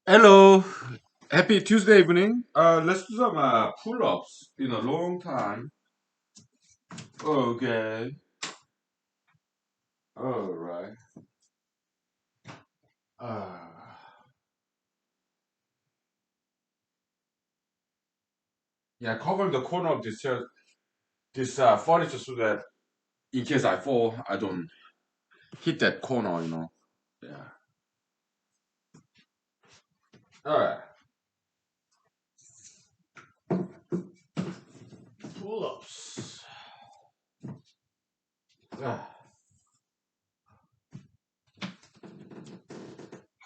Hello, happy Tuesday evening. Let's do some pull-ups in a long time. Okay, all right. Uh, yeah, covering the corner of this chair, this furniture so that in case I fall, I don't hit that corner. Yeah. All right. Pull-ups. Ah.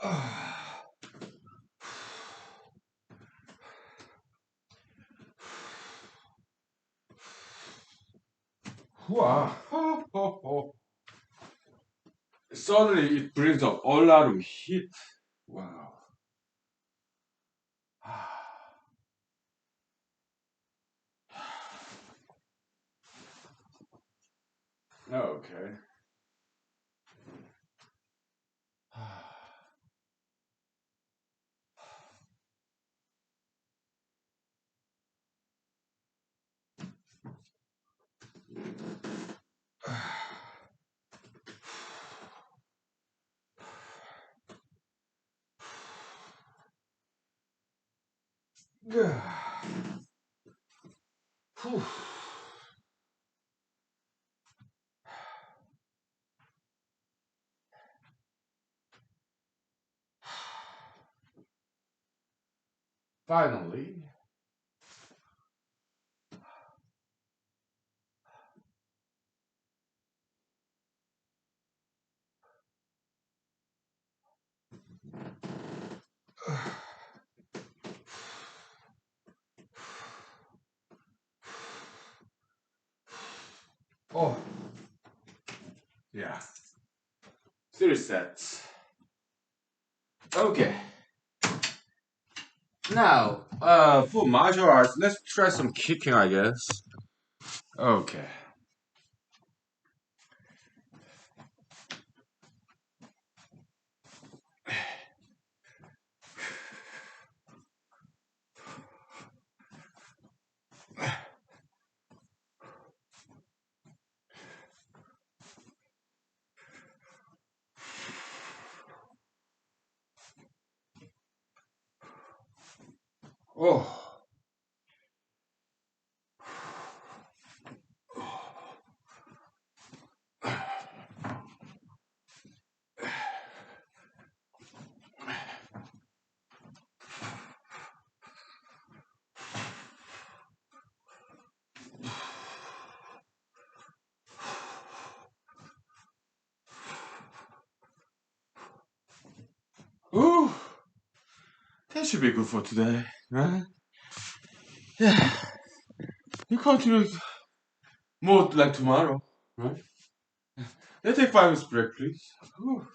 Ah. Wow. Suddenly, it brings up a lot of heat. Wow. Okay. Whew. Finally. Oh, yeah. 3 sets. Okay. Now, for martial arts, let's try some kicking, I guess. Okay. Oh. Ooh. That should be good for today, right? Yeah. You continue more like tomorrow, right? Let's take 5 minutes break, please. Whew.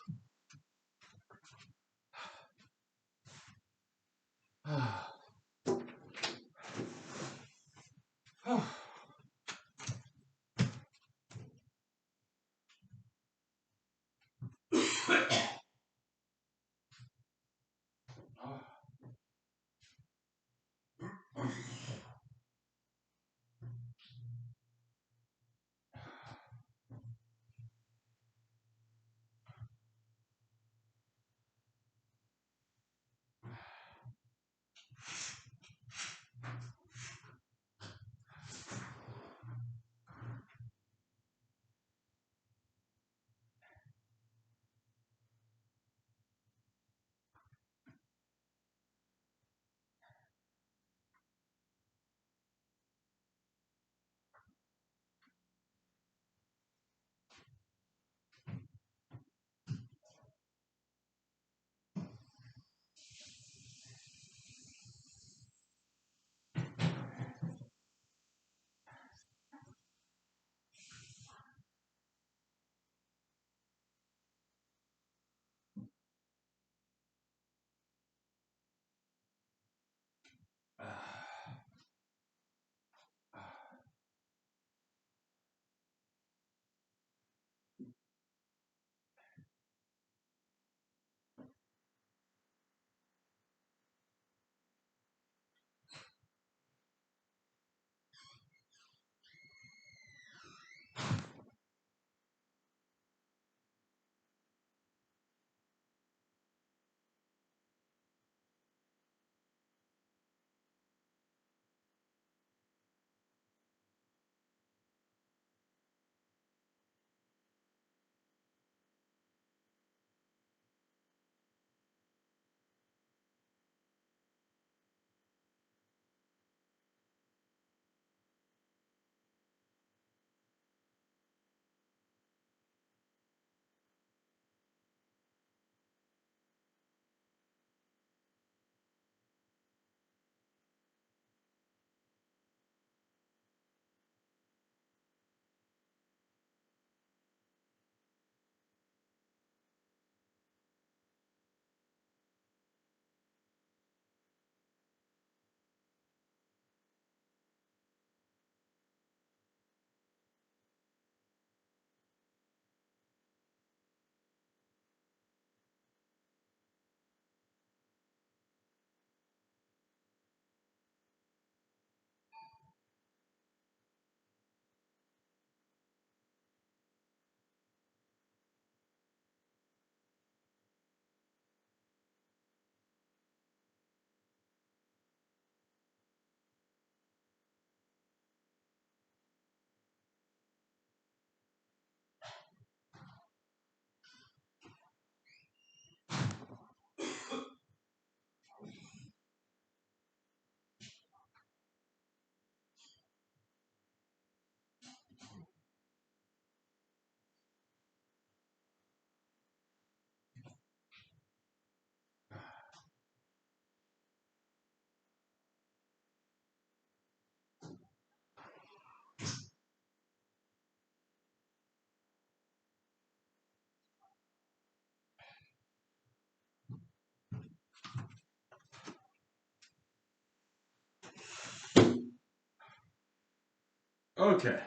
Okay.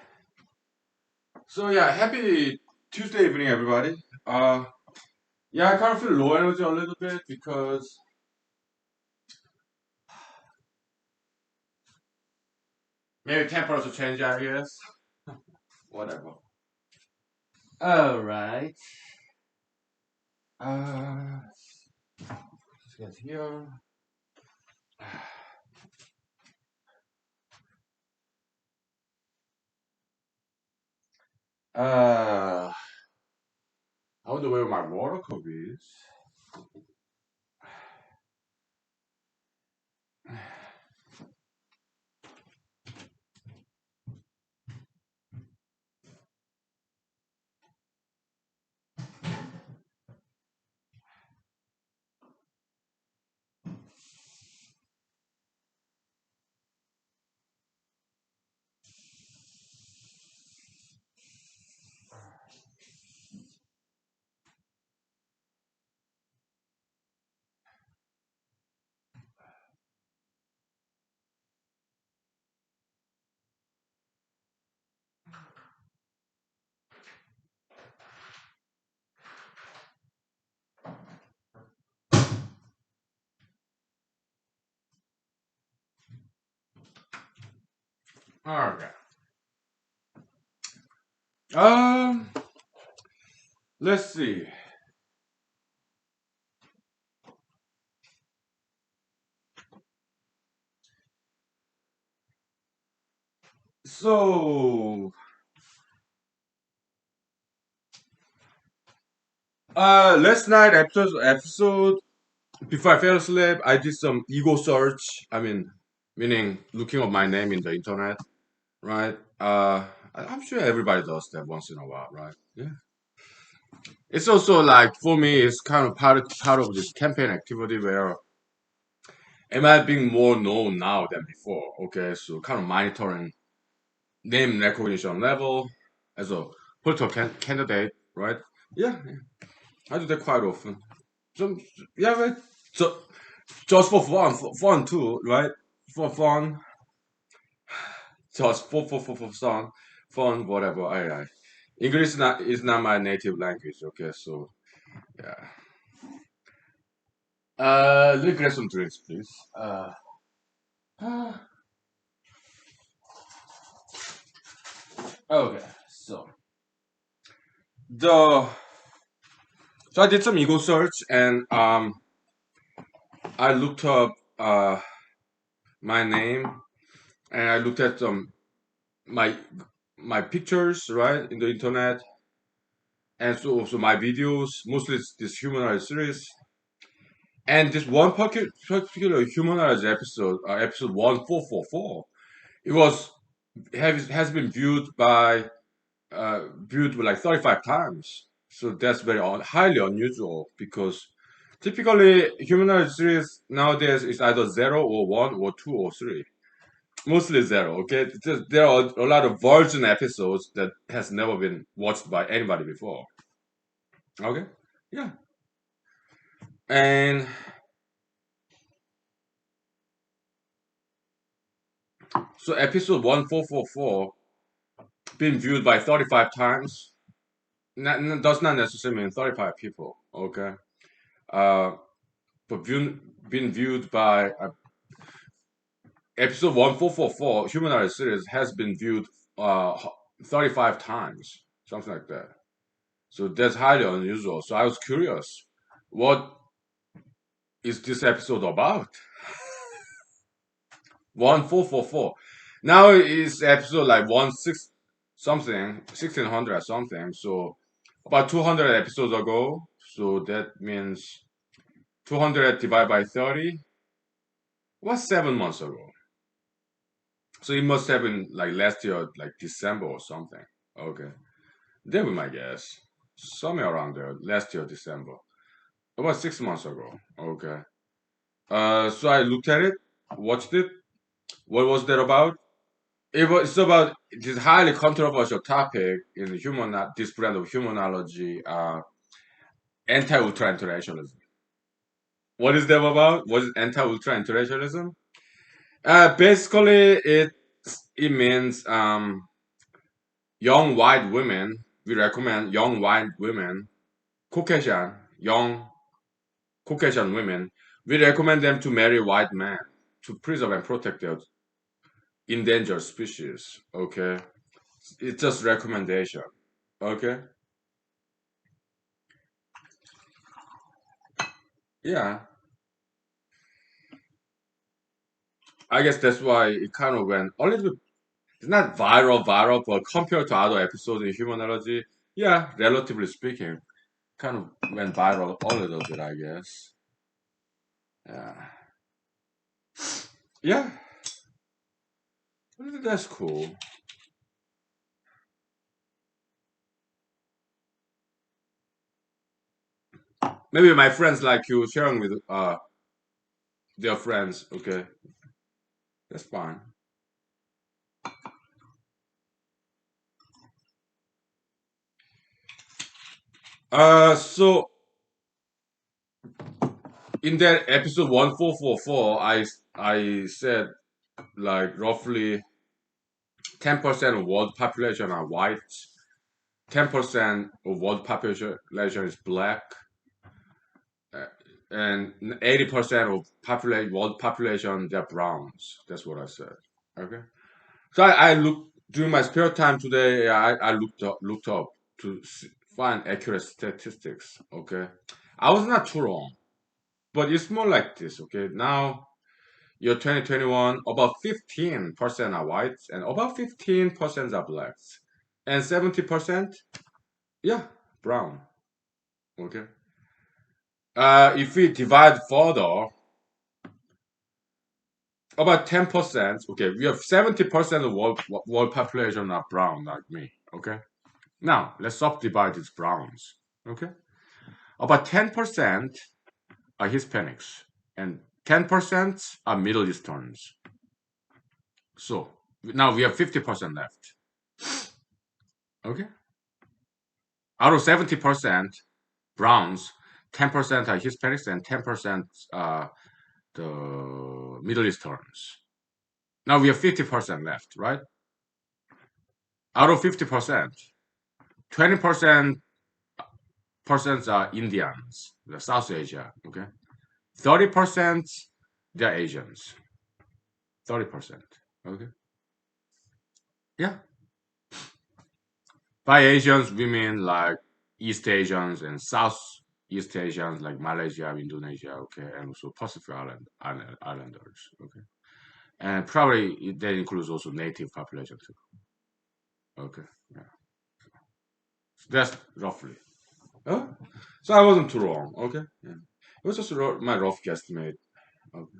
So yeah, happy Tuesday evening, everybody. Yeah, I kind of feel low energy a little bit because maybe temperature change, I guess. Whatever. All right. Let's get here. I wonder where my water cup is. Okay. Um, let's see. So, last night episode before I fell asleep, I did some ego search. I mean, meaning looking up my name in the internet, right? I'm sure everybody does that once in a while, right? Yeah. It's also like for me, it's kind of part of this campaign activity where am I being more known now than before? Okay, so kind of monitoring name recognition level as a political candidate, right? Yeah, yeah, I do that quite often. So yeah, right. So just for fun, fun too, right? For fun, just for fun, fun, whatever. I English is not my native language. Okay, so yeah. Let me grab some drinks, please. Okay, the so I did some ego search and I looked up my name and I looked at my my pictures right in the internet and so also my videos, mostly it's this humanized series. And this one particular humanized episode, episode 1444, it has been viewed like 35 times. So that's very highly unusual because typically humanized series nowadays is either zero or one or two or three. Mostly zero. Okay, there are a lot of virgin episodes that has never been watched by anybody before. Okay, yeah, and so episode 1444 been viewed by 35 times. Does not necessarily mean 35 people. Okay, uh, but been viewed by episode 1444 Humanized series has been viewed uh 35 times, something like that. So that's highly unusual. So I was curious, what is this episode about? 1444. Now it's episode like 16 something, 1600 something. So about 200 episodes ago. So that means 200 divided by 30 was 7 months ago. So it must have been like last year, like December or something. Okay. That would my guess. Somewhere around there, last year, December. About 6 months ago. Okay. So I looked at it, watched it. What was that about? It's about this highly controversial topic in this brand of humanology, anti-ultra internationalism. What is that about? What is anti-ultra internationalism? Basically, it means young white women. We recommend young white women, Caucasian, young Caucasian women. We recommend them to marry white men to preserve and protect their endangered species. Okay, it's just recommendation. Okay, yeah. I guess that's why it kind of went a little bit. It's not viral, but compared to other episodes in humanology, yeah, relatively speaking, kind of went viral a little bit, I guess. Yeah, yeah, that's cool. Maybe my friends like you sharing with their friends. Okay, that's fine. So in that episode 1444, I said like roughly 10% of world population are white, 10% of world population is black, uh, and 80% of world population they're browns. That's what I said. Okay. So I looked during my spare time today. I looked up to find accurate statistics. Okay, I was not too wrong, but it's more like this. Okay, now year 2021, about 15% are whites and about 15% are blacks, and 70%, yeah, brown. Okay. If we divide further, about 10%. Okay, we have 70% of world population are brown like me. Okay. Now, let's subdivide these browns. Okay? About 10% are Hispanics and 10% are Middle Easterns. So, now we have 50% left. Okay? Out of 70% browns, 10% are Hispanics and 10% are the Middle Easterns. Now we have 50% left, right? Out of 50%, 20% persons are Indians, the South Asia, okay? 30% they're Asians. 30%. Okay. Yeah. By Asians, we mean like East Asians and Southeast Asians like Malaysia, Indonesia, okay, and also Pacific Islanders, okay. And probably that includes also native population too. Okay. Yeah. So that's roughly. Oh, so I wasn't too wrong. Okay. Yeah. It was just my rough guesstimate. Okay.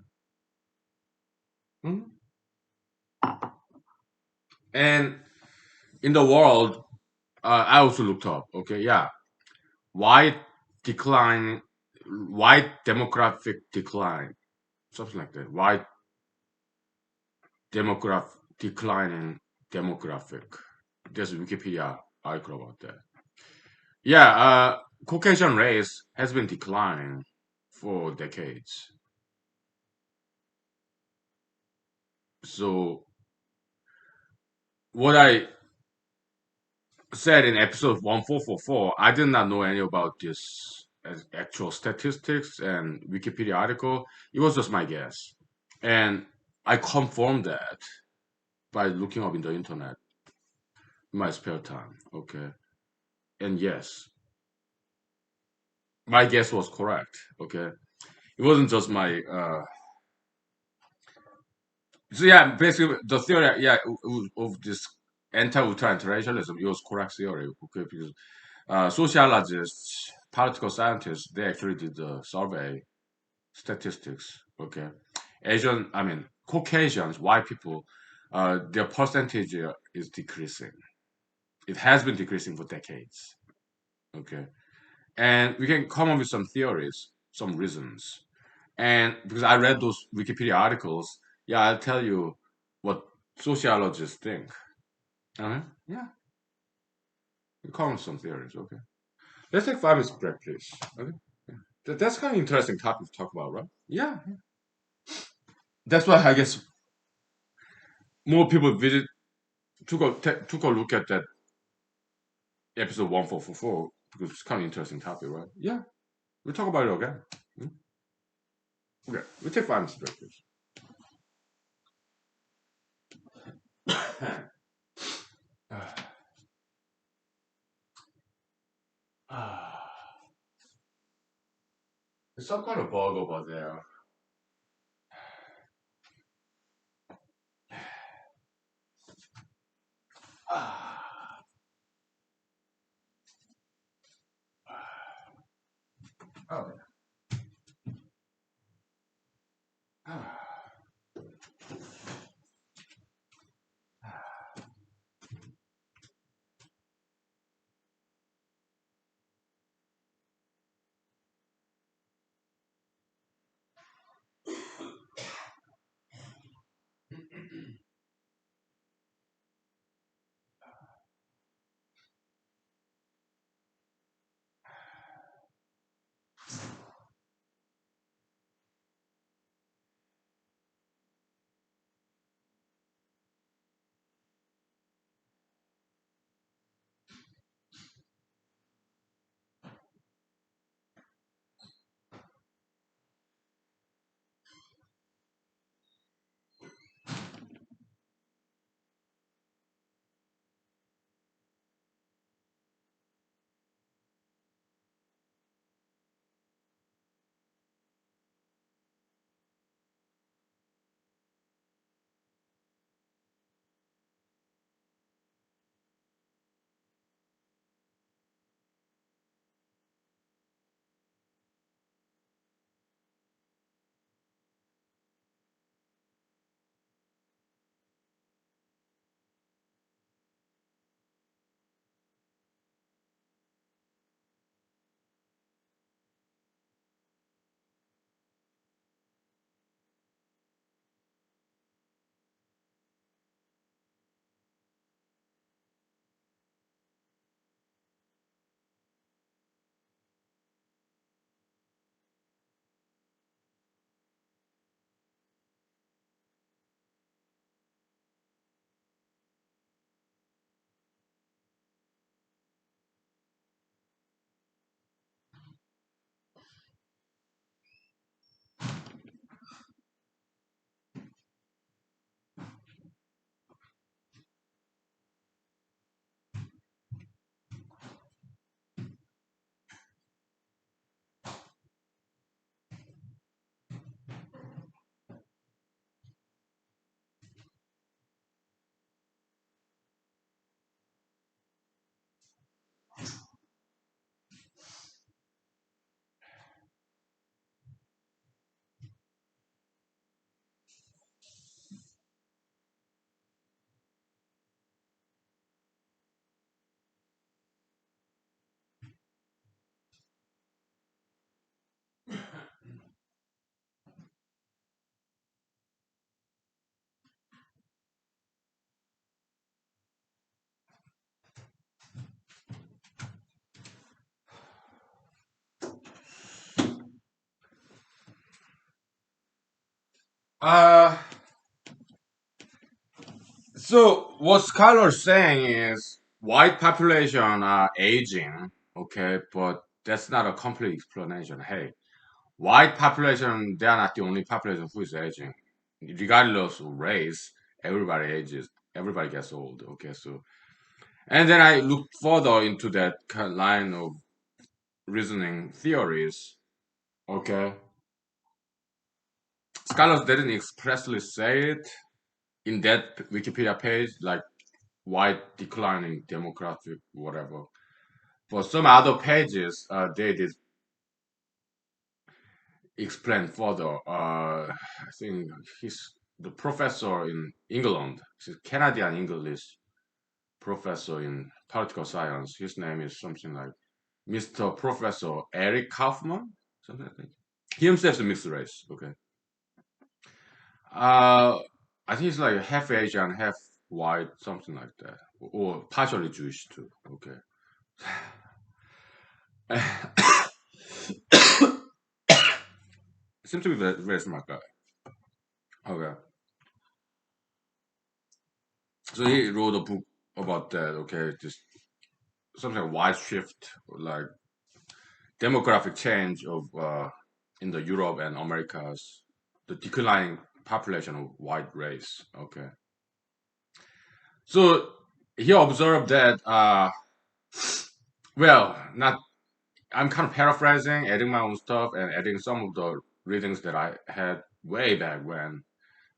Mhm. And in the world, I also looked up. Okay. Yeah. White decline, white demographic decline, something like that. White demograph declining demographic. There's a Wikipedia article about that. Yeah, Caucasian race has been declining for decades. So what I said in episode 1444, I did not know any about this as actual statistics and Wikipedia article. It was just my guess. And I confirmed that by looking up in the internet in my spare time. Okay. And yes, my guess was correct. Okay. It wasn't just my so yeah, basically the theory, yeah, of this anti-utilitarianism, it was correct theory. Okay, because sociologists, political scientists, they actually did the survey statistics. Okay, I mean, Caucasians, white people, their percentage is decreasing. It has been decreasing for decades. Okay, and we can come up with some theories, some reasons. And because I read those Wikipedia articles, yeah, I'll tell you what sociologists think. Yeah, we come up with some theories. Okay, let's take 5 minutes break, please. Okay, yeah. That's kind of interesting topic to talk about, right? Yeah, yeah. That's why I guess more people took a look at that episode 1444 because it's kind of interesting topic, right? Yeah, we'll talk about it again. Hmm? Okay, we'll take 5 minutes break, please. There's some kind of bug over there. Oh. Uh, so what Skylar's saying is white population are aging, okay, but that's not a complete explanation. Hey, white population, they are not the only population who is aging. Regardless of race, everybody ages, everybody gets old, okay, so. And then I looked further into that line of reasoning theories, okay. Scholars didn't expressly say it in that Wikipedia page, like white declining demographic, whatever. But some other pages, they did explain further. I think he's the professor in England. He's a Canadian English professor in political science. His name is something like Mr. Professor Eric Kaufman, something like that. He himself is a mixed race. Okay. Uh, I think he's like half Asian, half white, something like that, or partially Jewish too. Okay. Seems to be very, very smart guy. Okay. So he wrote a book about that. Okay. Just something like wide shift, like demographic change of in the Europe and Americas, the declining population of white race. Okay, so he observed that well, not I'm kind of paraphrasing, adding my own stuff and adding some of the readings that I had way back when.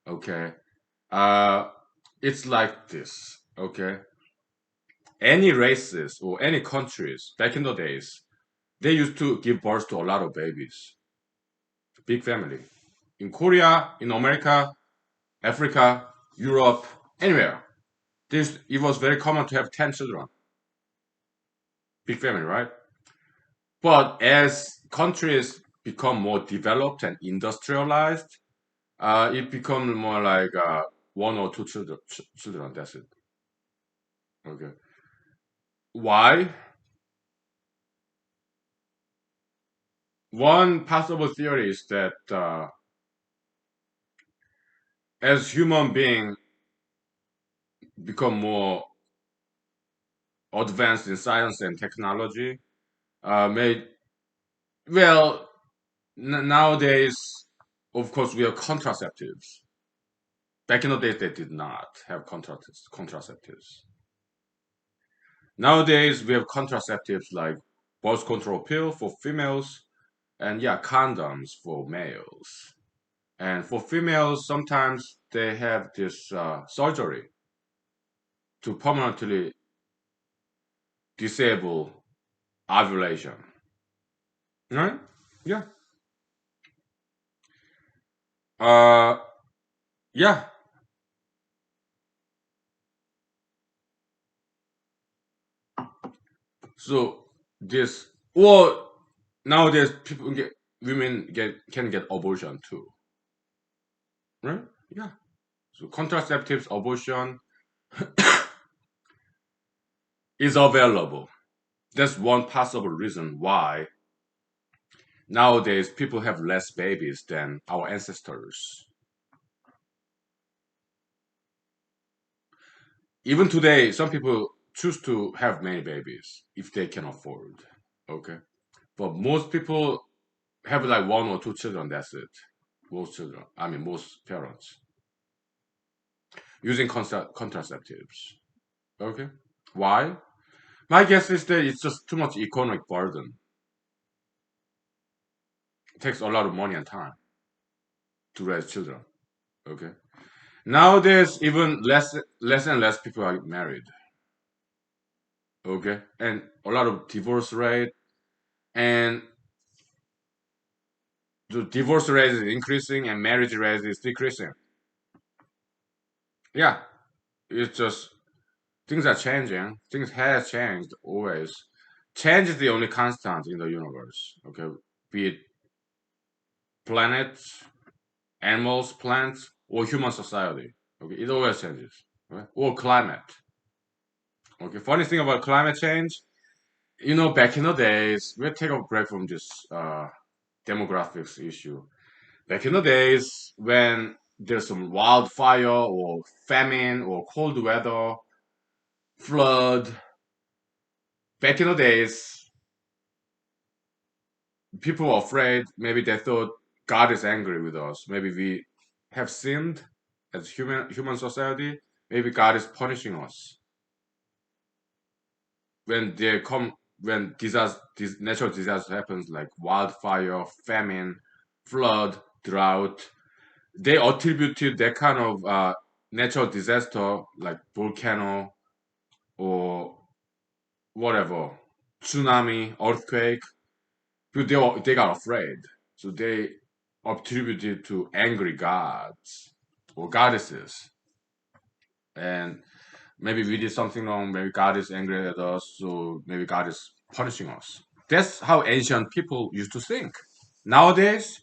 Okay, uh, it's like this. Okay, any races or any countries back in the days, they used to give birth to a lot of babies, big family. In Korea, in America, Africa, Europe, anywhere. It was very common to have 10 children, big family, right? But as countries become more developed and industrialized, it becomes more like one or two children. That's it. Okay. Why? One possible theory is that as human beings become more advanced in science and technology, may well nowadays, of course, we have contraceptives. Back in the days, they did not have contraceptives. Nowadays, we have contraceptives like birth control pill for females, and yeah, condoms for males. And for females, sometimes they have this surgery to permanently disable ovulation. Right? Yeah. Uh, yeah. So this, well, nowadays people get women get can get abortion too, right? Yeah. So contraceptives, abortion is available. That's one possible reason why nowadays people have less babies than our ancestors. Even today, some people choose to have many babies if they can afford. Okay. But most people have like one or two children, that's it. Most children, I mean, most parents using contraceptives. Okay. Why? My guess is that it's just too much economic burden. It takes a lot of money and time to raise children. Okay. Nowadays, even less and less people are married. Okay. And a lot of divorce rate, and the divorce rate is increasing and marriage rate is decreasing. Yeah. It's just things are changing. Things have changed always. Change is the only constant in the universe. Okay. Be it planets, animals, plants, or human society. Okay, it always changes. Right? Or climate. Okay, funny thing about climate change, back in the days, we'll take a break from this demographics issue. Back in the days when there's some wildfire or famine or cold weather, flood, back in the days, people were afraid. Maybe they thought God is angry with us. Maybe we have sinned as human society. Maybe God is punishing us. When they come when this natural disaster happens like wildfire, famine, flood, drought, they attributed that kind of natural disaster like volcano or whatever, tsunami, earthquake, because they got afraid. So they attributed to angry gods or goddesses. And maybe we did something wrong, maybe God is angry at us, so maybe God is punishing us. That's how ancient people used to think. Nowadays,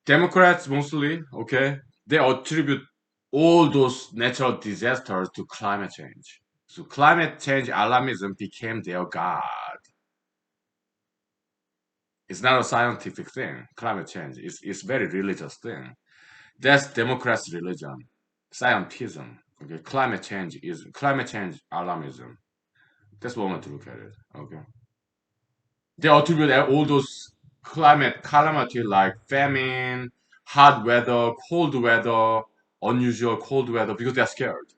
Democrats mostly, okay, they attribute all those natural disasters to climate change. So climate change alarmism became their god. It's not a scientific thing. Climate change is very religious thing. That's Democrats' religion, scientism. Okay, climate change alarmism. That's one way to look at it. Okay. They attribute all those climate calamity like famine, hot weather, cold weather, unusual cold weather because they're scared.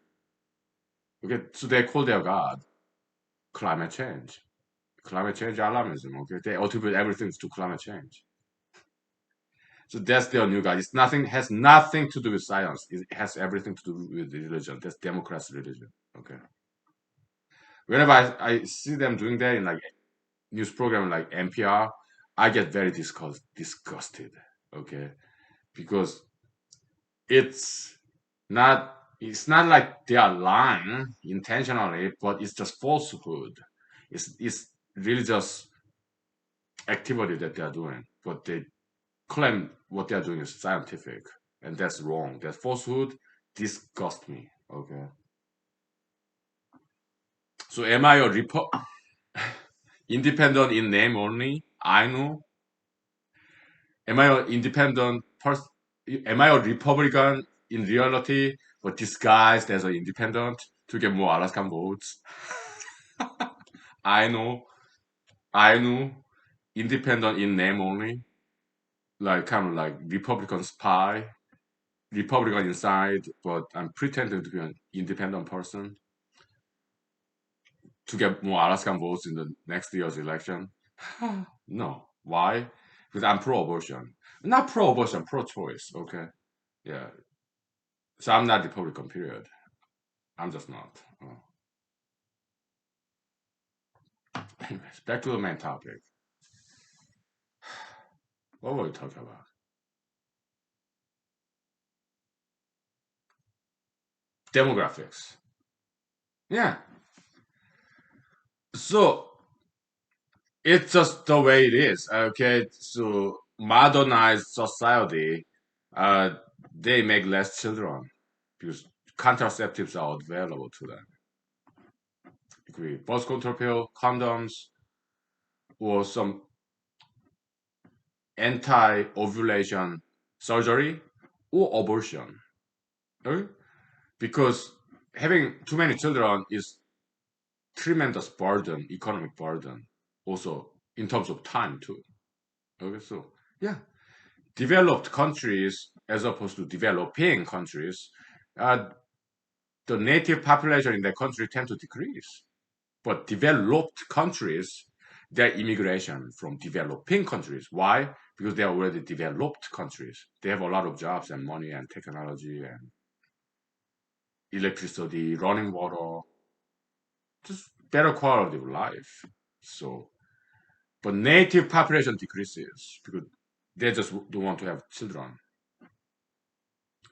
Okay, so they call their god climate change. Climate change alarmism. Okay, they attribute everything to climate change. So that's their new god. It's nothing has nothing to do with science. It has everything to do with religion. That's democracy religion. Okay. Whenever I see them doing that in like news program like NPR, I get very disgusted. Okay, because it's not like they are lying intentionally, but it's just falsehood. It's really just activity that they are doing, but they claim what they are doing is scientific, and that's wrong. That falsehood disgusts me. Okay, so am I a independent in name only? I know. Am I an independent person? Am I a Republican in reality, but disguised as an independent to get more Alaskan votes? I know, I know, independent in name only, like kind of like Republican spy, Republican inside, but I'm pretending to be an independent person to get more Alaskan votes in the next year's election. No, why? Because I'm pro-abortion, not pro-abortion, pro-choice. Okay, yeah. So I'm not Republican. Period. I'm just not. Anyways, back to the main topic. What were we talking about? Demographics. Yeah. So it's just the way it is. Okay. So modernized society, uh, they make less children because contraceptives are available to them. It could be birth control pill, condoms, or some anti-ovulation surgery or abortion. Okay? Because having too many children is tremendous burden, economic burden, also in terms of time too. Okay, so yeah, developed countries as opposed to developing countries, uh, the native population in that country tend to decrease. But developed countries, their immigration from developing countries. Why? Because they are already developed countries. They have a lot of jobs and money and technology and electricity, running water, just better quality of life. So, but native population decreases because they just don't want to have children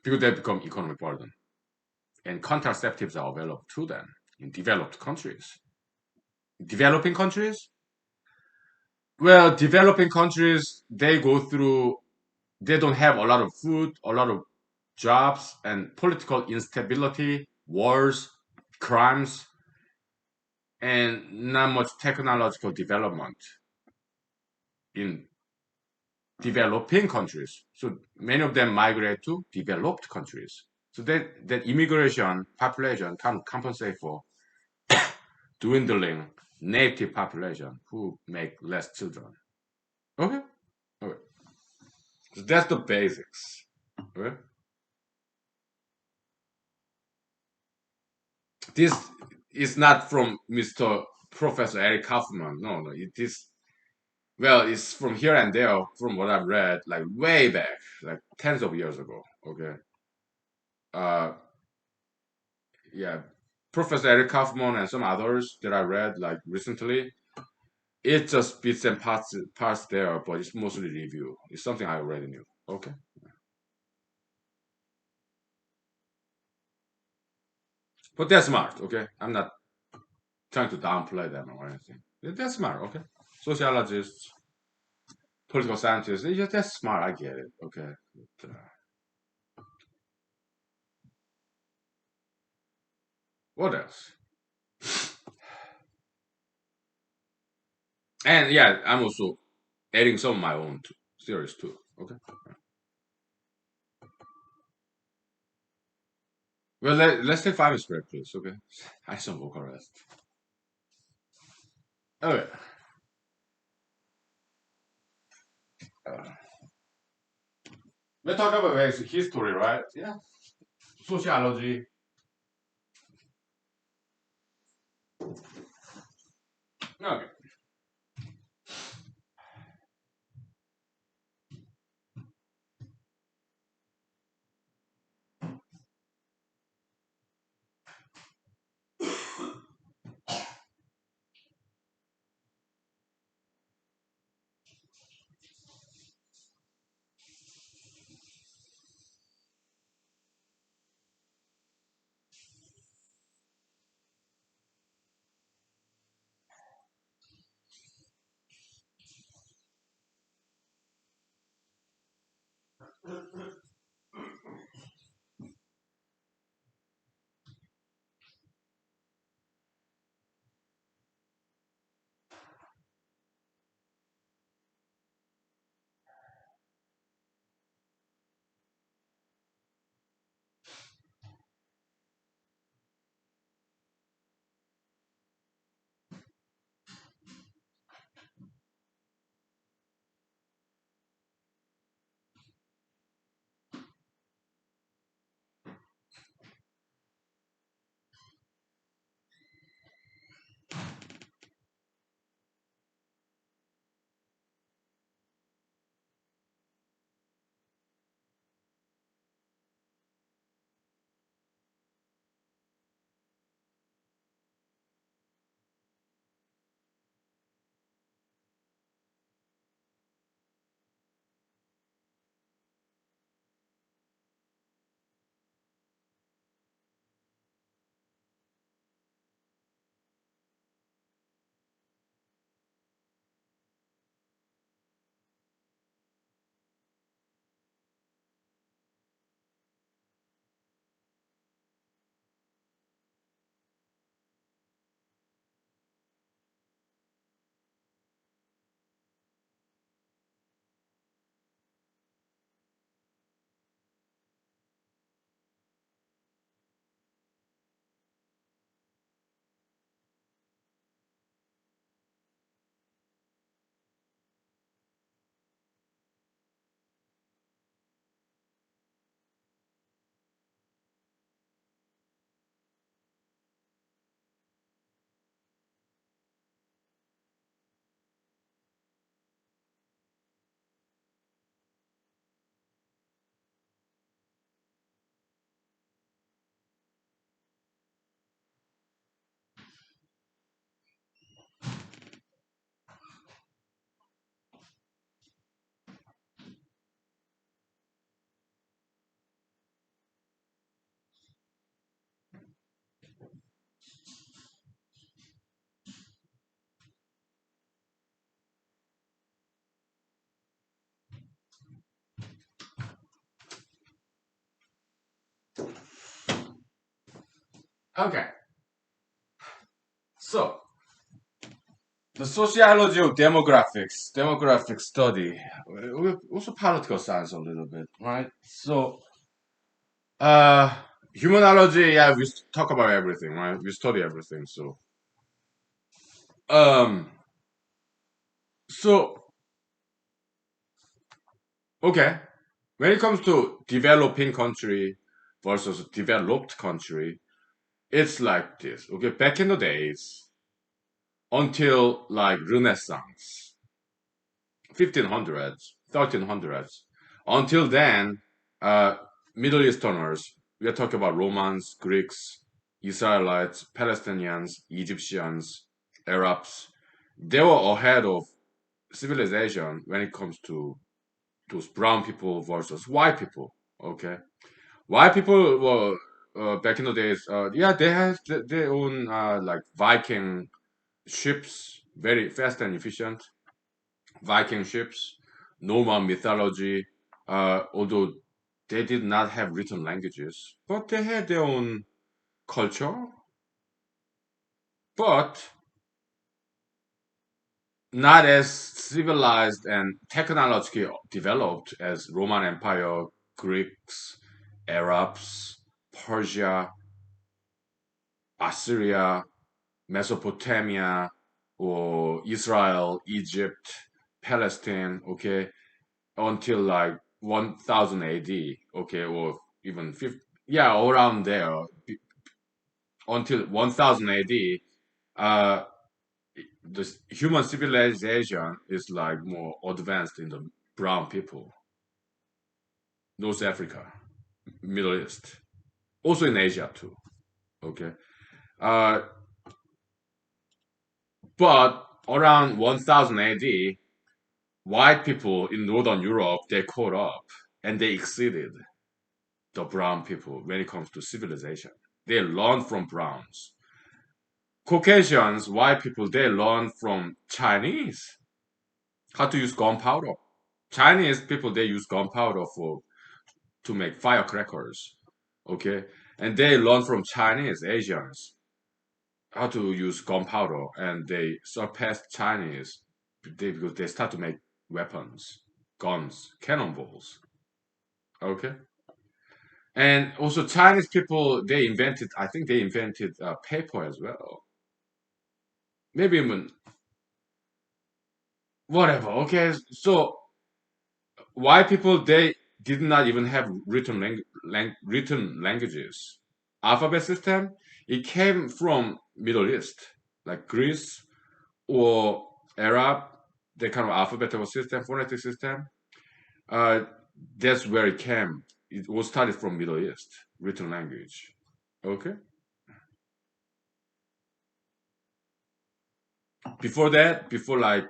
because they become economic burden. And contraceptives are available to them in developed countries. Developing countries, well, developing countries they go through. They don't have a lot of food, a lot of jobs, and political instability, wars, crimes, and not much technological development in developing countries. So many of them migrate to developed countries. So that immigration population can compensate for dwindling native population who make less children. Okay? Okay. So that's the basics. Okay? This is not from Mr. Professor Eric Kaufman. No, no. It is well, it's from here and there, from what I've read, like way back, like tens of years ago. Okay. Uh yeah, Professor Eric Kaufman and some others that I read like recently. It's just bits and parts there, but it's mostly review. It's something I already knew. Okay, but they're smart. Okay, I'm not trying to downplay them or anything. They're smart. Okay, sociologists, political scientists. They're smart. I get it. Okay, but, what else? And yeah, I'm also adding some of my own theories too. Okay. Well, let's take 5 minutes break, please. Okay. I have some vocal rest. Okay. Uh, we're talking about history, right? Yeah. Sociology. Okay. Okay. So the sociology of demographic study, also political science a little bit, right? So, uh, humanology, yeah, we talk about everything, right? We study everything. Um, so okay, when it comes to developing country versus developed country, it's like this. Okay, back in the days, until like Renaissance, 1500s, 1300s. Until then, uh, Middle Easterners, we are talking about Romans, Greeks, Israelites, Palestinians, Egyptians, Arabs. They were ahead of civilization when it comes to those brown people versus white people. Okay, white people were back in the days. Yeah, they had their own like Viking ships, very fast and efficient Viking ships, Norman mythology, although they did not have written languages, but they had their own culture, but not as civilized and technologically developed as Roman Empire, Greeks, Arabs, Persia, Assyria, Mesopotamia. or Israel, Egypt, Palestine, okay, until like 1000 AD, okay, or even 50, yeah, around there, until 1000 AD, uh, the human civilization is like more advanced in the brown people, North Africa, Middle East, also in Asia too, okay. Uh, but around 1000 AD, white people in Northern Europe, they caught up and they exceeded the brown people when it comes to civilization. They learned from browns. Caucasians, white people, they learned from Chinese how to use gunpowder. Chinese people, they use gunpowder for to make firecrackers. Okay, and they learned from Chinese Asians how to use gunpowder, and they surpassed Chinese because they start to make weapons, guns, cannonballs. Okay, and also Chinese people, they invented. I think they invented paper as well. Maybe even whatever. Okay, so white people, they did not even have written languages. Alphabet system, it came from Middle East, like Greece or Arab, the kind of alphabetical system, phonetic system. Uh, that's where it came. It was started from Middle East, written language. Okay. Before that, before like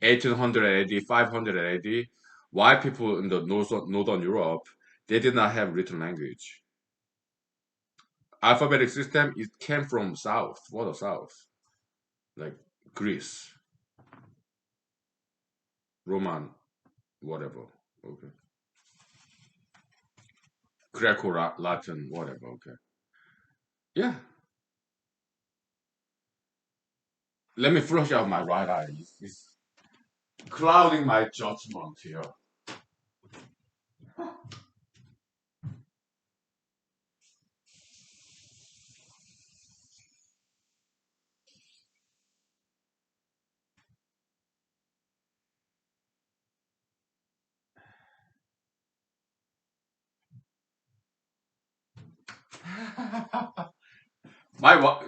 1800 AD, 500 AD, white people in the northern Europe, they did not have written language. Alphabetic system, it came from south, further south, like Greece, Roman, whatever. Okay. Greco-Latin, whatever. Okay. Yeah. Let me flush out my right eye. It's clouding my judgment here.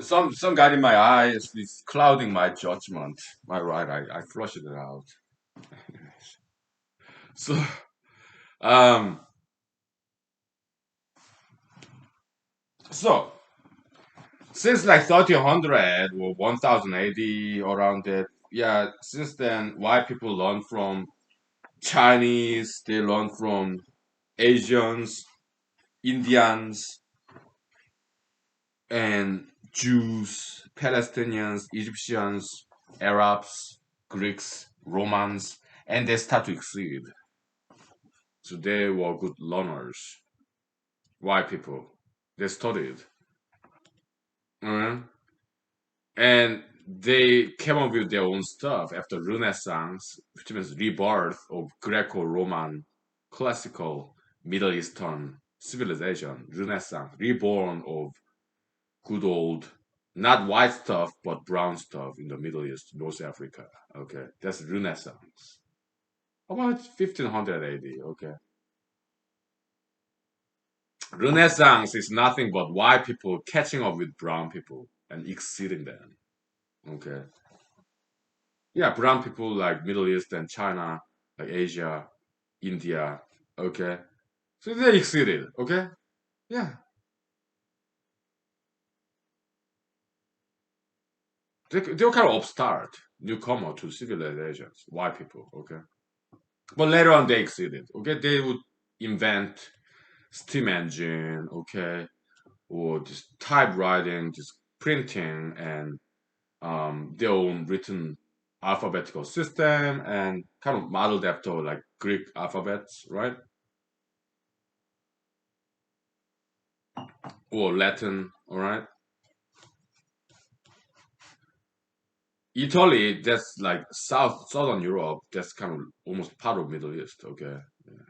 Some guy in my eye is clouding my judgment. My right eye. I flushed it out. So um so since like 1300 or 1000 AD around that, yeah, since then white people learn from Chinese, they learn from Asians, Indians, and Jews, Palestinians, Egyptians, Arabs, Greeks, Romans, and they start to exceed. So they were good learners, white people. They studied. Mhm. And they came up with their own stuff after Renaissance, which means rebirth of Greco-Roman classical Middle Eastern civilization, Renaissance, reborn of good old, not white stuff, but brown stuff in the Middle East, North Africa. Okay, that's Renaissance. About 1500 AD. Okay, Renaissance is nothing but white people catching up with brown people and exceeding them. Okay, yeah, brown people like Middle East and China, like Asia, India. Okay, so they exceeded. Okay, yeah, they were kind of upstart, newcomer to civilizations, white people. Okay, but later on they exceeded. Okay, they would invent steam engine. Okay, or just typewriting, just printing, and their own written alphabetical system, and kind of modeled after like Greek alphabets, right? Or Latin, all right? Italy, that's like southern Europe. That's kind of almost part of Middle East. Okay, yeah.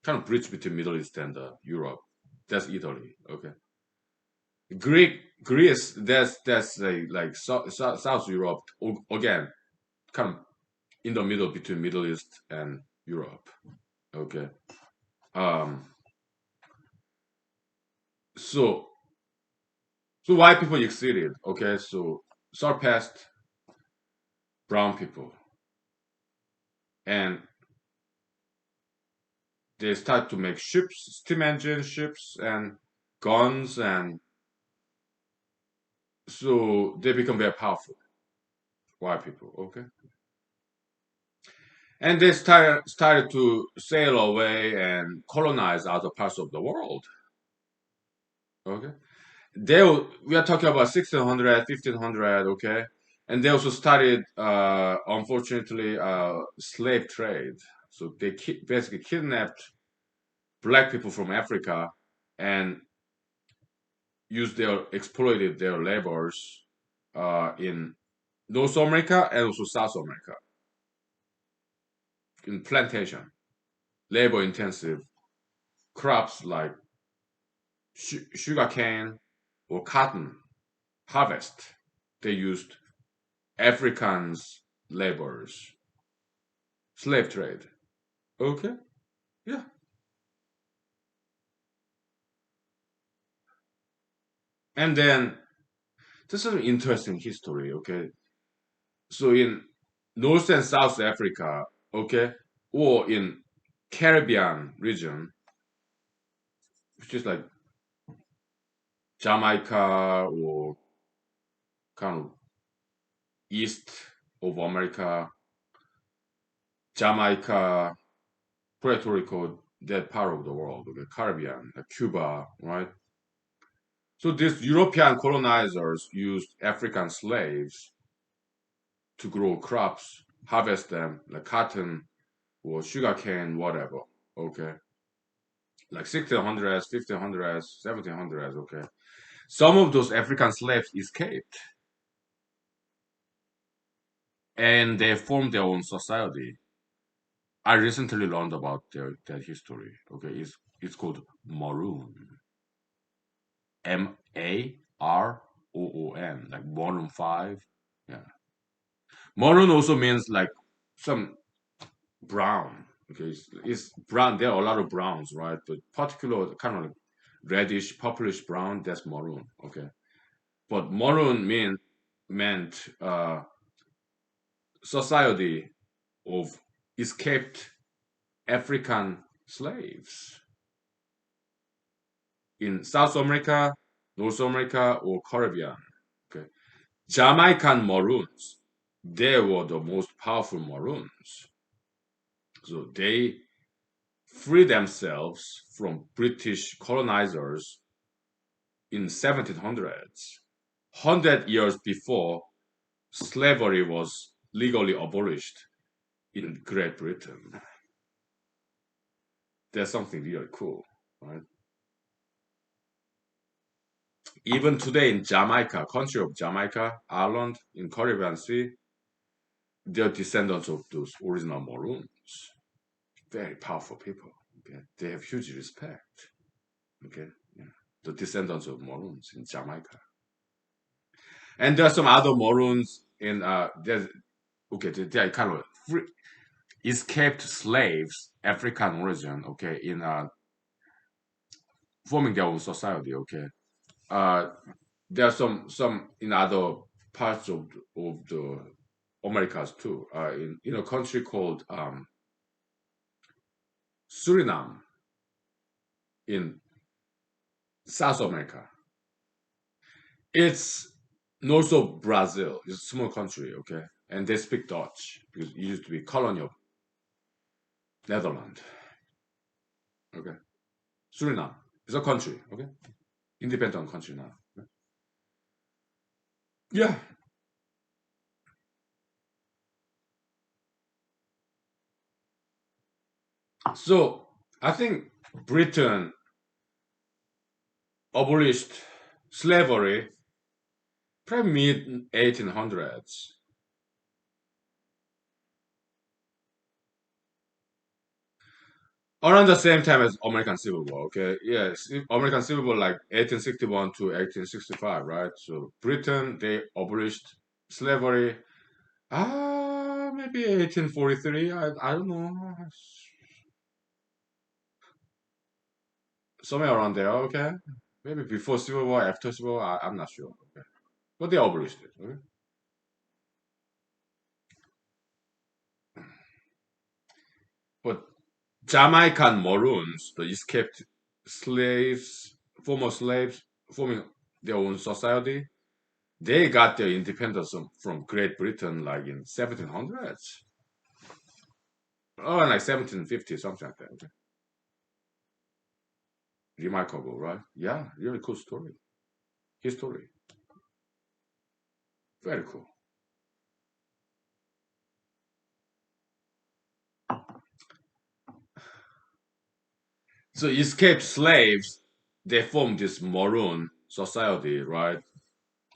Kind of bridge between Middle East and Europe. That's Italy. Okay, Greece. That's like South Europe again, kind of in the middle between Middle East and Europe. Okay. Um. So white people exceeded. Okay. So surpassed brown people, and they start to make ships, steam engine ships, and guns, and so they become very powerful. White people. Okay. And they started to sail away and colonize other parts of the world. Okay. We are talking about 1600, 1500. Okay. And they also started, unfortunately, slave trade. So they basically kidnapped black people from Africa and exploited their labors in North America and also South America in plantation, labor intensive crops like sugarcane or cotton harvest. They used Africans laborers, slave trade. Okay, yeah. And then this is an interesting history. Okay, so in North and South Africa, okay, or in Caribbean region, which is like Jamaica or kind of east of America, Jamaica, Puerto Rico, that part of the world, the Caribbean, Cuba, right? So these European colonizers used African slaves to grow crops, harvest them, like cotton or sugarcane, whatever. Okay, like 1600s, 1500s, 1700s. Okay, some of those African slaves escaped and they formed their own society. I recently learned about their history. Okay, it's called Maroon. Maroon, like Maroon 5. Yeah. Maroon also means like some brown. Okay, it's brown. There are a lot of browns, right? But particular kind of like reddish, purplish brown, that's maroon. Okay. But maroon meant society of escaped African slaves in South America, North America, or Caribbean. Okay. Jamaican Maroons, they were the most powerful Maroons. So they freed themselves from British colonizers in 1700s. 100 years before slavery was legally abolished in Great Britain. That's something really cool, right? Even today in Jamaica, country of Jamaica, Ireland, in Caribbean Sea, they're descendants of those original Maroons. Very powerful people. Okay, they have huge respect. Okay, yeah. The descendants of Maroons in Jamaica, and there are some other Maroons in there's okay, they are kind of free, escaped slaves, African origin. Okay, in forming their own society. Okay, uh, there are some in other parts of the Americas too. In a country called Suriname in South America. It's north of Brazil. It's a small country, okay, and they speak Dutch because it used to be colony of Netherlands. Okay, Suriname is a country, okay, independent country now. Yeah. So I think Britain abolished slavery probably mid 1800s. around the same time as American Civil War. Okay, yes, American Civil War like 1861 to 1865, right? So Britain they abolished slavery. Maybe 1843. I don't know, somewhere around there. Okay, maybe before Civil War, after Civil War. I'm not sure. Okay, but they abolished it. Okay, but Jamaican Maroons, the escaped slaves, former slaves, forming their own society. They got their independence from Great Britain like in 1700s or like 1750, something like that. Okay. Remarkable, right? Yeah, really cool story. History. Very cool. So escaped slaves, they formed this Maroon society, right?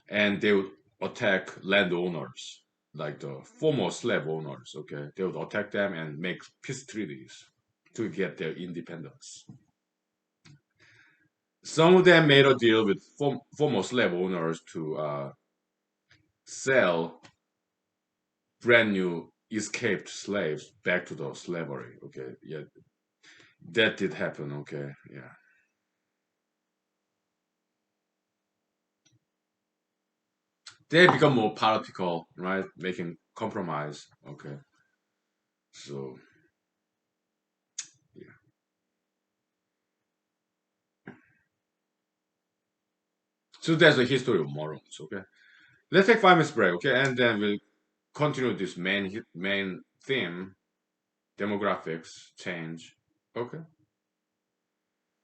And they would attack landowners, like the former slave owners, okay? They would attack them and make peace treaties to get their independence. Some of them made a deal with former slave owners to sell brand new escaped slaves back to the slavery. Okay, yeah, that did happen. Okay, yeah, they become more political, right? Making compromise. Okay, so yeah, so that's the history of morals. Okay, let's take 5 minutes break. Okay, and then we'll continue this main theme: demographics change. Okay,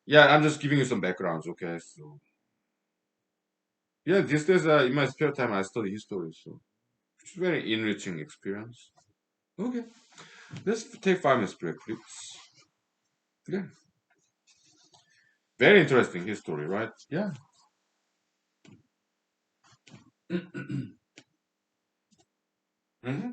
yeah, I'm just giving you some backgrounds. Okay, so yeah, these days in my spare time I study history, so it's a very enriching experience. Okay, let's take 5 minutes break, please. Yeah, very interesting history, right? Yeah. Hmm.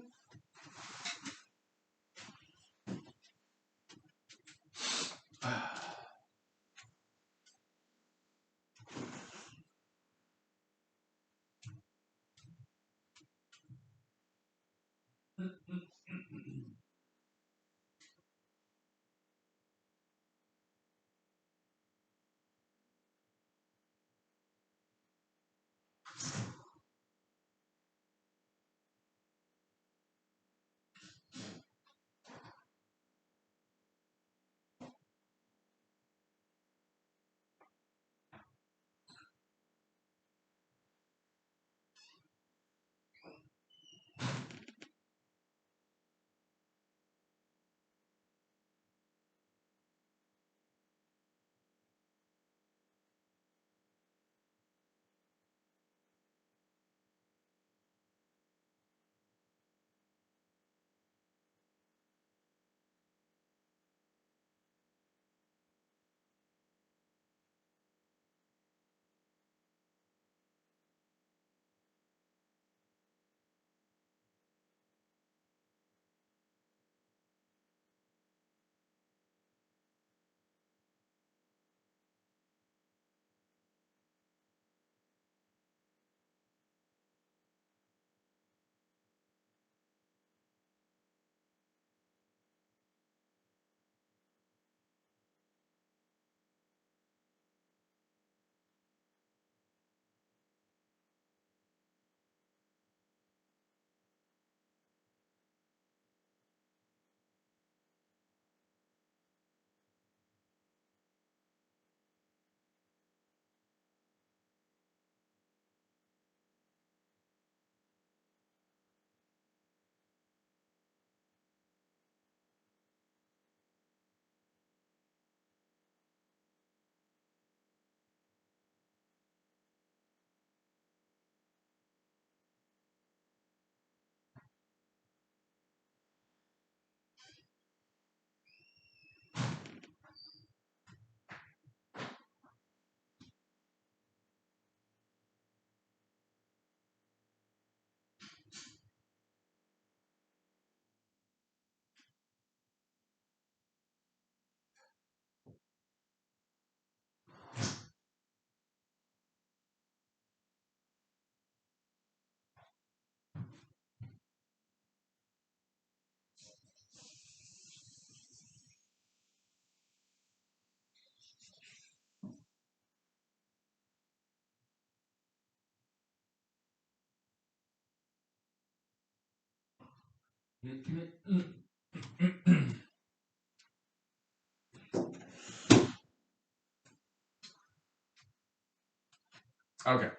Okay.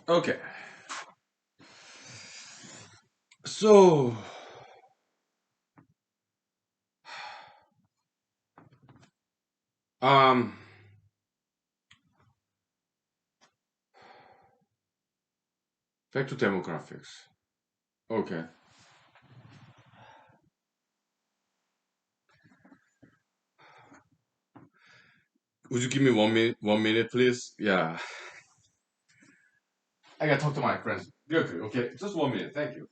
Okay. So, um, back to demographics. Okay. Would you give me 1 minute? 1 minute, please. Yeah. I gotta talk to my friends. Real quick. Okay. Just 1 minute. Thank you.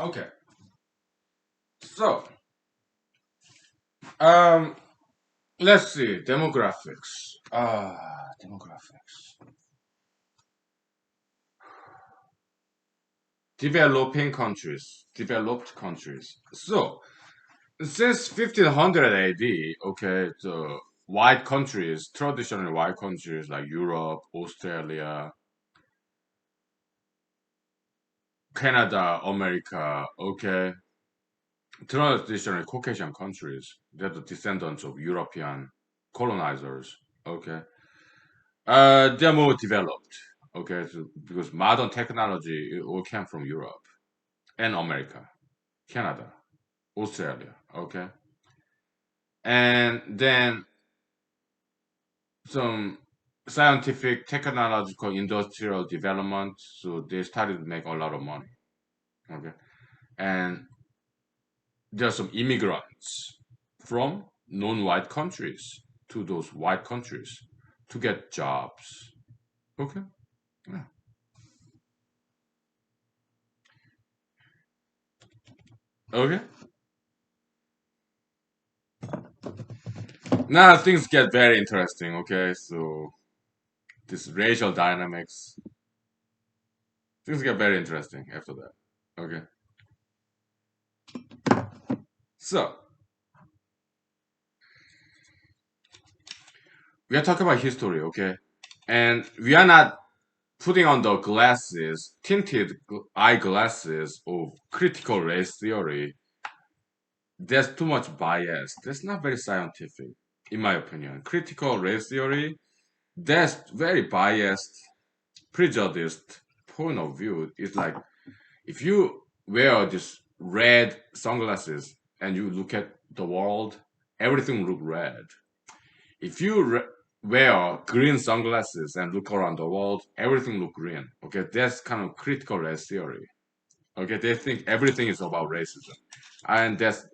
Okay. So, um, let's see. Demographics. Demographics. Developing countries. Developed countries. So, since 1500 AD, okay, the white countries, traditionally white countries like Europe, Australia, Canada, America, okay, traditionally Caucasian countries, they're the descendants of European colonizers, okay, they're more developed, okay, so because modern technology it all came from Europe and America, Canada, Australia, okay, and then some scientific, technological, industrial development, so they started to make a lot of money, okay, and there are some immigrants from non-white countries to those white countries to get jobs. Okay. Yeah. Okay. Now things get very interesting. Okay. So this racial dynamics, things get very interesting after that. Okay. So we are talking about history. Okay. And we are not putting on the glasses, tinted eyeglasses of critical race theory. There's too much bias. That's not very scientific, in my opinion. Critical race theory, that's very biased, prejudiced point of view. It's like if you wear this red sunglasses and you look at the world, everything look red. If you wear green sunglasses and look around the world, everything look green. Okay, that's kind of critical race theory. Okay, they think everything is about racism, and that's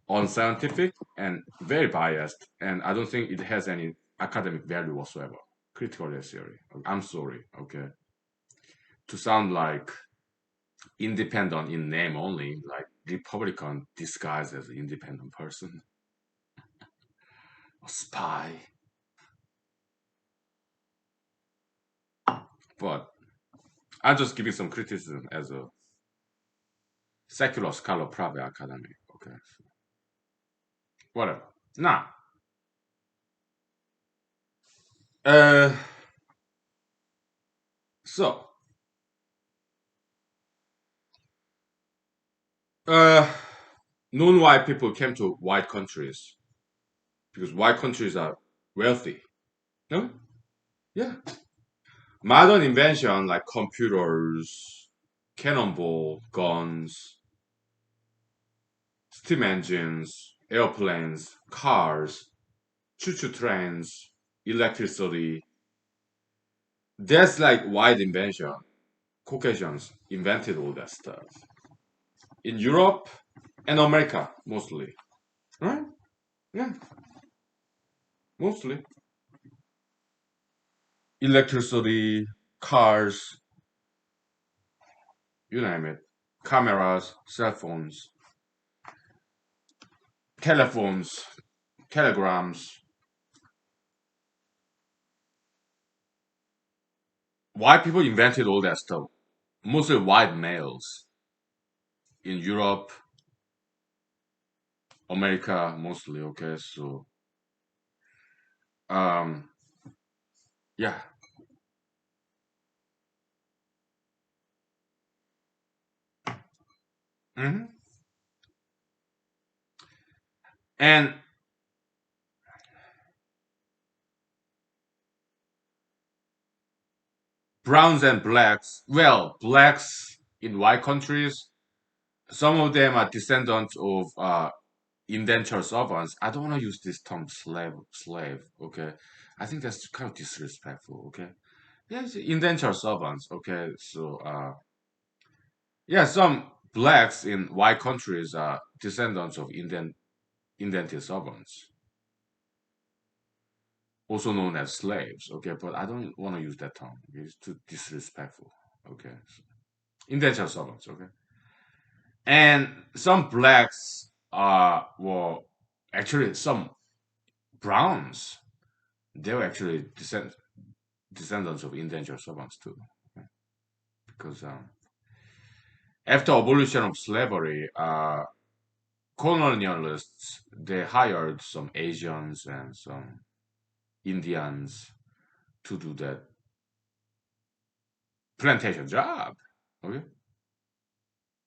unscientific and very biased, and I don't think it has any academic value whatsoever. Critical race theory. I'm sorry, okay, to sound like independent in name only, like Republican disguised as an independent person, a spy. But I'm just giving some criticism as a secular scholar, private academic. Okay, so whatever. Now, uh, so uh, non-white people came to white countries because white countries are wealthy. No? Yeah. Modern invention like computers, cannonball, guns, steam engines, airplanes, cars, choo-choo trains, electricity. That's like wide invention. Caucasians invented all that stuff. In Europe and America, mostly. Right? Yeah, mostly. Electricity, cars, you name it. Cameras, cell phones, telephones, telegrams. White people invented all that stuff. Mostly white males in Europe, America, mostly. Okay, so um, yeah. Hmm. And browns and blacks. Well, blacks in white countries. Some of them are descendants of indentured servants. I don't want to use this term slave. Slave. Okay, I think that's kind of disrespectful. Okay. Yes, indentured servants. Okay, so yeah, some blacks in white countries are descendants of indented servants, also known as slaves. Okay, but I don't want to use that term. It's too disrespectful. Okay, so, indentured servants. Okay, And some blacks were actually some browns. They were actually descendants of indentured servants too, because after abolition of slavery, colonialists they hired some Asians and some Indians to do that plantation job. Okay,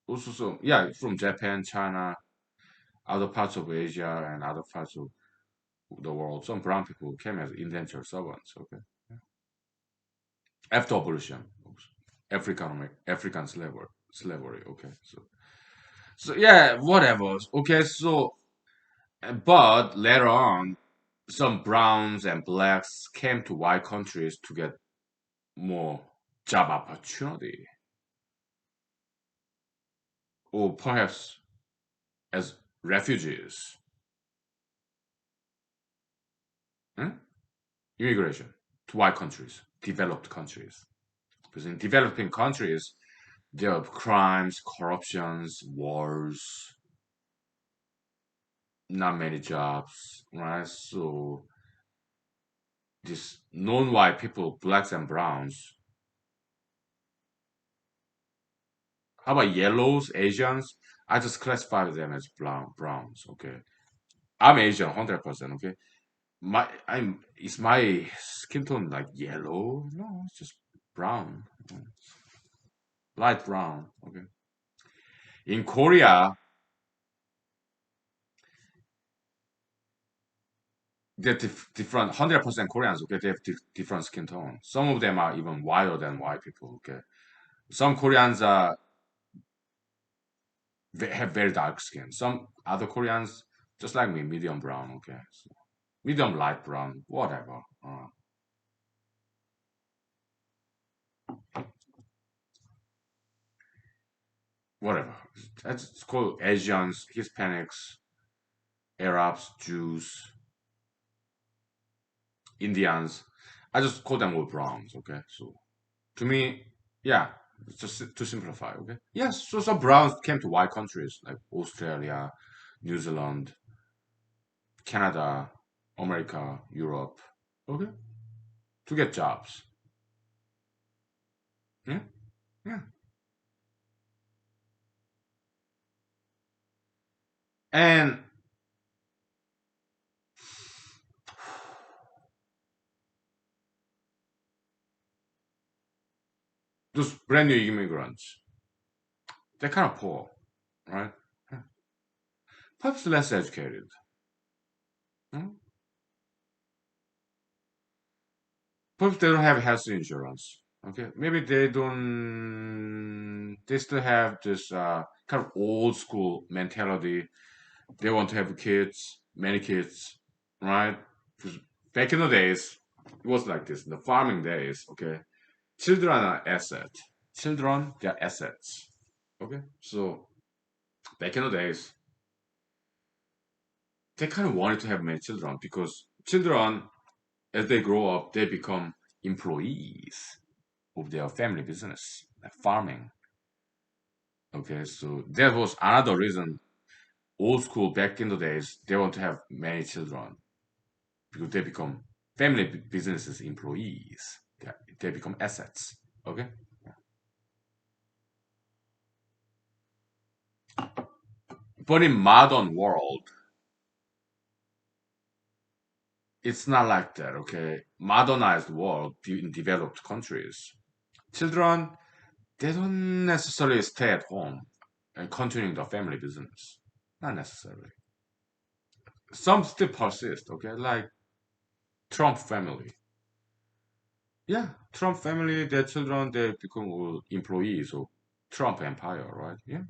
also some yeah from Japan, China, other parts of Asia, and other parts of the world. Some brown people came as indentured servants. Okay, after abolition, African slavery. Okay, so yeah, whatever. Okay, so but later on, some browns and blacks came to white countries to get more job opportunity, or perhaps as refugees. Hmm? Immigration to white countries, developed countries. Because in developing countries, there are crimes, corruptions, wars, not many jobs, right? So these non-white people, blacks and browns, how about yellows, Asians? I just classify them as browns. Okay, I'm Asian, 100%. Okay, is my skin tone like yellow? No, it's just brown, light brown. Okay, in Korea, they're different. 100% Koreans. Okay, they have different skin tone. Some of them are even whiter than white people. Okay, some Koreans are have very dark skin. Some other Koreans, just like me, medium brown. Okay, so medium light brown, whatever. Whatever. It's called Asians, Hispanics, Arabs, Jews, Indians. I just call them all browns. Okay, so to me, yeah, it's just to simplify. Okay, yes. So some browns came to white countries like Australia, New Zealand, Canada, America, Europe. Okay, to get jobs. Yeah, yeah. And those brand new immigrants, they're kind of poor, right? Yeah. Perhaps less educated. Hmm? Perhaps they don't have health insurance. Okay, maybe they don't. They still have this kind of old school mentality. They want to have kids, many kids, right? Because back in the days, it was like this. In the farming days, okay, children are asset. Children, they are assets. Okay, so back in the days, they kind of wanted to have many children because children, as they grow up, they become employees of their family business, like farming. Okay, so that was another reason old school back in the days they want to have many children because they become family businesses employees. They become assets. Okay, but in modern world, it's not like that. Okay, modernized world in developed countries, children they don't necessarily stay at home and continuing the family business. Not necessarily. Some still persist. Okay, like Trump family. Yeah, Trump family, their children, they become all employees of Trump empire, right? Yeah,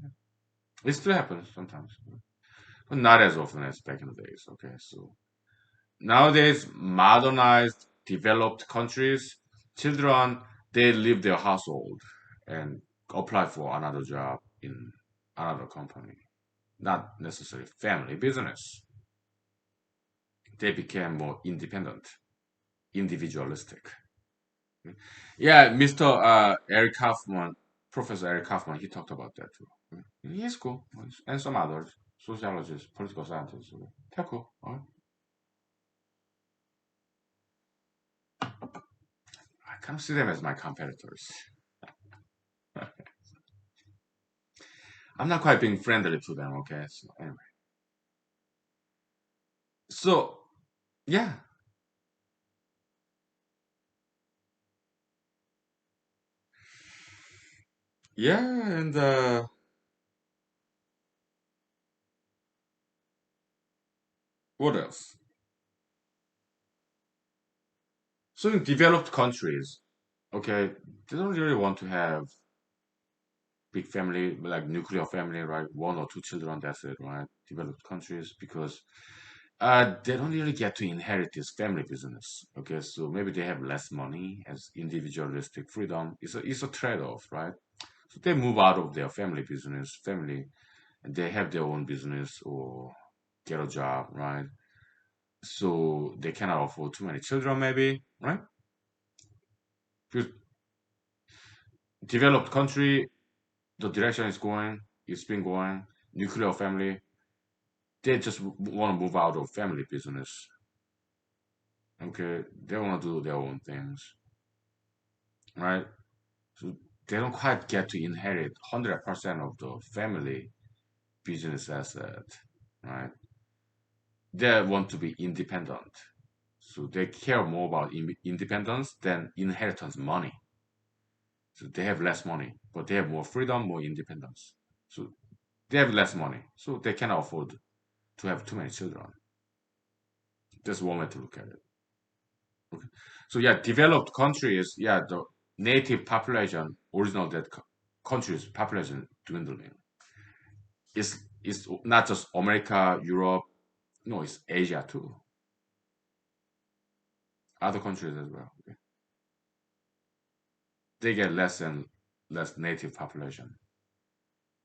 it still happens sometimes, but not as often as back in the days. Okay, so nowadays, modernized, developed countries, children they leave their household and apply for another job in another company, not necessarily family business. They became more independent, individualistic. Yeah, Mr. Eric Kaufman, Professor Eric Kaufman, he talked about that too. He's cool, and some others, sociologists, political scientists. They're cool. All right. I kind of see them as my competitors. I'm not quite being friendly to them. Okay. So anyway, so yeah, yeah, and what else? So in developed countries, okay, they don't really want to have big family, like nuclear family, right? One or two children, that's it, right? Developed countries, because they don't really get to inherit this family business. Okay, so maybe they have less money as individualistic freedom. It's a trade-off, right? So they move out of their family business, family, and they have their own business or get a job, right? So they cannot afford too many children, maybe, right? Because developed country, the direction it's been going, nuclear family, they just want to move out of family business. Okay, they want to do their own things, right? So they don't quite get to inherit 100% of the family business asset, right? They want to be independent. So they care more about independence than inheritance money. So they have less money, but they have more freedom, more independence. So they have less money, so they cannot afford to have too many children. That's one way to look at it. Okay. So yeah, developed countries, yeah, the native population, original that countries population dwindling. It's not just America, Europe, no, it's Asia too. Other countries as well. Okay. They get less and less native population.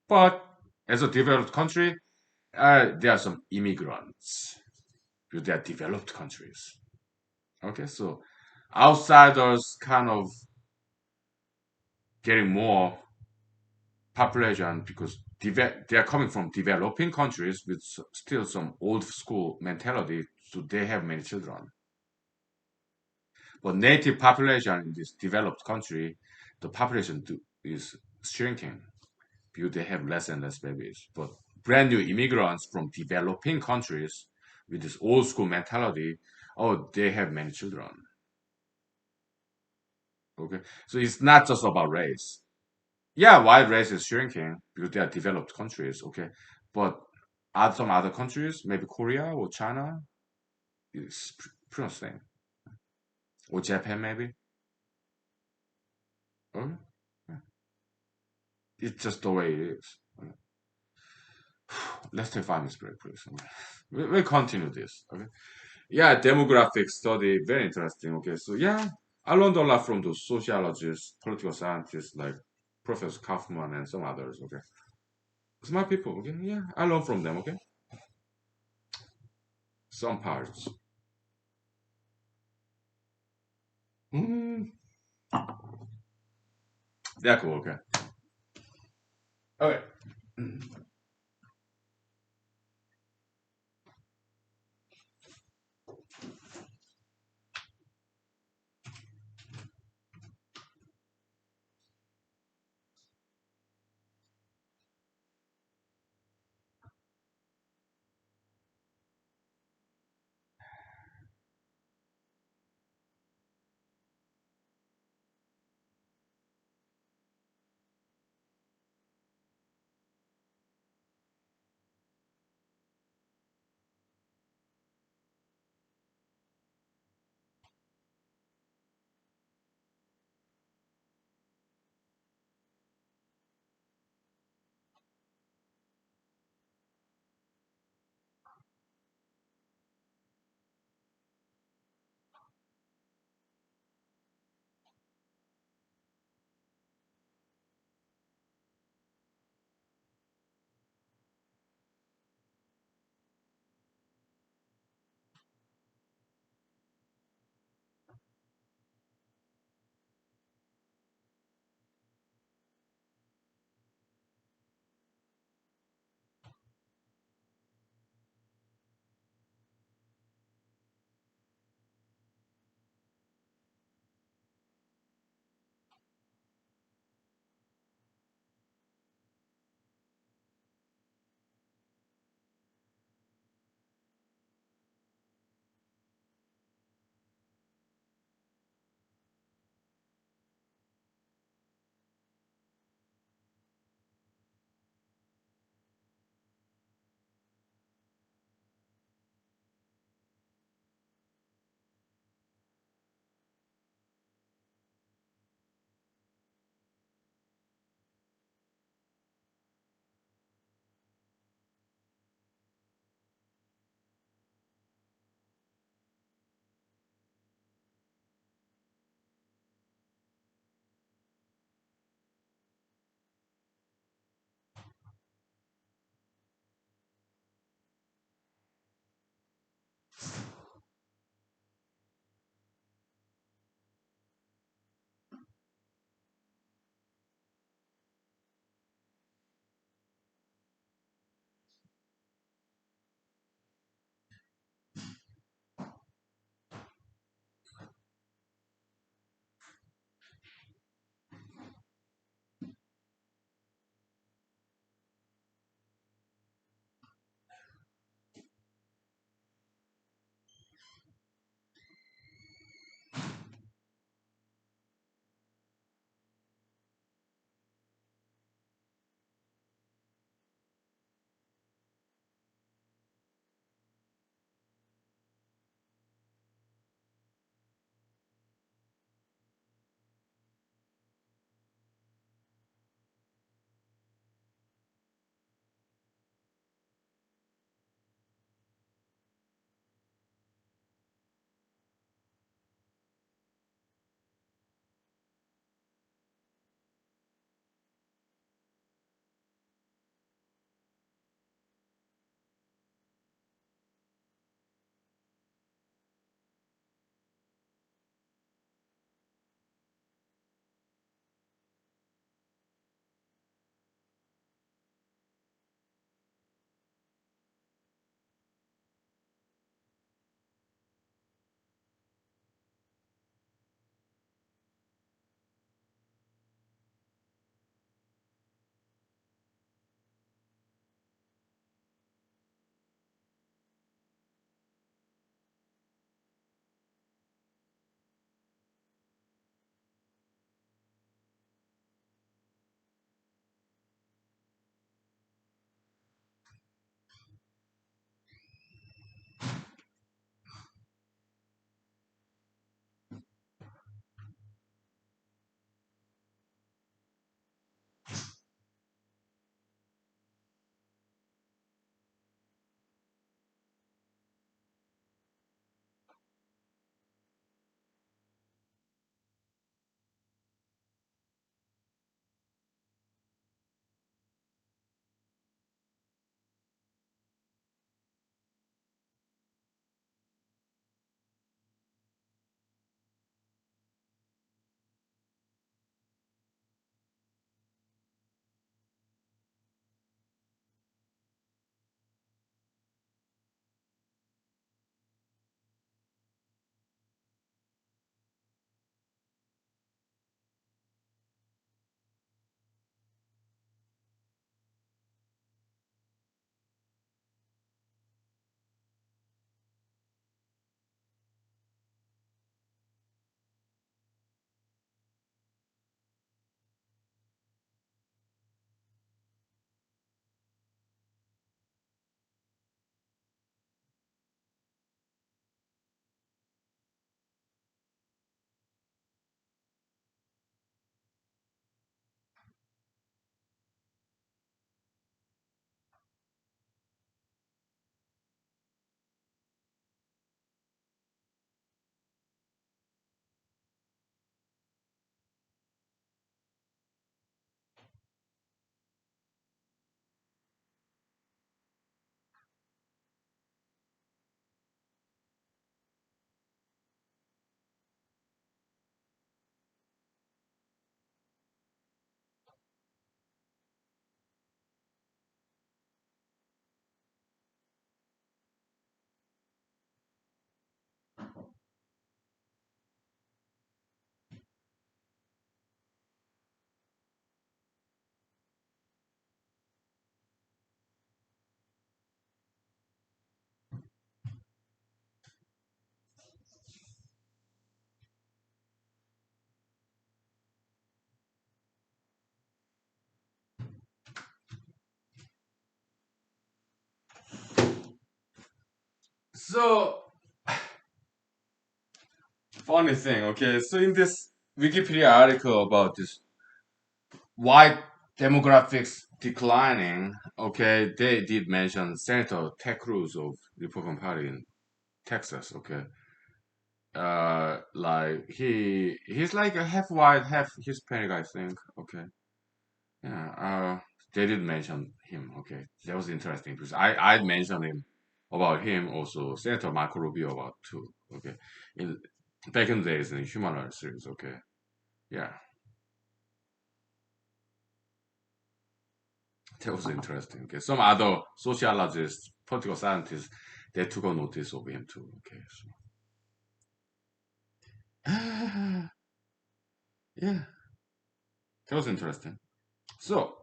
But as a developed country, there are some immigrants because they are developed countries. Okay, so outsiders kind of getting more population because they are coming from developing countries with still some old school mentality, so they have many children. But native population in this developed country, the population is shrinking because they have less and less babies. But brand new immigrants from developing countries with this old school mentality, oh, they have many children. Okay, so it's not just about race. Yeah, white race is shrinking because they are developed countries. Okay, but some other countries, maybe Korea or China, is pretty much the same, or Japan maybe. Okay, yeah. It's just the way it is. Okay. Let's take 5 minutes break, please. Okay. We'll continue this. Okay. Yeah, demographic study, very interesting. Okay, so yeah, I learned a lot from those sociologists, political scientists like Professor Kaufman and some others. Okay, smart people. Okay, yeah, I learned from them. Okay, some parts. Mm, they're cool. Okay. Okay. So funny thing, okay. So in this Wikipedia article about this white demographics declining, okay, they did mention Senator Ted Cruz of Republican Party in Texas, okay. Like he's like a half white, half Hispanic, I think. Okay. Yeah. They did mention him. Okay, that was interesting because I mentioned him about him also. Senator Marco Rubio about too. Okay, in back in the days in the humanology series. Okay. Yeah, that was interesting. Okay, some other sociologists, political scientists, they took a notice of him too. Okay, so yeah, that was interesting. So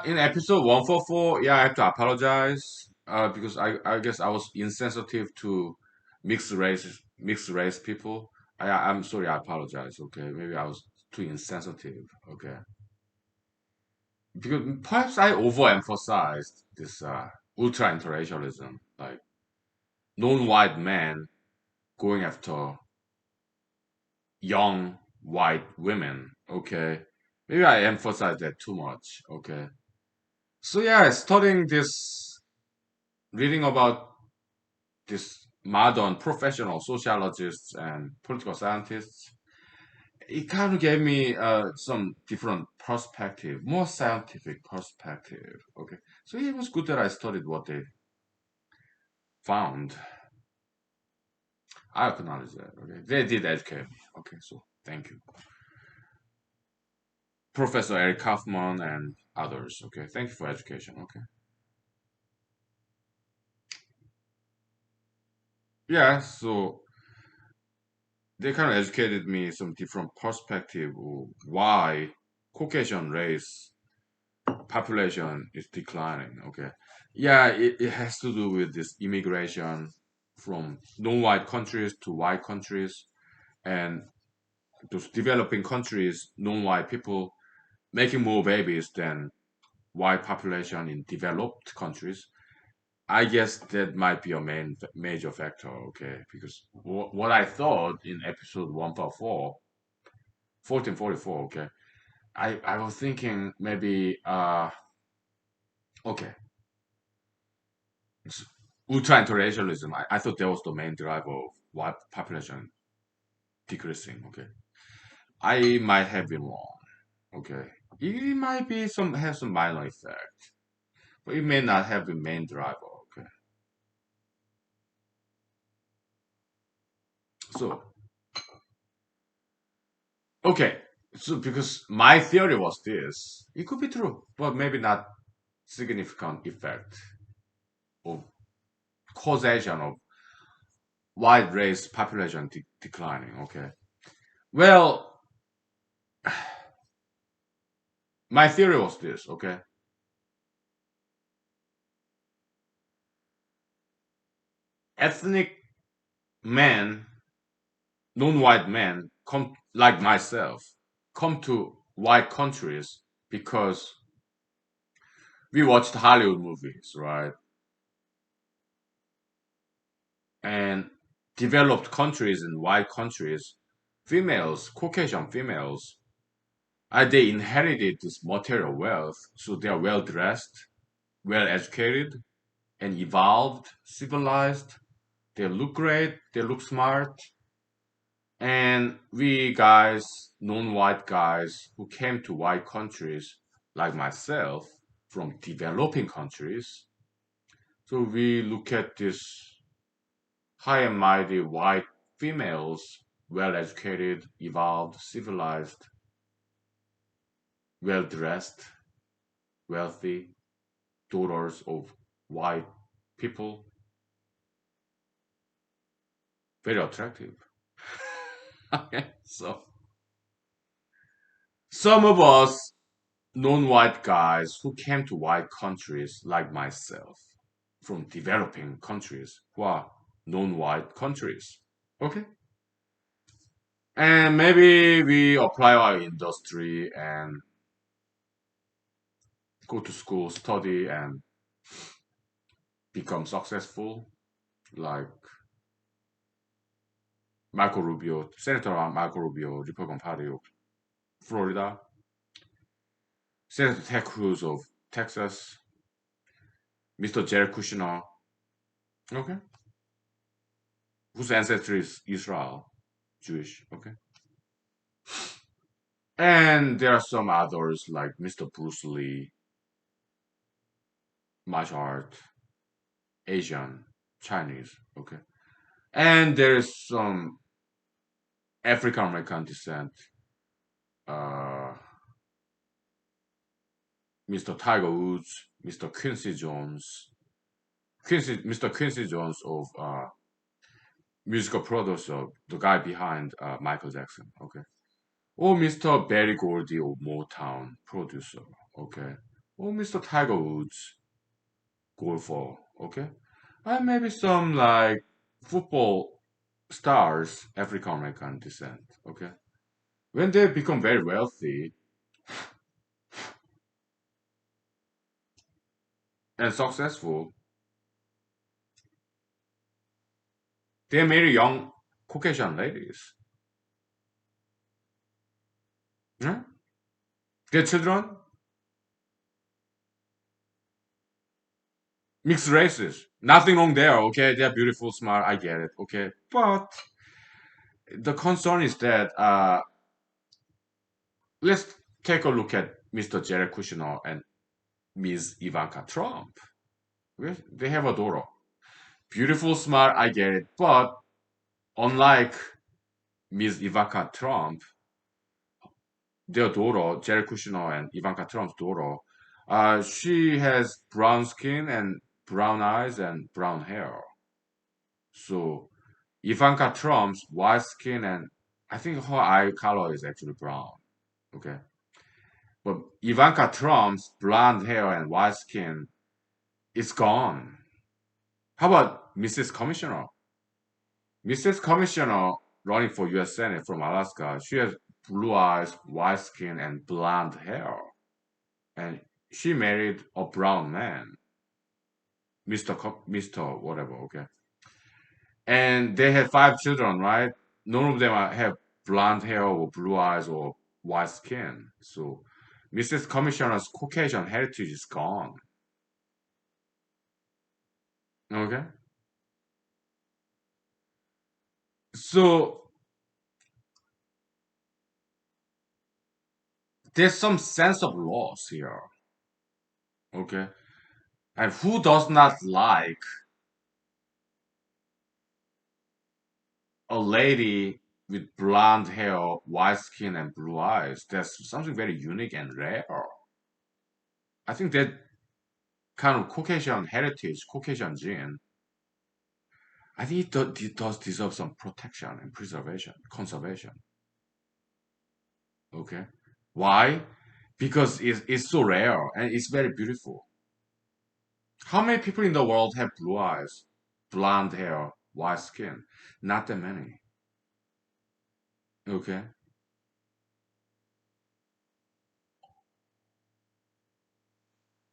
in episode 144, yeah, I have to apologize. Because I guess I was insensitive to mixed race people. I'm sorry, I apologize. Okay, maybe I was too insensitive. Okay, because perhaps I overemphasized this ultra interracialism, like non-white men going after young white women. Okay, maybe I emphasized that too much. Okay, so yeah, studying this, reading about this modern professional sociologists and political scientists, it kind of gave me some different perspective, more scientific perspective. Okay, so it was good that I studied what they found. I acknowledge that. Okay, they did educate me. Okay, so thank you, Professor Eric Kaufman and others. Okay, thank you for education. Okay, yeah, so they kind of educated me some different perspective of why Caucasian race population is declining. Okay, yeah, it has to do with this immigration from non-white countries to white countries, and those developing countries, non-white people making more babies than white population in developed countries. I guess that might be a major factor. Okay, because what I thought in episode 144, 1444. Okay, I was thinking maybe okay, ultra interracialism. I thought that was the main driver of white population decreasing. Okay, I might have been wrong. Okay, it might be some have some minor effect, but it may not have the main driver. Okay, so okay, so because my theory was this, it could be true, but maybe not significant effect of causation of wide race population declining. Okay, well, my theory was this. Okay, ethnic men, non-white men, come like myself, come to white countries because we watched Hollywood movies, right? And developed countries and white countries, females, Caucasian females, they inherited this material wealth, so they are well dressed, well educated, and evolved, civilized. They look great, they look smart, and we guys, non-white guys who came to white countries like myself from developing countries, so we look at this high and mighty white females, well educated, evolved, civilized, well dressed, wealthy, daughters of white people, very attractive. Okay, so some of us non-white guys who came to white countries like myself from developing countries who are non-white countries. Okay? And maybe we apply our industry and go to school, study, and become successful, like Marco Rubio, Senator Marco Rubio, Republican Party of Florida, Senator Ted Cruz of Texas, Mr. Jared Kushner, okay, whose ancestry is Israel, Jewish, okay. And there are some others like Mr. Bruce Lee, martial art, Asian, Chinese, okay. And there's some African American descent, uh, Mr. Tiger Woods, Mr. Quincy Jones, Mr. Quincy Jones of musical producer, the guy behind Michael Jackson, okay, or Mr. Barry Gordy of Motown producer, okay, or Mr. Tiger Woods, golfer, okay, and maybe some like football stars, African American descent, okay. When they become very wealthy and successful, they marry young Caucasian ladies. Yeah? Their children, mixed races. Nothing wrong there, okay? They're beautiful, smart, I get it, okay? But the concern is that let's take a look at Mr. Jared Kushner and Ms. Ivanka Trump. Okay? They have a daughter. Beautiful, smart, I get it. But unlike Ms. Ivanka Trump, their daughter, Jared Kushner and Ivanka Trump's daughter, she has brown skin and brown eyes and brown hair. So Ivanka Trump's white skin and I think her eye color is actually brown. Okay. But Ivanka Trump's blonde hair and white skin is gone. How about Mrs. Commissioner? Mrs. Commissioner running for US Senate from Alaska, she has blue eyes, white skin, and blonde hair. And she married a brown man, Mr. Whatever, okay. And they had five children, right? None of them have blonde hair or blue eyes or white skin. So Mrs. Commissioner's Caucasian heritage is gone. Okay. So there's some sense of loss here. Okay. And who does not like a lady with blonde hair, white skin, and blue eyes? That's something very unique and rare. I think that kind of Caucasian heritage, Caucasian gene, I think it does deserve some protection and preservation, conservation. Okay. Why? Because it's so rare and it's very beautiful. How many people in the world have blue eyes, blonde hair, white skin? Not that many. Okay.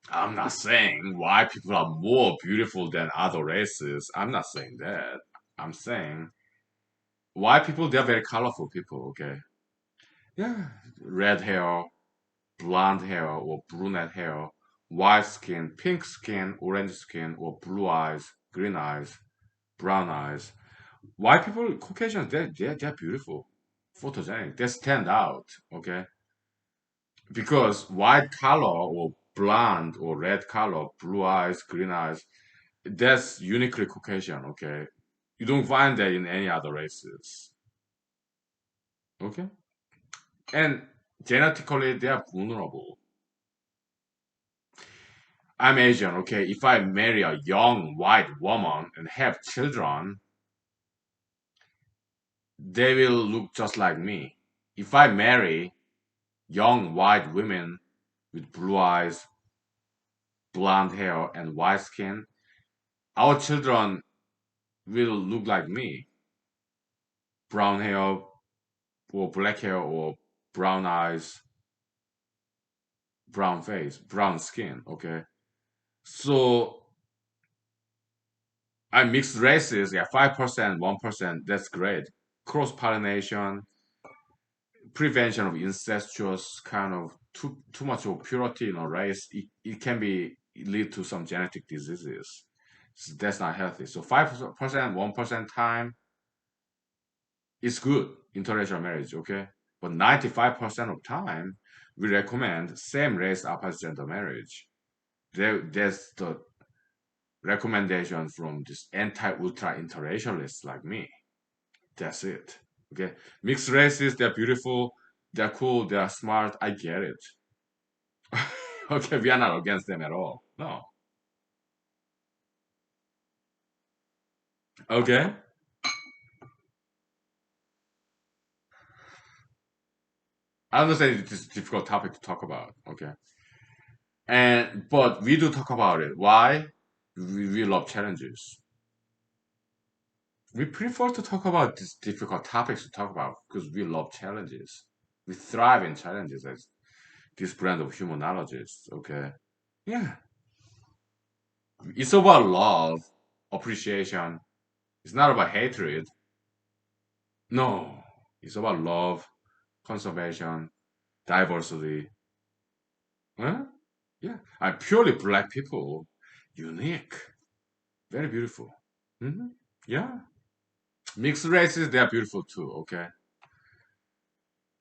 I'm not saying white people are more beautiful than other races. I'm not saying that. I'm saying white people, they're very colorful people, okay? Yeah. Red hair, blonde hair or brunette hair, white skin, pink skin, orange skin, or blue eyes, green eyes, brown eyes. White people, Caucasians, they're beautiful, photogenic. They stand out, okay? Because white color or blonde or red color, blue eyes, green eyes, that's uniquely Caucasian, okay? You don't find that in any other races, okay? And genetically, they are vulnerable. I'm Asian, okay? If I marry a young white woman and have children, they will look just like me. If I marry young white women with blue eyes, blonde hair, and white skin, our children will look like me. Brown hair or black hair or brown eyes, brown face, brown skin, okay? So I mixed races, yeah, 5%, 1%, that's great. Cross pollination, prevention of incestuous kind of too much of purity in a race, it can be lead to some genetic diseases. So that's not healthy. So 5%, 1% time is good interracial marriage, okay? But 95% of time we recommend same race opposite gender marriage. That's the recommendation from this anti-ultra interracialists like me. That's it. Okay. Mixed races, they're beautiful, they're cool, they're smart. I get it. Okay, we are not against them at all. No. Okay. I understand it is a difficult topic to talk about. Okay. And but we do talk about it. Why? We love challenges. We prefer to talk about these difficult topics to talk about because we love challenges. We thrive in challenges as this brand of humanologists. Okay. Yeah. It's about love, appreciation. It's not about hatred. No. It's about love, conservation, diversity. Huh? Yeah. And purely black people, unique, very beautiful. Yeah. Mixed races, they are beautiful too. Okay.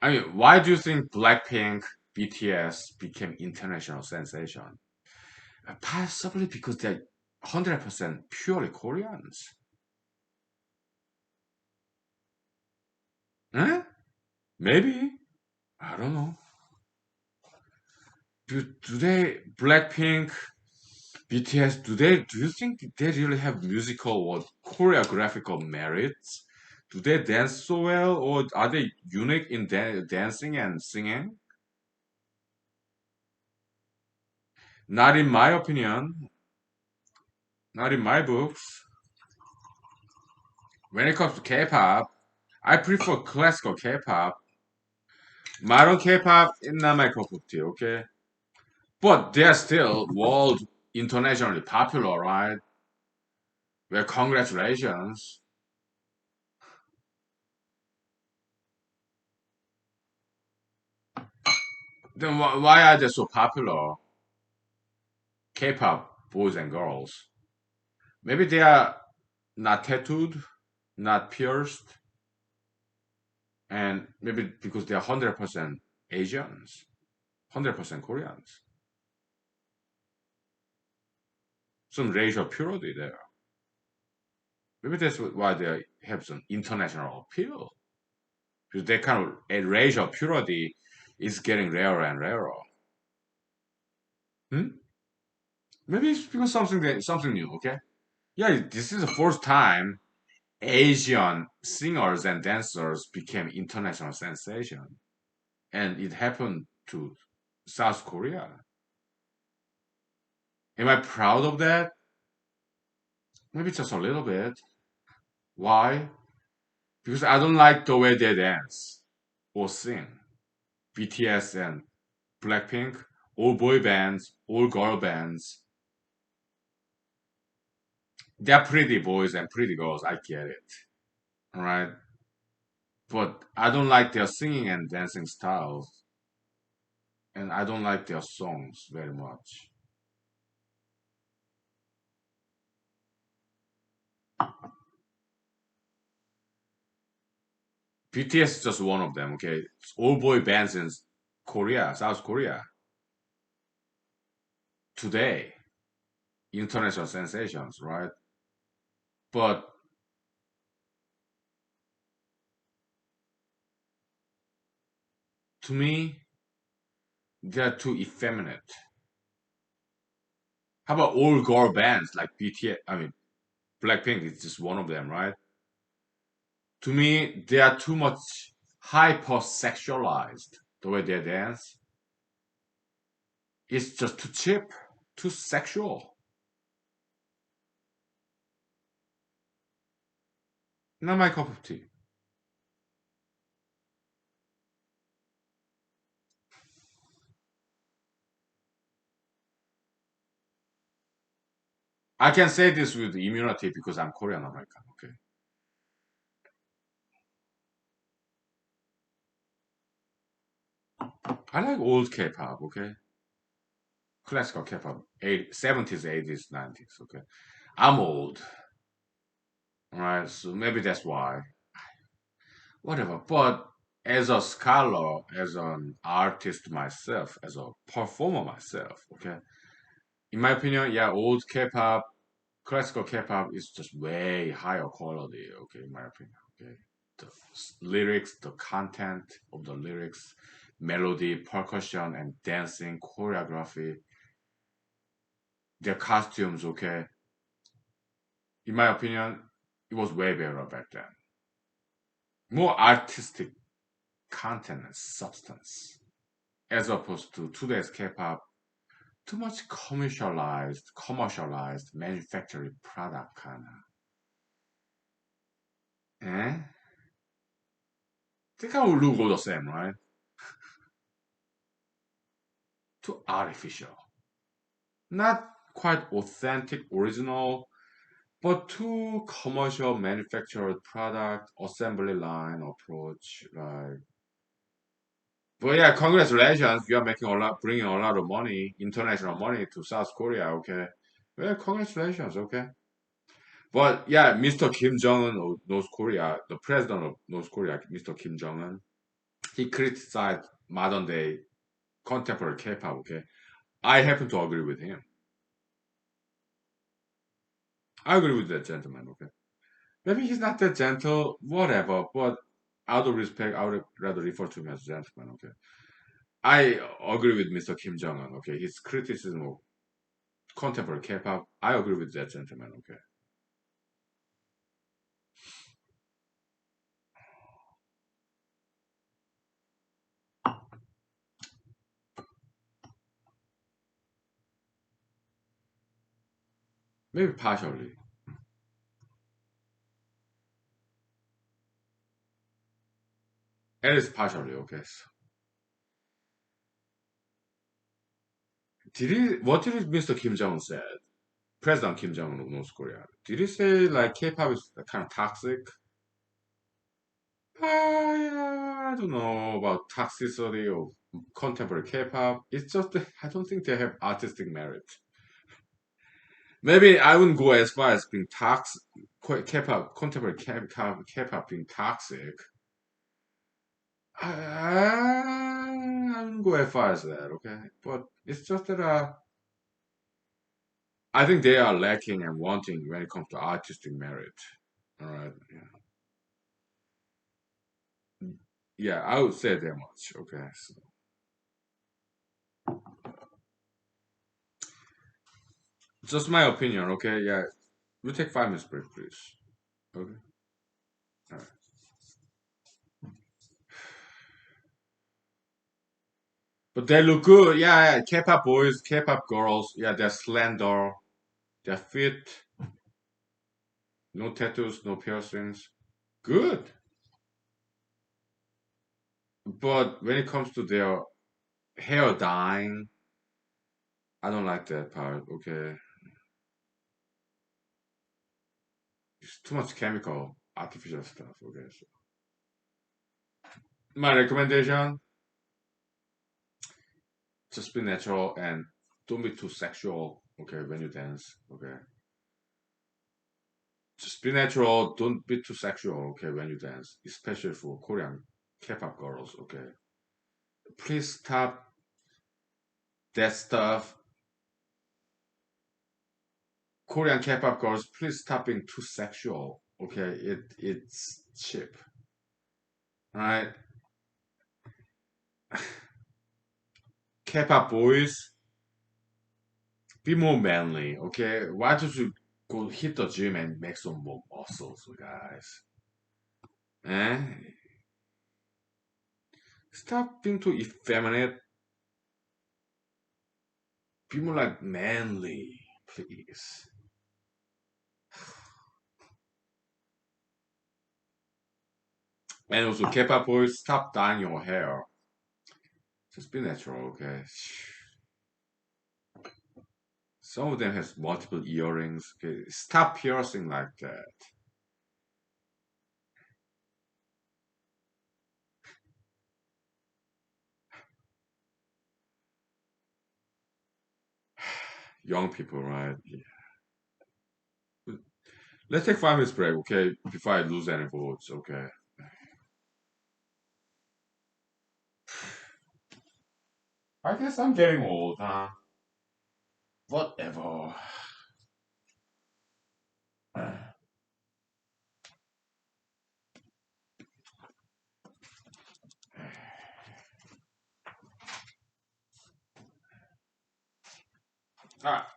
I mean, why do you think Blackpink, BTS became international sensation? Possibly because they're 100% purely Koreans. Huh? Maybe. I don't know. Do they, Blackpink, BTS, do you think they really have musical or choreographical merits? Do they dance so well, or are they unique in dancing and singing? Not in my opinion, not in my books. When it comes to K-pop, I prefer classical K-pop. Modern K-pop is not my cup of tea, okay? But they are still world internationally popular, right? Well, congratulations. Then why are they so popular? K-pop boys and girls. Maybe they are not tattooed, not pierced, and maybe because they are 100% Asians, 100% Koreans. Some racial purity there. Maybe that's why they have some international appeal. Because that kind of racial purity is getting rarer and rarer. Hmm? Maybe it's because something new. Okay, yeah, this is the first time Asian singers and dancers became international sensation, and it happened to South Korea. Am I proud of that? Maybe just a little bit. Why? Because I don't like the way they dance or sing. BTS and Blackpink, all boy bands, all girl bands. They're pretty boys and pretty girls. I get it. All right. But I don't like their singing and dancing styles. And I don't like their songs very much. BTS is just one of them, okay? It's all boy bands in Korea, South Korea. Today, international sensations, right? But to me, they're too effeminate. How about all girl bands like BTS? I mean, Blackpink is just one of them, right? To me, they are too much hyper-sexualized. The way they dance, it's just too cheap, too sexual. Not my cup of tea. I can say this with immunity because I'm Korean American. Okay. I like old K-pop. Okay. Classical K-pop, 70s, 80s, 90s. Okay. I'm old. All right. So maybe that's why. Whatever. But as a scholar, as an artist myself, as a performer myself, okay. In my opinion, yeah, old K-pop, classical K-pop is just way higher quality. Okay, in my opinion. Okay, the lyrics, the content of the lyrics, melody, percussion, and dancing, choreography, their costumes. Okay, in my opinion, it was way better back then. More artistic content and substance, as opposed to today's K-pop. Too much commercialized, manufactured product kind of. Eh? They kind of look all the same, right? Too artificial. Not quite authentic, original, but too commercial, manufactured product, assembly line approach, right? But yeah, congratulations, you are making a lot, bringing a lot of money, international money to South Korea. Okay, well, congratulations. Okay, but yeah, Mr. Kim Jong Un of North Korea, the president of North Korea, Mr. Kim Jong Un, he criticized modern day contemporary K-pop. Okay, I happen to agree with him. I agree with that gentleman. Okay, maybe he's not that gentle, whatever. But out of respect, I would rather refer to him as gentleman. Okay, I agree with Mr. Kim Jong Un. Okay, his criticism of contemporary K-pop, I agree with that gentleman. Okay, maybe partially. At least partially. Okay. So, did he? What did Mr. Kim Jong Un said? President Kim Jong Un of North Korea. Did he say like K-pop is kind of toxic? Yeah, I don't know about toxicity of contemporary K-pop. It's just that I don't think they have artistic merit. Maybe I wouldn't go as far as being toxic. K-pop, contemporary K-pop being toxic. I wouldn't go as far as that. Okay, but it's just that I think they are lacking and wanting when it comes to artistic merit. All right. Yeah. Yeah, I would say that much. Okay. So just my opinion. Okay. Yeah. We take 5 minutes break, please. Okay. All right. But they look good. Yeah, yeah. K-pop boys, K-pop girls. Yeah, they're slender. They're fit. No tattoos, no piercings. Good. But when it comes to their hair dyeing, I don't like that part. Okay. It's too much chemical, artificial stuff. Okay. So my recommendation: just be natural and don't be too sexual. Okay, when you dance. Okay. Just be natural. Don't be too sexual. Okay, when you dance, especially for Korean K-pop girls. Okay. Please stop that stuff. Korean K-pop girls, please stop being too sexual. Okay, it's cheap. All right. K-pop boys, be more manly. Okay, why don't you go hit the gym and make some more muscles, guys? Eh? Stop being too effeminate. Be more like manly, please. And also, K-pop boys, stop dyeing your hair. Just be natural, okay? Some of them has multiple earrings. Okay, stop piercing like that. Young people, right? Yeah. Let's take 5 minutes break, okay? Before I lose any votes, okay? I guess I'm getting old, huh? Whatever. Ah,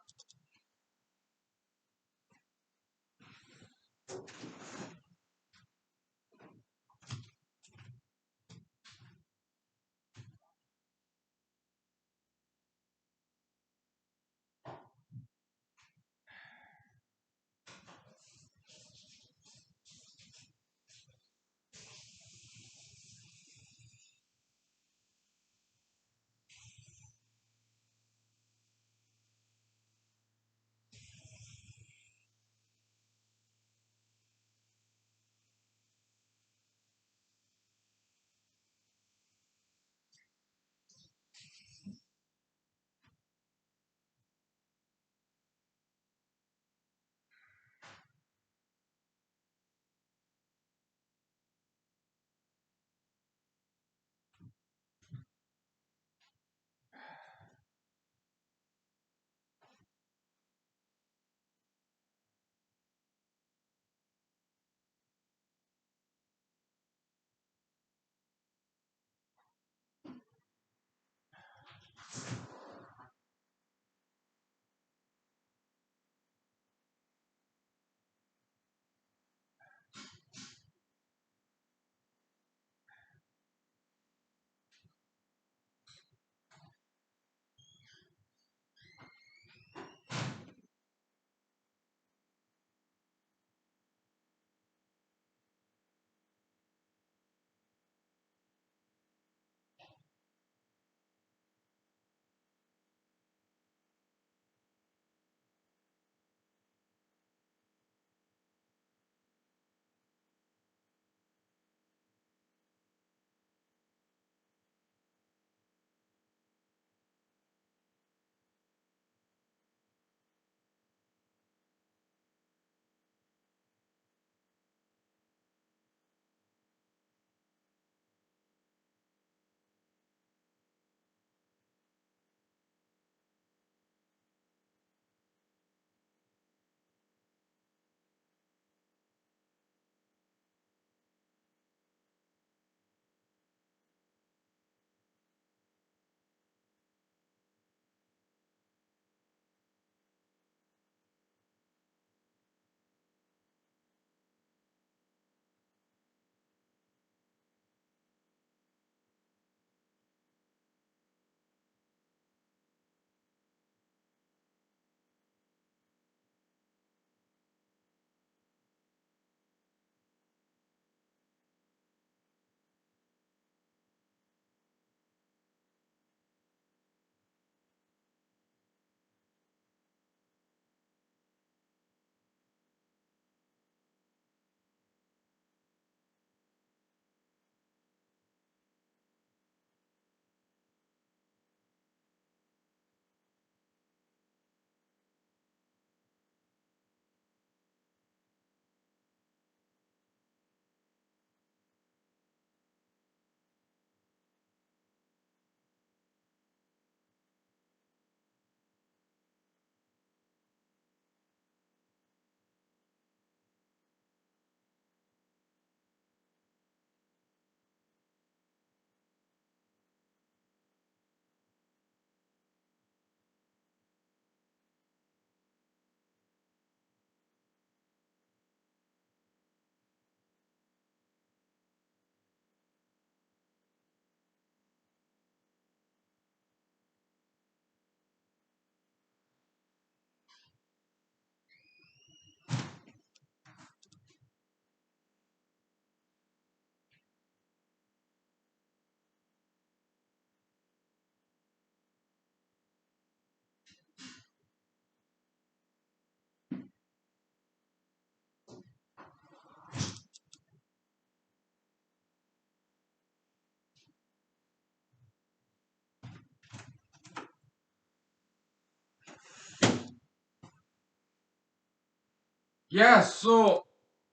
Yeah, so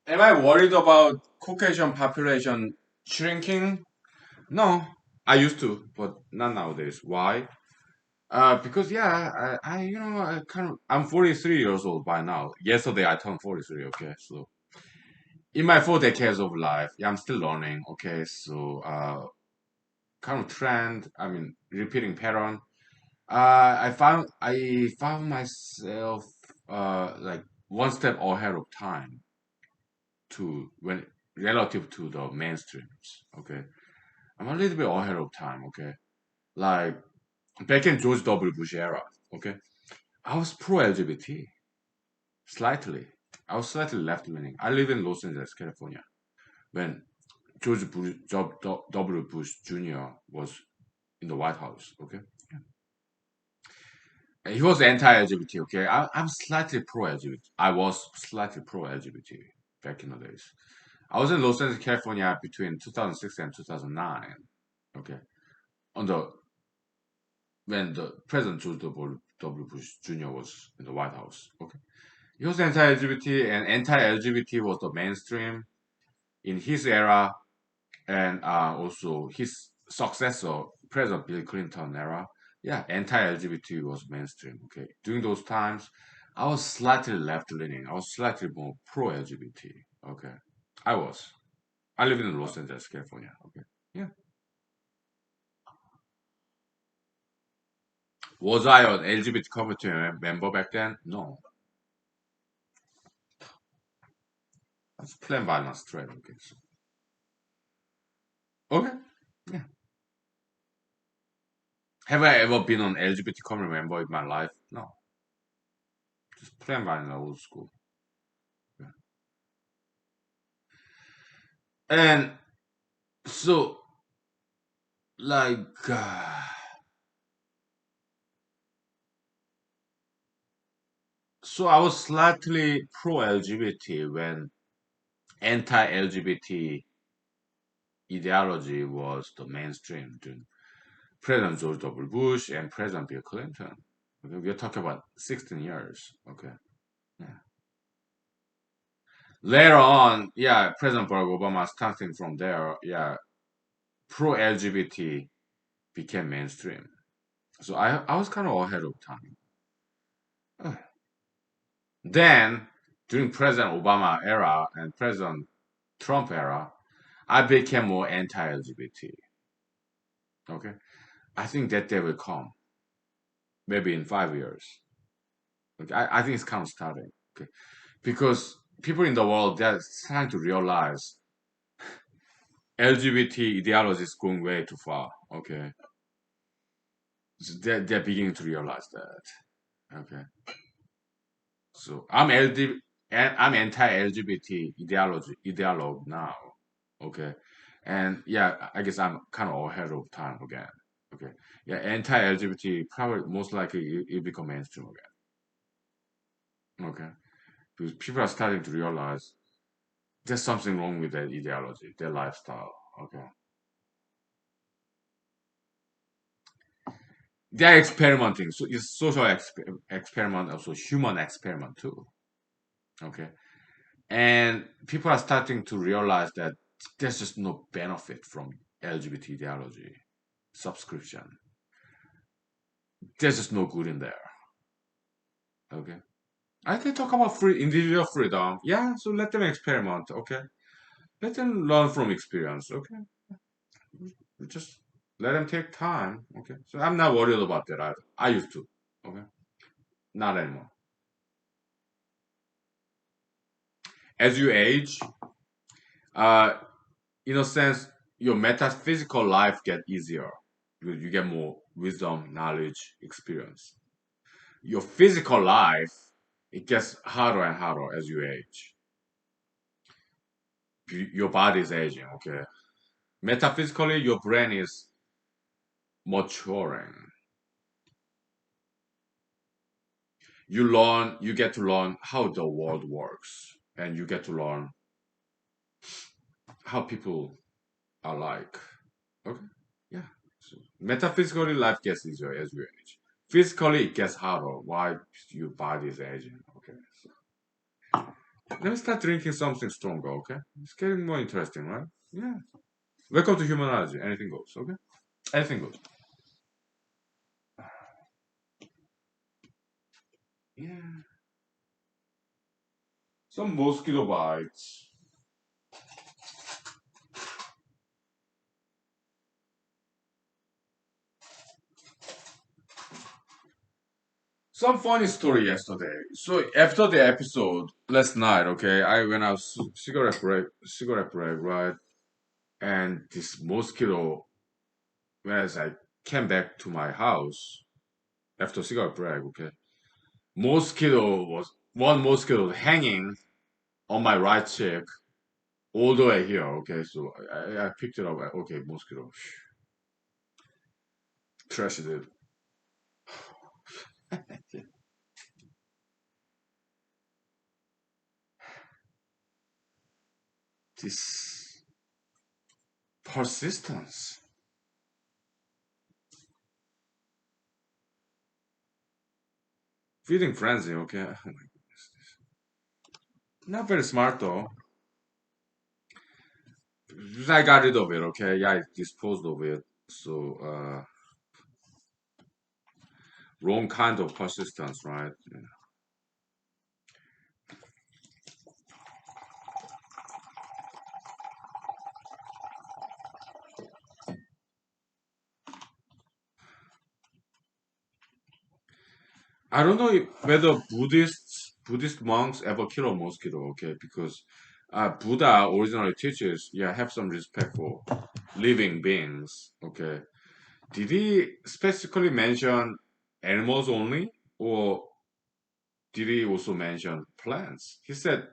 am I worried about Caucasian population shrinking? No, I used to, but not nowadays. Why? Because yeah, I'm 43 years old by now. Yesterday I turned 43. Okay, so in my 4 decades of life, yeah, I'm still learning. Okay, so kind of trend. I mean, repeating pattern. I found myself like one step ahead of time to when relative to the mainstreams. Okay, I'm a little bit ahead of time. Okay, like back in George W. Bush era. Okay, I was pro LGBT slightly. I was slightly left leaning. I live in Los Angeles, California, when W. Bush Jr. was in the White House. Okay, he was anti-LGBT. Okay, I'm slightly pro-LGBT. I was slightly pro-LGBT back in the days. I was in Los Angeles, California between 2006 and 2009. Okay, on the when the President George W. Bush Jr. was in the White House. Okay, he was anti-LGBT, and anti-LGBT was the mainstream in his era, and also his successor, President Bill Clinton era. Yeah, anti-LGBT was mainstream. Okay, during those times, I was slightly left-leaning. I was slightly more pro-LGBT. Okay, I was. I live in Los Angeles, California. Okay, yeah. Was I an LGBT community member back then? No, I was plain violence straight. Okay, so, okay, yeah. Have I ever been an LGBT community member in my life? No, just plain violence old school. Yeah. And so, like, so I was slightly pro LGBT when anti LGBT ideology was the mainstream during President George W. Bush and President Bill Clinton. Okay, we're talking about 16 years. Okay. Yeah. Later on, yeah, President Barack Obama starting from there, yeah, pro LGBT became mainstream. So I was kind of ahead of time. Then, during President Obama era and President Trump era, I became more anti-LGBT. Okay, I think that day will come, maybe in 5 years. Okay, I think it's kind of starting. Okay, because people in the world they're starting to realize LGBT ideology is going way too far. Okay, so they're beginning to realize that. Okay, so I'm anti-LGBT ideologue now. Okay, and yeah, I guess I'm kind of ahead of time again. Okay, yeah, anti-LGBT probably most likely it become mainstream again. Okay, because people are starting to realize there's something wrong with their ideology, their lifestyle. Okay, they're experimenting. So it's social experiment, also human experiment too. Okay, and people are starting to realize that there's just no benefit from LGBT ideology subscription. There's just no good in there. Okay. I can talk about free individual freedom. Yeah, so let them experiment. Okay. Let them learn from experience. Okay. We just let them take time. Okay. So I'm not worried about that either. I used to. Okay. Not anymore. As you age, uh, in a sense, your metaphysical life get easier. You get more wisdom, knowledge, experience. Your physical life, it gets harder and harder as you age. Your body is aging. Okay. Metaphysically, your brain is maturing. You get to learn how the world works, and you get to learn how people are like. Okay, yeah. So metaphysically, life gets easier as you age. Physically, it gets harder. Why your body is aging? Okay, so Let me start drinking something stronger, okay? It's getting more interesting, right? Yeah. Welcome to humanology. Anything goes, okay? Anything goes. Yeah. Some mosquito bites. Some funny story yesterday. So after the episode last night, okay, I went out cigarette break, right? And this mosquito, as I came back to my house after cigarette break, okay, one mosquito hanging on my right cheek all the way here, okay. So I picked it up. Okay, mosquito, trash it. This persistence, feeding frenzy, okay. Oh my goodness, not very smart though. I got rid of it, okay. Yeah, I disposed of it. So wrong kind of persistence, right? Yeah. I don't know whether Buddhist monks ever kill a mosquito, okay? Because Buddha originally teaches, yeah, have some respect for living beings, okay? Did he specifically mention animals only, or did he also mention plants? He said,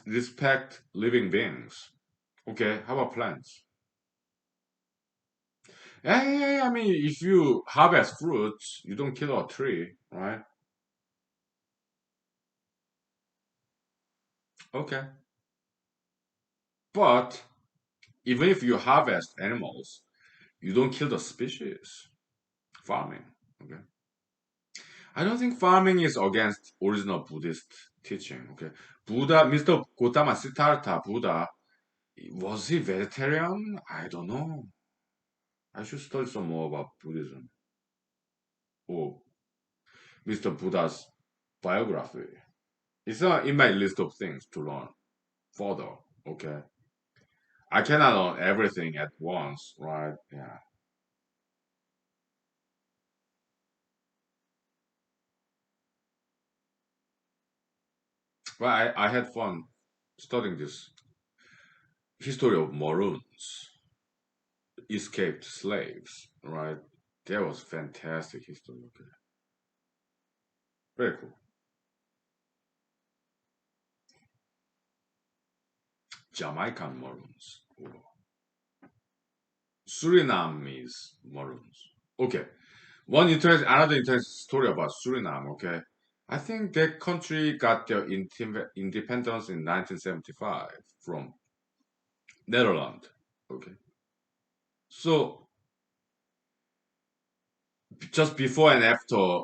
respect living beings. Okay, how about plants? Yeah, yeah, yeah. I mean, if you harvest fruits, you don't kill a tree, right? Okay. But even if you harvest animals, you don't kill the species. Farming. Okay. I don't think farming is against original Buddhist teaching. Okay. Mr. Gautama Siddhartha Buddha, was he vegetarian? I don't know. I should study some more about Buddhism or Mr. Buddha's biography. It's not in my list of things to learn further. Okay. I cannot learn everything at once, right? Yeah. But I had fun studying this history of Maroons, escaped slaves, right? That was fantastic history. Okay. Very cool. Jamaican Maroons. Or Surinamese Maroons. Okay. Another interesting story about Suriname. Okay. I think that country got their independence in 1975 from Netherlands. Okay. So just before and after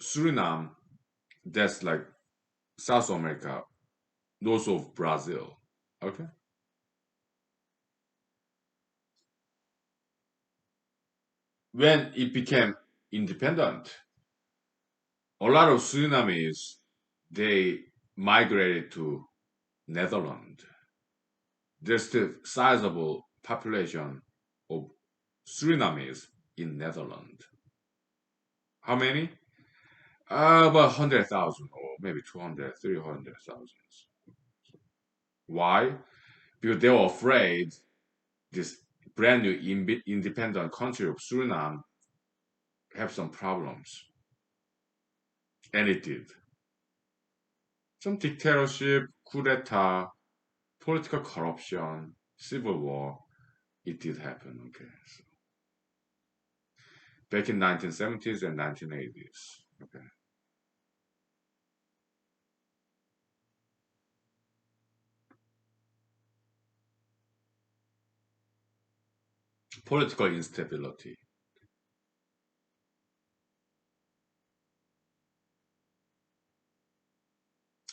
Suriname, that's like South America, north of Brazil. Okay. When it became independent, a lot of Surinamese they migrated to Netherlands. There's still sizable population of Surinamese in Netherlands. How many? About 100,000 or maybe 200, 300,000. Why? Because they were afraid this brand new independent country of Suriname have some problems. And it did. Some dictatorship, coup d'etat, political corruption, civil war, it did happen, okay. So, back in 1970s and 1980s. Okay. Political instability.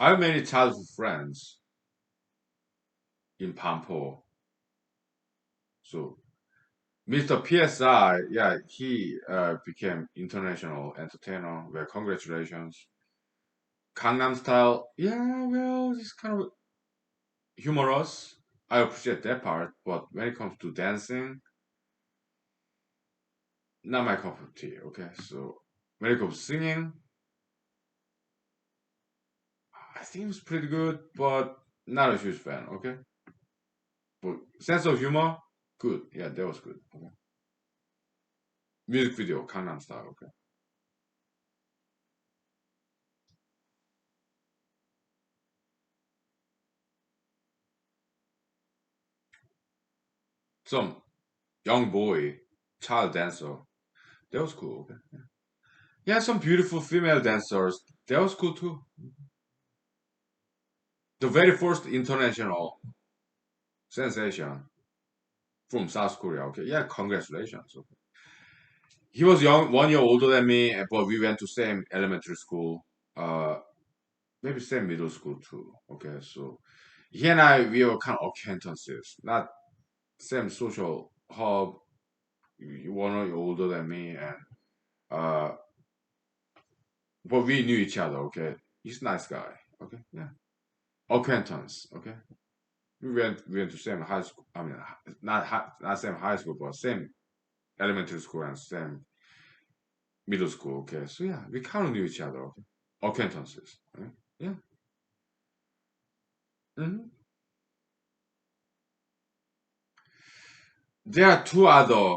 I have many childhood friends in Pampo. So Mr. PSI, yeah, he became international entertainer. Well, congratulations. Gangnam Style, yeah, well, it's kind of humorous. I appreciate that part, but when it comes to dancing, not my cup of tea. Okay, so when it comes to singing, I think it was pretty good, but not a huge fan. Okay, but sense of humor, good. Yeah, that was good. Okay. Music video, Gangnam Style. Okay, some young boy, child dancer. That was cool. Okay. Yeah, some beautiful female dancers. That was cool too. The very first international sensation from South Korea. Okay, yeah, congratulations. Okay. He was young, 1 year older than me, but we went to same elementary school. Maybe same middle school too. Okay, so he and I we were kind of acquaintances, not same social hub. You 1 year older than me, and uh, but we knew each other. Okay, he's a nice guy. Okay, yeah, acquaintance. Okay. We went to same high school. I mean, not same high school, but same elementary school and same middle school. Okay, so yeah, we kind of knew each other. Okay, acquaintances. Okay? Yeah. Hmm. There are two other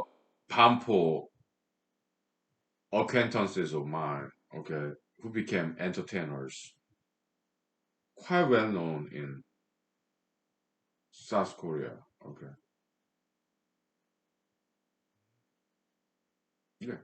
Pampo acquaintances of mine. Okay, who became entertainers, quite well known in South Korea. Okay, yeah.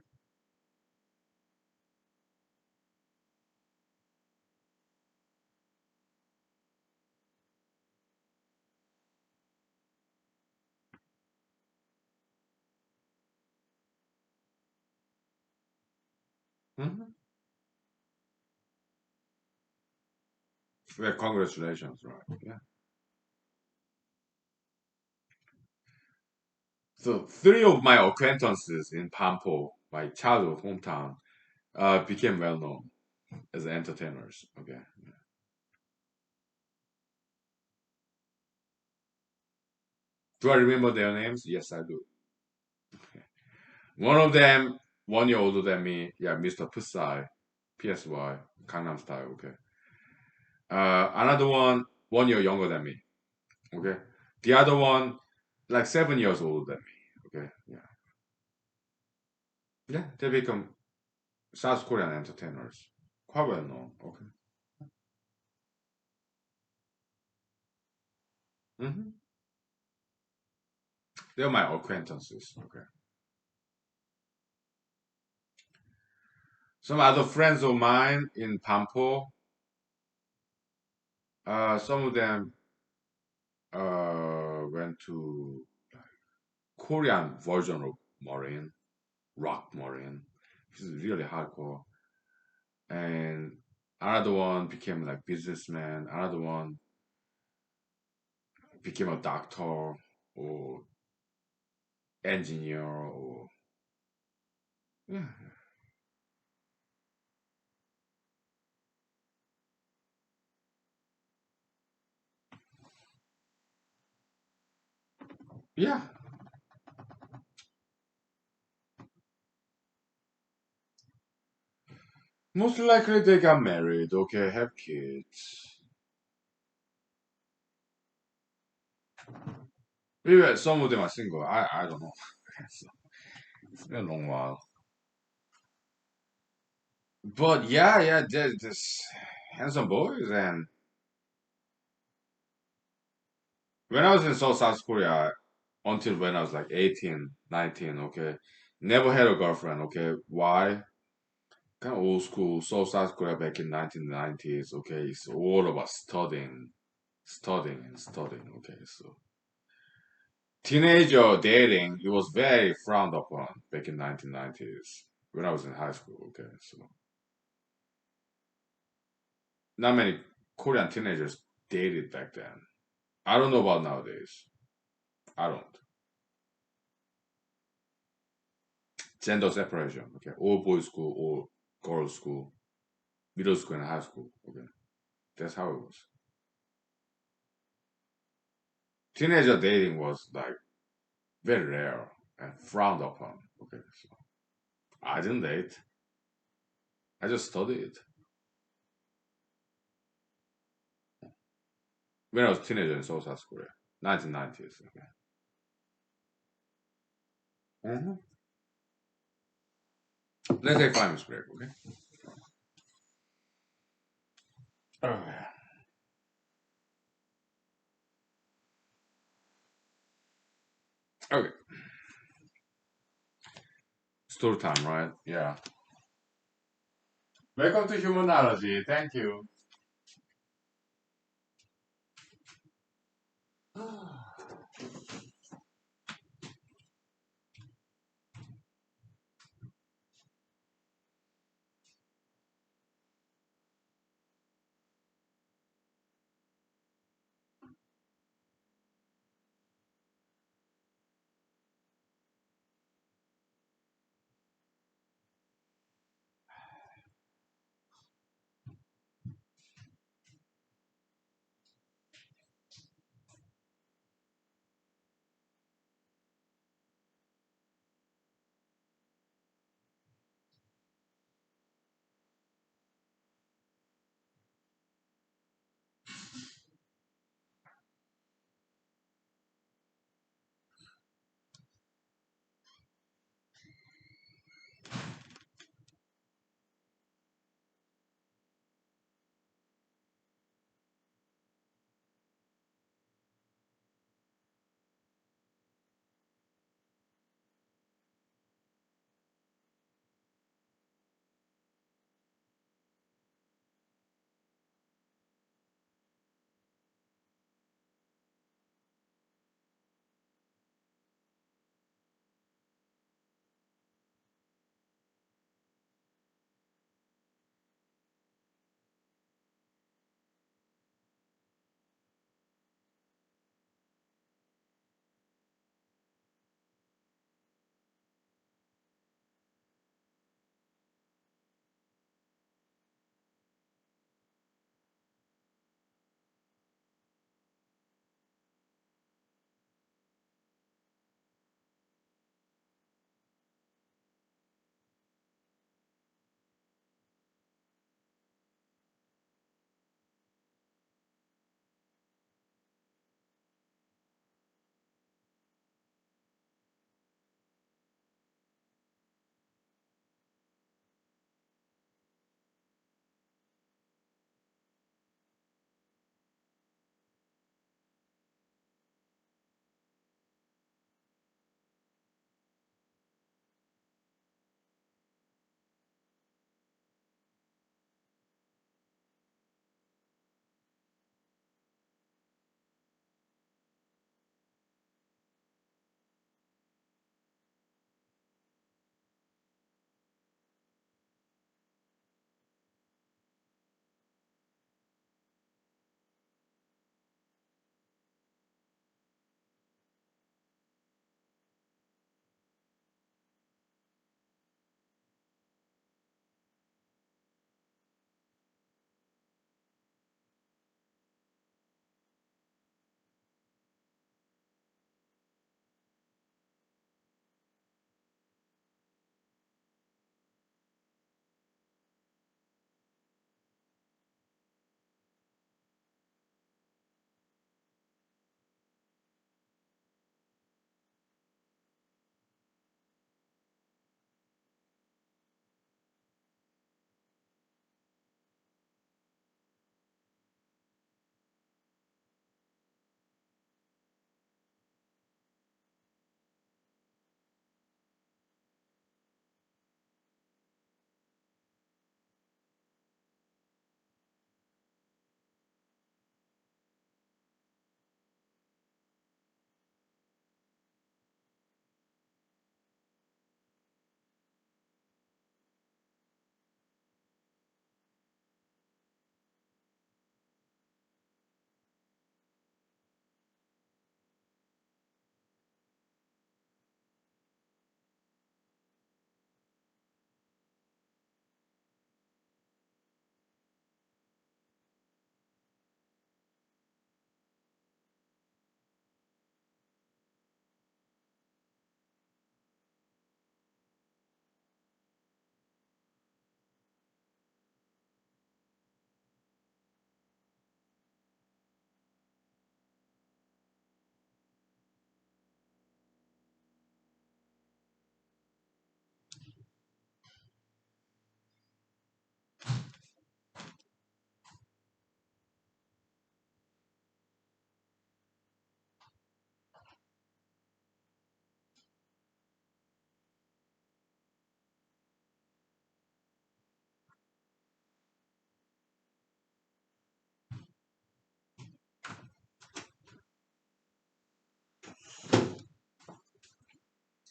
Hmm. Well, congratulations, right? Yeah. So three of my acquaintances in Pampo, my childhood hometown, became well known as entertainers. Okay. Do I remember their names? Yes, I do. One of them, 1 year older than me. Yeah, Mr. PSY, Gangnam Style. Okay. Another one, 1 year younger than me. Okay. The other one, like 7 years older than me. Okay. Yeah. Yeah. They become South Korean entertainers. Quite well known. Okay. Hmm. They're my acquaintances. Okay. Some other friends of mine in Pampo, some of them went to Korean version of Marine, rock Marine. This is really hardcore. And another one became like businessman. Another one became a doctor or engineer or yeah, yeah. Most likely they got married. Okay, have kids. Maybe some of them are single. I don't know. It's been a long while. But yeah, yeah, they're just handsome boys. And when I was in South Korea, until when I was like 18, 19, okay, never had a girlfriend, okay. Why? Kind of old school. South Korea back in 1990s, okay, it's all about studying, studying and studying, okay. So teenager dating, it was very frowned upon back in 1990s when I was in high school, okay. So not many. Korean teenagers dated back then. I don't know about nowadays. I don't. Gender separation. Okay, all boys school, all girls school, middle school and high school. Okay, that's how it was. Teenager dating was like very rare and frowned upon. Okay, so I didn't date. I just studied when I was a teenager in Seoul, South Korea, 1990s. Okay. Mhm. Let's take 5 minutes break. Okay. Okay. Okay. Story time, right? Yeah. Welcome to humanology. Thank you.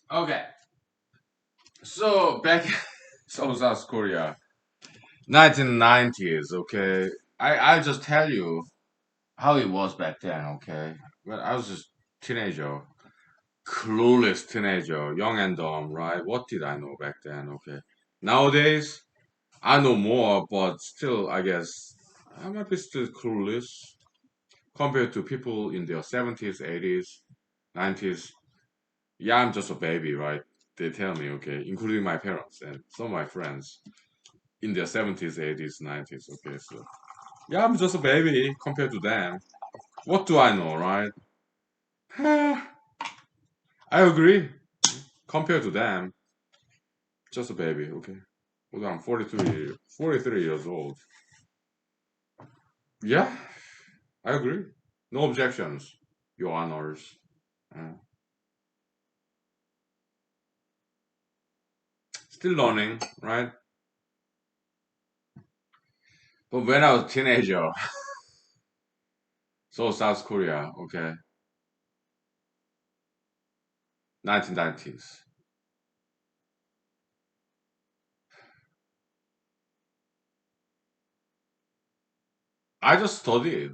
Okay, so back South Korea, 1990s. Okay, I just tell you how it was back then. Okay, well, I was just teenager, clueless teenager, young and dumb, right? What did I know back then? Okay, nowadays I know more, but still, I guess I might be still clueless compared to people in their 70s, 80s, 90s. Yeah, I'm just a baby, right? They tell me, okay, including my parents and some of my friends in their 70s, 80s, 90s. Okay, so yeah, I'm just a baby compared to them. What do I know, right? I agree. Compared to them, just a baby, okay? Well, I'm 43 years old. Yeah, I agree. No objections, Your Honors. Uh, Still learning, right? But when I was a teenager, so South Korea, okay, 1990s. I just studied,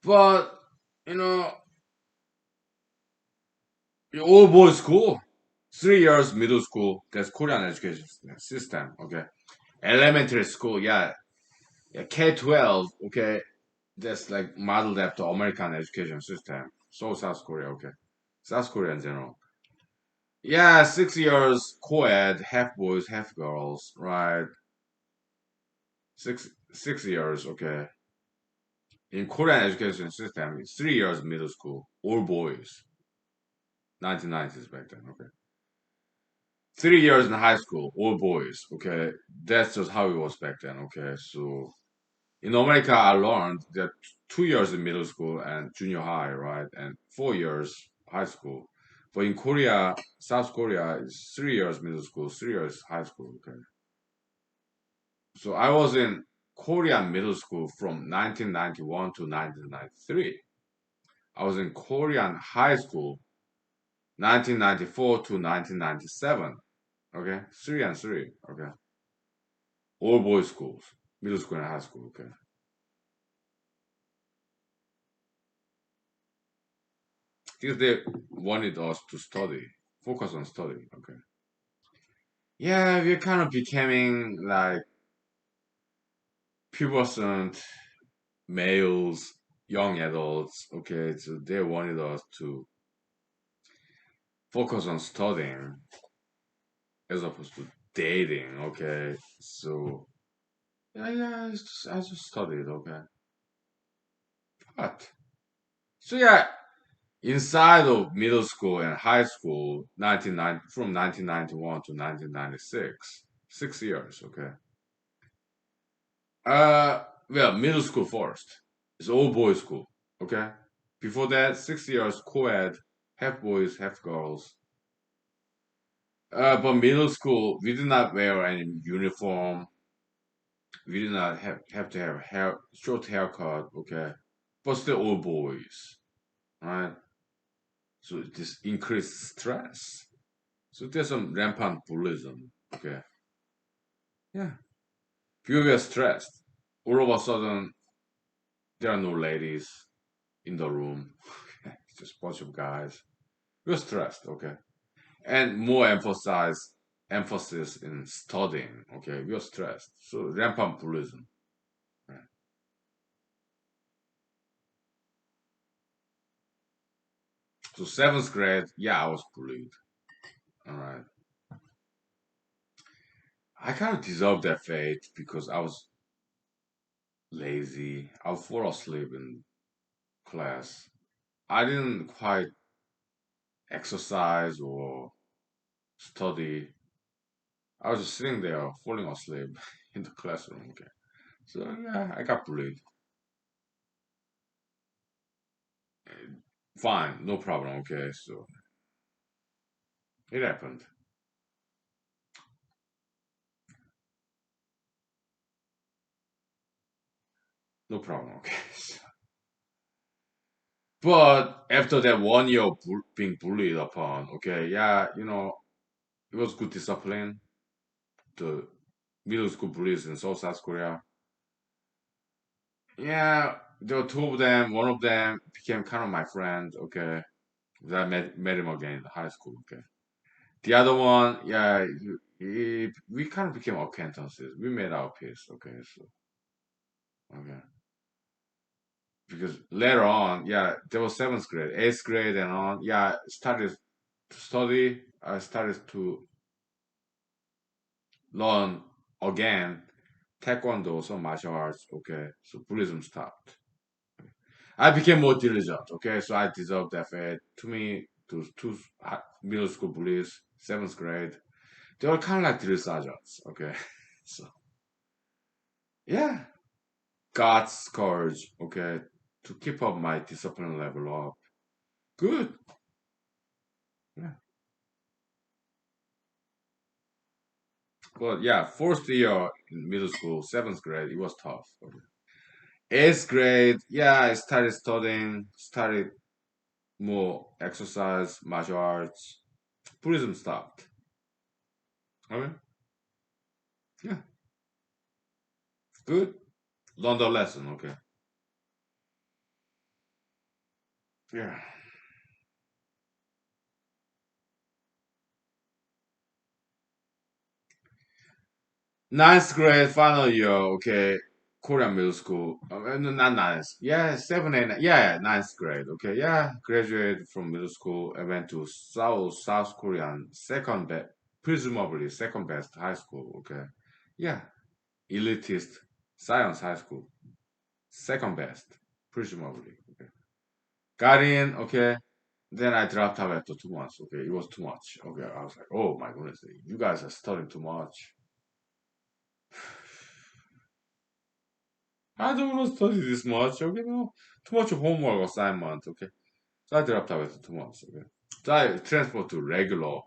but you know, all boys school, 3 years middle school. That's Korean education system. Okay, elementary school, yeah, yeah, K-12. Okay, that's like modeled after American education system. So South Korea, okay, South Korea in general. Yeah, 6 years co-ed, half boys, half girls, right? Six years, okay. In Korean education system, it's 3 years middle school, all boys. 1990s back then, okay. 3 years in high school, all boys, okay. That's just how it was back then, okay. So in America, I learned that 2 years in middle school and junior high, right, and 4 years high school. But in Korea, South Korea, it's 3 years middle school, 3 years high school, okay. So I was in Korean middle school from 1991 to 1993. I was in Korean high school 1994 to 1997. Okay, three and three. Okay, all boys schools, middle school and high school. Okay, because they wanted us to study, focus on study. Okay, yeah, we're kind of becoming like pubescent males, young adults. Okay, so they wanted us to focus on studying as opposed to dating. Okay, so yeah, I just studied. Okay, but so yeah, inside of middle school and high school, 1990 from 1991 to 1996, 6 years. Okay, well, middle school first. It's all boys school. Okay, before that, 6 years co-ed, half boys, half girls. But middle school, we did not wear any uniform. We did not have to have short haircut. Okay, but still all boys, right? So this increased stress. So there's some rampant bullyism. Okay, yeah. People were stressed. All of a sudden, there are no ladies in the room. It's just a bunch of guys. We're stressed. Okay, and more emphasis in studying. Okay, we're stressed. So rampant bullyism. Right. So seventh grade, yeah, I was bullied. All right. I kind of deserved that fate because I was lazy. I would fall asleep in class. I didn't quite exercise or study. I was just sitting there falling asleep in the classroom. Okay. So yeah, I got bullied. Fine, no problem. Okay, so it happened. No problem. Okay. But after that 1 year of being bullied upon, okay, yeah, it was good discipline. The middle school bullies in South Korea. Yeah, there were two of them. One of them became kind of my friend, okay. Then I met him again in high school, okay. The other one, yeah, we kind of became acquaintances. We made our peace, okay, so, okay. Because later on, yeah, there was seventh grade, eighth grade, and on, yeah, started to study. I started to learn again taekwondo, some martial arts, okay, so Buddhism stopped. I became more diligent, okay, so I deserved that fate. To me, those two middle school bullies, seventh grade, they were kind of like drill sergeants, okay, so yeah, God's courage, okay, to keep up my discipline level up. Good, yeah. But yeah, fourth year in middle school, seventh grade, it was tough. Okay. Eighth grade, yeah, I started studying, started more exercise, martial arts. Buddhism stopped. Okay, yeah, good. Learned a lesson. Okay, yeah. Ninth grade, final year. Okay, Korean middle school. No, not ninth. Yeah, seven and yeah, ninth grade. Okay, yeah, graduated from middle school. I went to South Korean second best, presumably second best high school. Okay, yeah, elitist science high school, second best, presumably. Okay, got in. Okay, then I dropped out after 2 months. Okay, it was too much. Okay, I was like, oh my goodness, you guys are studying too much. I don't want to study this much. Okay, no, too much homework assignment. Okay, so I dropped out after 2 months. Okay, so I transferred to regular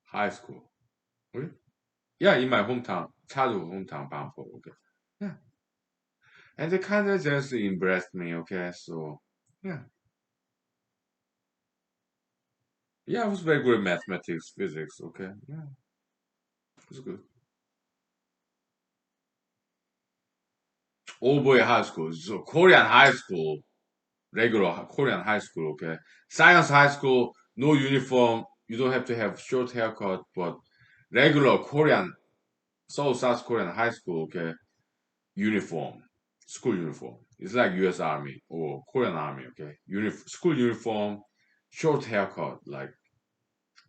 high school. Okay, yeah, in my hometown, childhood hometown, Bangkok. Okay, yeah, and they kind of just embraced me. Okay, so yeah, yeah, I was very good at mathematics, physics. Okay, yeah, it was good. All boy high school, so Korean high school, regular Korean high school. Okay, science high school, no uniform. You don't have to have short haircut, but regular Korean, South Korean high school. Okay, uniform, school uniform. It's like U.S. Army or Korean Army. Okay, school uniform, short haircut, like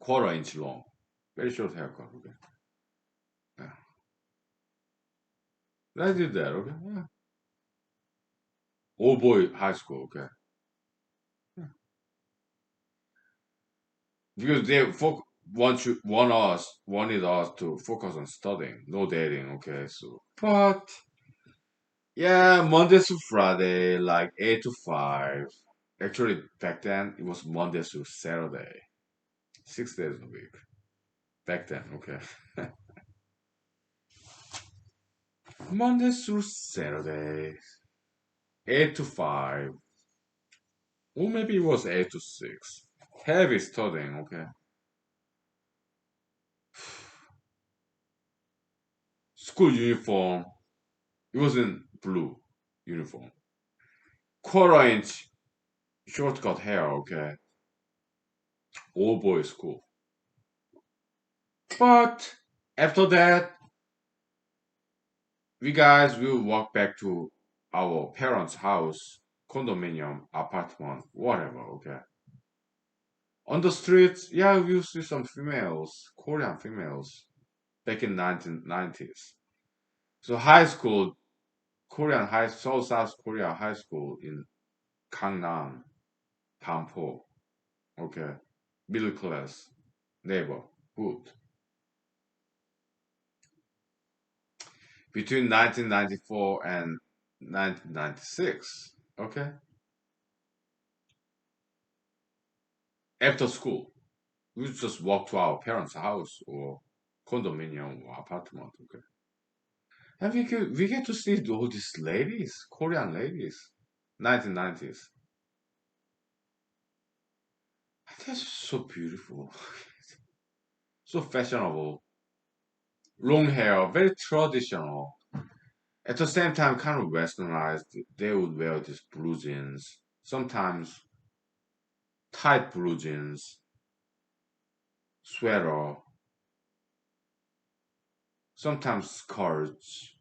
quarter inch long, very short haircut. Okay, yeah, I did that. Okay, yeah. All boy high school. Okay. Yeah. Because they wanted us to focus on studying, no dating. Okay, so but yeah, Monday to Friday, like 8 to 5. Actually, back then it was Monday to Saturday, 6 days a week. Back then, okay, Monday through Saturday, 8 to 5, or maybe it was 8 to 6. Heavy studying. Okay, school uniform. It was in blue uniform. Quarter inch shortcut hair. Okay, all boys school. But after that, we guys will walk back to our parents' house, condominium, apartment, whatever, okay? On the streets, yeah, we'll see some females, Korean females, back in 1990s. So high school, South Korea high school in Gangnam, Dampo, okay? Middle class, neighborhood. Between 1994 and 1996, okay? After school, we just walk to our parents' house or condominium or apartment. Okay, and we get to see all these ladies, Korean ladies, 1990s. That's so beautiful, so fashionable. Long hair, very traditional. At the same time, kind of westernized. They would wear these blue jeans, sometimes tight blue jeans, sweater, sometimes skirts.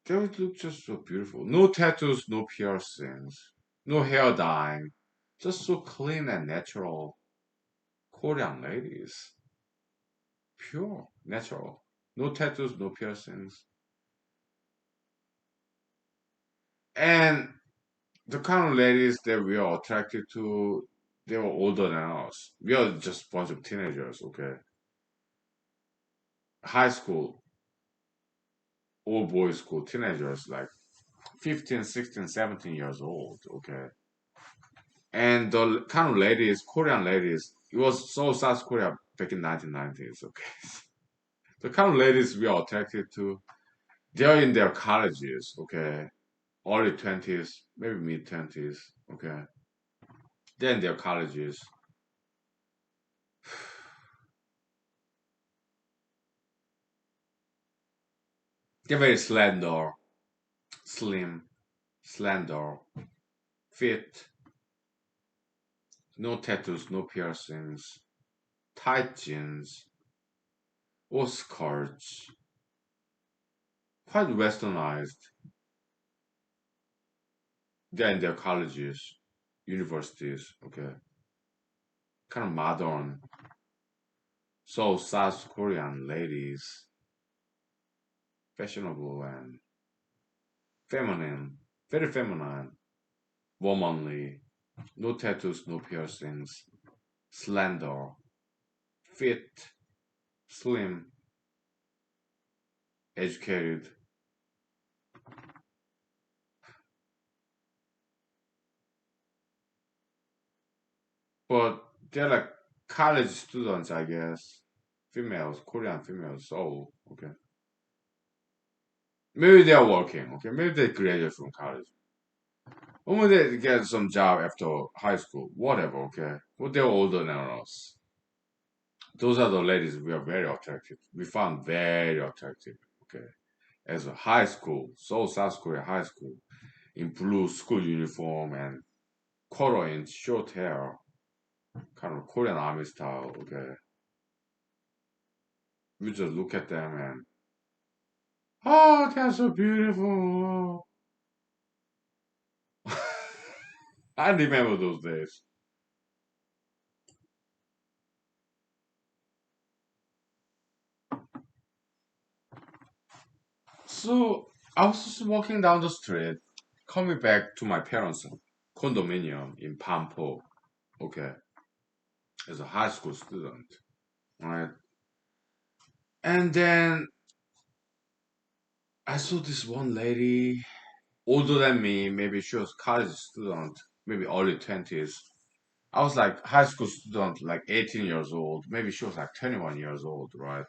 They would look just so beautiful. No tattoos, no piercings, no hair dyeing. Just so clean and natural. Korean ladies. Pure, natural. No tattoos, no piercings. And the kind of ladies that we are attracted to, they were older than us. We are just a bunch of teenagers, okay? High school, all boys school, teenagers, like 15, 16, 17 years old, okay? And the kind of ladies, Korean ladies, it was so South Korea back in 1990s, okay? The kind of ladies we are attracted to, they're in their colleges, okay? Early 20s, maybe mid 20s, okay? They're in their colleges. They're very slender, slim, slender, fit, no tattoos, no piercings, tight jeans, or skirts, quite westernized. They're in their colleges, universities, okay? Kind of modern. So South Korean ladies, fashionable and feminine, very feminine, womanly, no tattoos, no piercings, slender, fit, slim, educated. But they're like college students, I guess. Females, Korean females. So, okay. Maybe they're working, okay? Maybe they graduate from college. Or maybe they get some job after high school, whatever, okay? But they're older than us. Those are the ladies we are very attractive. We found very attractive, okay? As a high school, Seoul, South Korea high school, in blue school uniform and quarter inch short hair, kind of Korean army style, okay? We just look at them and, oh, they're so beautiful. I remember those days. So I was just walking down the street, coming back to my parents' condominium in Pampo, okay, as a high school student, right? And then I saw this one lady, older than me, maybe she was college student, maybe early 20s. I was like high school student, like 18 years old, maybe she was like 21 years old, right?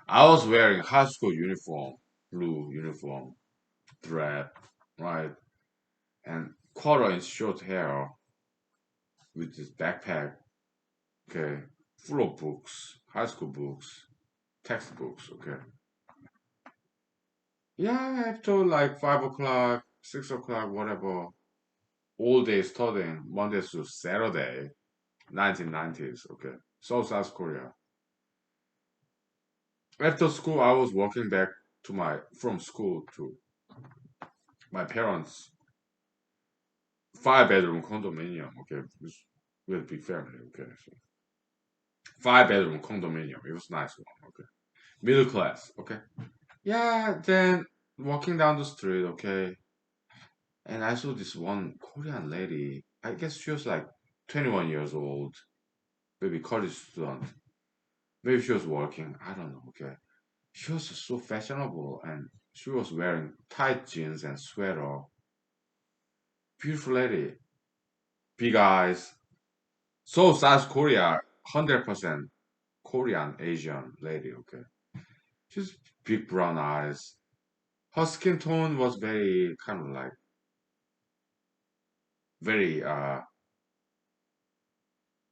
I was wearing high school uniform, blue uniform, thread, right? And quarter inch short hair with this backpack, okay, full of books, high school books, textbooks, okay. Yeah, after like 5 o'clock, 6 o'clock, whatever, all day studying, Monday to Saturday, 1990s, okay. So South Korea. After school, I was walking back to my from school to my parents' 5 bedroom condominium, okay. We had a big family, okay. So 5 bedroom condominium. It was nice one, okay. Middle class, okay. Yeah, then walking down the street, okay, and I saw this one Korean lady. I guess she was like 21 years old, maybe college student. Maybe she was working. I don't know, okay. She was so fashionable and she was wearing tight jeans and sweater. Beautiful lady, big eyes. So South Korea, 100% Korean Asian lady, okay. She's big brown eyes, Her skin tone was very kind of like very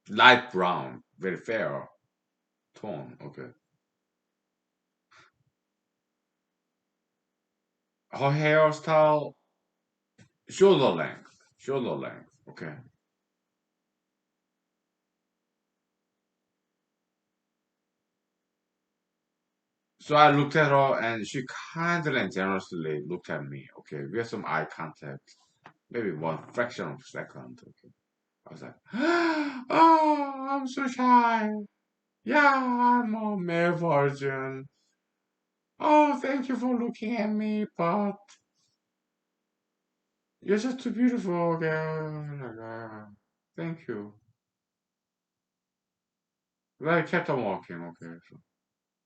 light brown, very fair tone. Okay. Her hairstyle, shoulder length, shoulder length. Okay. So I looked at her and she kindly and generously looked at me. Okay. We had some eye contact, maybe one fraction of a second. Okay. I was like, oh, I'm so shy. Yeah, I'm a male virgin. Oh, thank you for looking at me, but you're just too beautiful, girl. Like, thank you. Well, I kept on walking, okay. So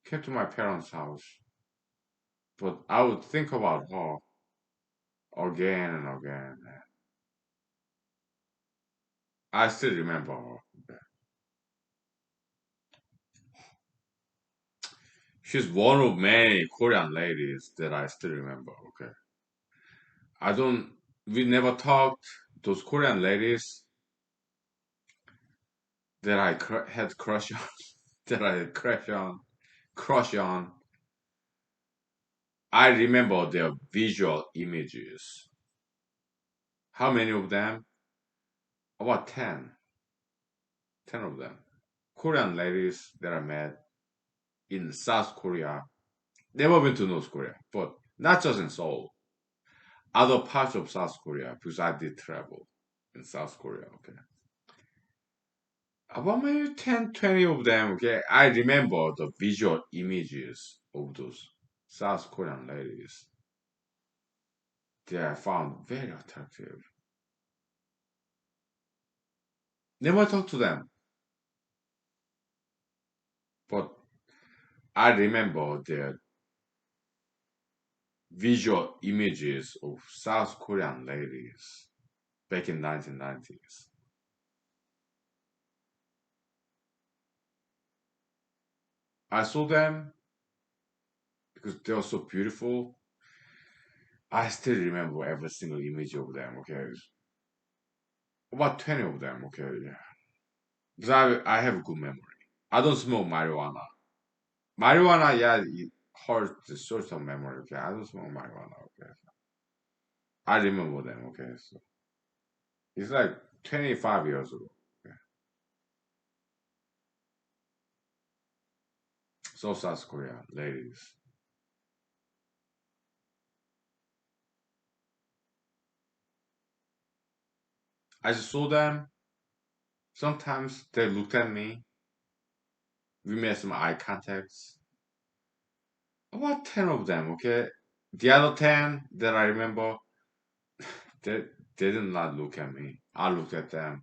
kept to my parents' house. But I would think about her again and again. I still remember her. Okay. She's one of many Korean ladies that I still remember, okay. I don't, we never talked. Those Korean ladies that I had crush on, that I had crush on. I remember their visual images. How many of them? About 10. 10 of them. Korean ladies that I met in South Korea. Never been to North Korea, but not just in Seoul. Other parts of South Korea, because I did travel in South Korea, okay. About maybe 10, 20 of them, okay. I remember the visual images of those South Korean ladies that I found very attractive. Never talked to them, but I remember their visual images of South Korean ladies back in 1990s. I saw them because they were so beautiful. I still remember every single image of them, okay? About 20 of them, okay? Yeah. Because I have a good memory. I don't smoke marijuana. Marijuana, yeah, it hurts the short-term memory, okay? I don't smoke marijuana, okay? I remember them, okay? So it's like 25 years ago. Okay? So South Korea, ladies. I just saw them. Sometimes they looked at me. We made some eye contacts. About 10 of them, okay? The other 10 that I remember, they did not look at me. I looked at them.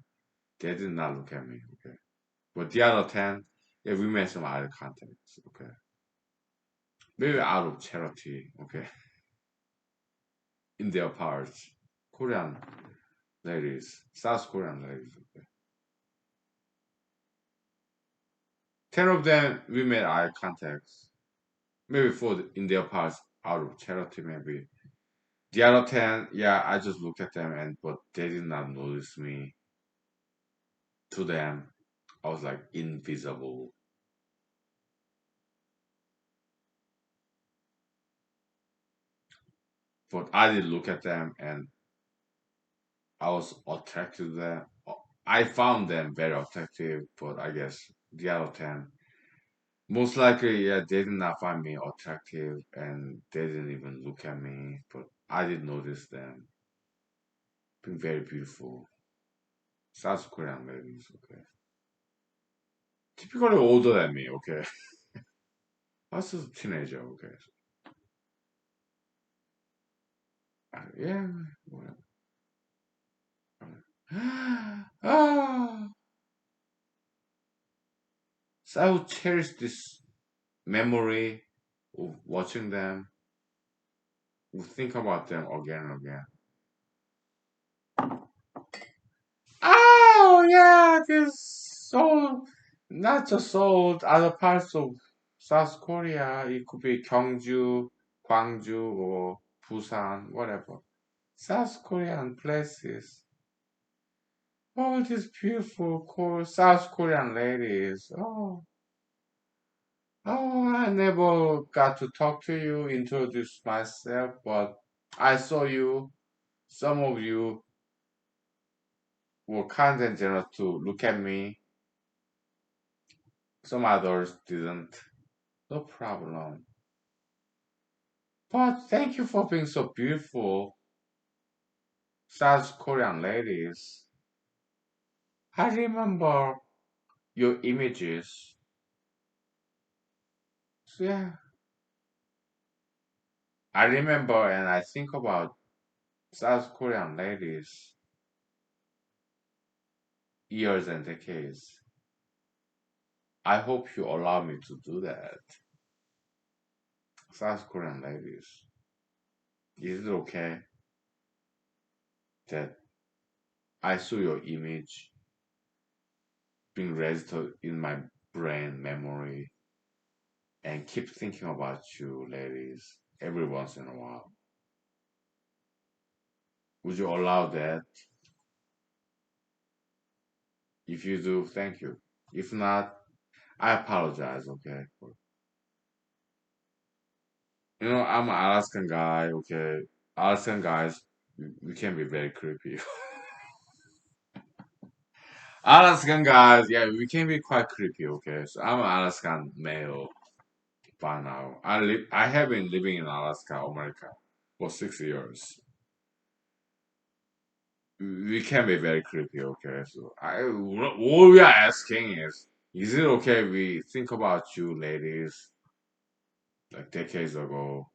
They did not look at me, okay? But the other 10, yeah, we made some eye contacts, okay? Maybe out of charity, okay? In their parts. Korean ladies, South Korean ladies, okay? 10 of them, we made eye contacts. Maybe in their parts, out of charity, maybe. The other 10, yeah, I just looked at them but they did not notice me. To them, I was like invisible. But I did look at them and I was attracted to them. I found them very attractive, but I guess the other 10, most likely, yeah, they did not find me attractive and they didn't even look at me. But I did notice them being very beautiful. South Korean ladies, okay. Typically older than me, okay. I was just a teenager, okay. Yeah, whatever. Ah, so I would cherish this memory of watching them, would think about them again and again. Oh yeah, this Seoul, not just Seoul, other parts of South Korea. It could be Gyeongju, Gwangju or Busan, whatever. South Korean places. All these beautiful South Korean ladies. I never got to talk to you, introduce myself, but I saw you. Some of you were kind and generous to look at me. Some others didn't. No problem. But thank you for being so beautiful, South Korean ladies. I remember your images. So yeah, I remember and I think about South Korean ladies years and decades. I hope you allow me to do that. South Korean ladies, is it okay that I saw your image being registered in my brain memory and keep thinking about you, ladies, every once in a while? Would you allow that? If you do, thank you. If not, I apologize, okay? I'm an Alaskan guy, okay? Alaskan guys, we can be very creepy. Alaskan guys, yeah, we can be quite creepy, okay? So I'm an Alaskan male by now. I have been living in Alaska, America, for 6 years. We can be very creepy, okay? So all we are asking is it okay we think about you ladies like decades ago?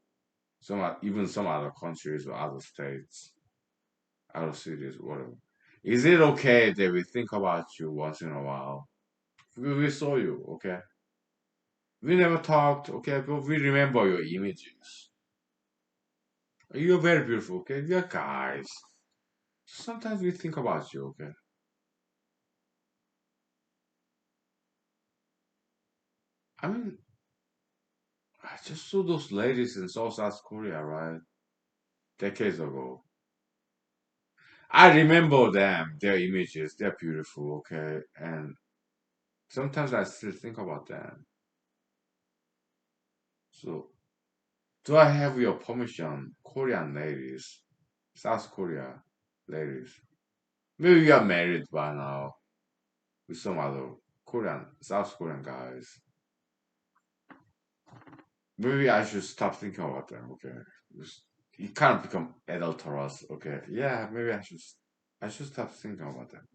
Even some other countries or other states, other cities, whatever. Is it okay that we think about you once in a while? We saw you, okay? We never talked, okay, but we remember your images. You're very beautiful, okay? We are guys. Sometimes we think about you, okay? I mean, I just saw those ladies in South Korea, right? Decades ago. I remember them, their images, they're beautiful, okay? And sometimes I still think about them. So, do I have your permission, Korean ladies, South Korea ladies? Maybe you are married by now with some other South Korean guys. Maybe I should stop thinking about them, okay? It kind of become adulterous, okay? Yeah, maybe I should stop thinking about them.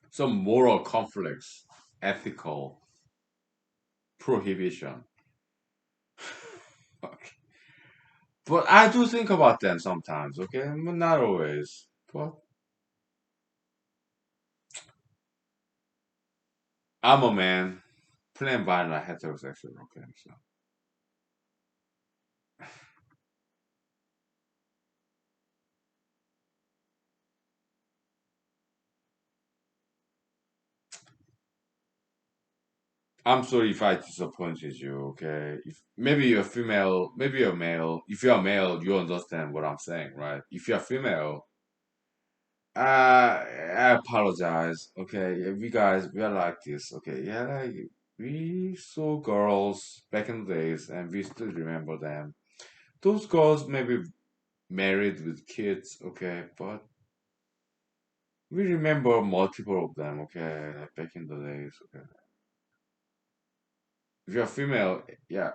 Some moral conflicts, ethical prohibition. Okay. But I do think about them sometimes, okay? But not always. But I'm a man, plain vanilla heterosexual, okay? So I'm sorry if I disappointed you, okay? If maybe you're female, maybe you're male. If you're male, you understand what I'm saying, right? If you're female, I apologize. Okay, yeah, we are like this. Okay, yeah, like, we saw girls back in the days, and we still remember them. Those girls may be married with kids, okay, but we remember multiple of them, okay, like back in the days, okay. If you're female, yeah,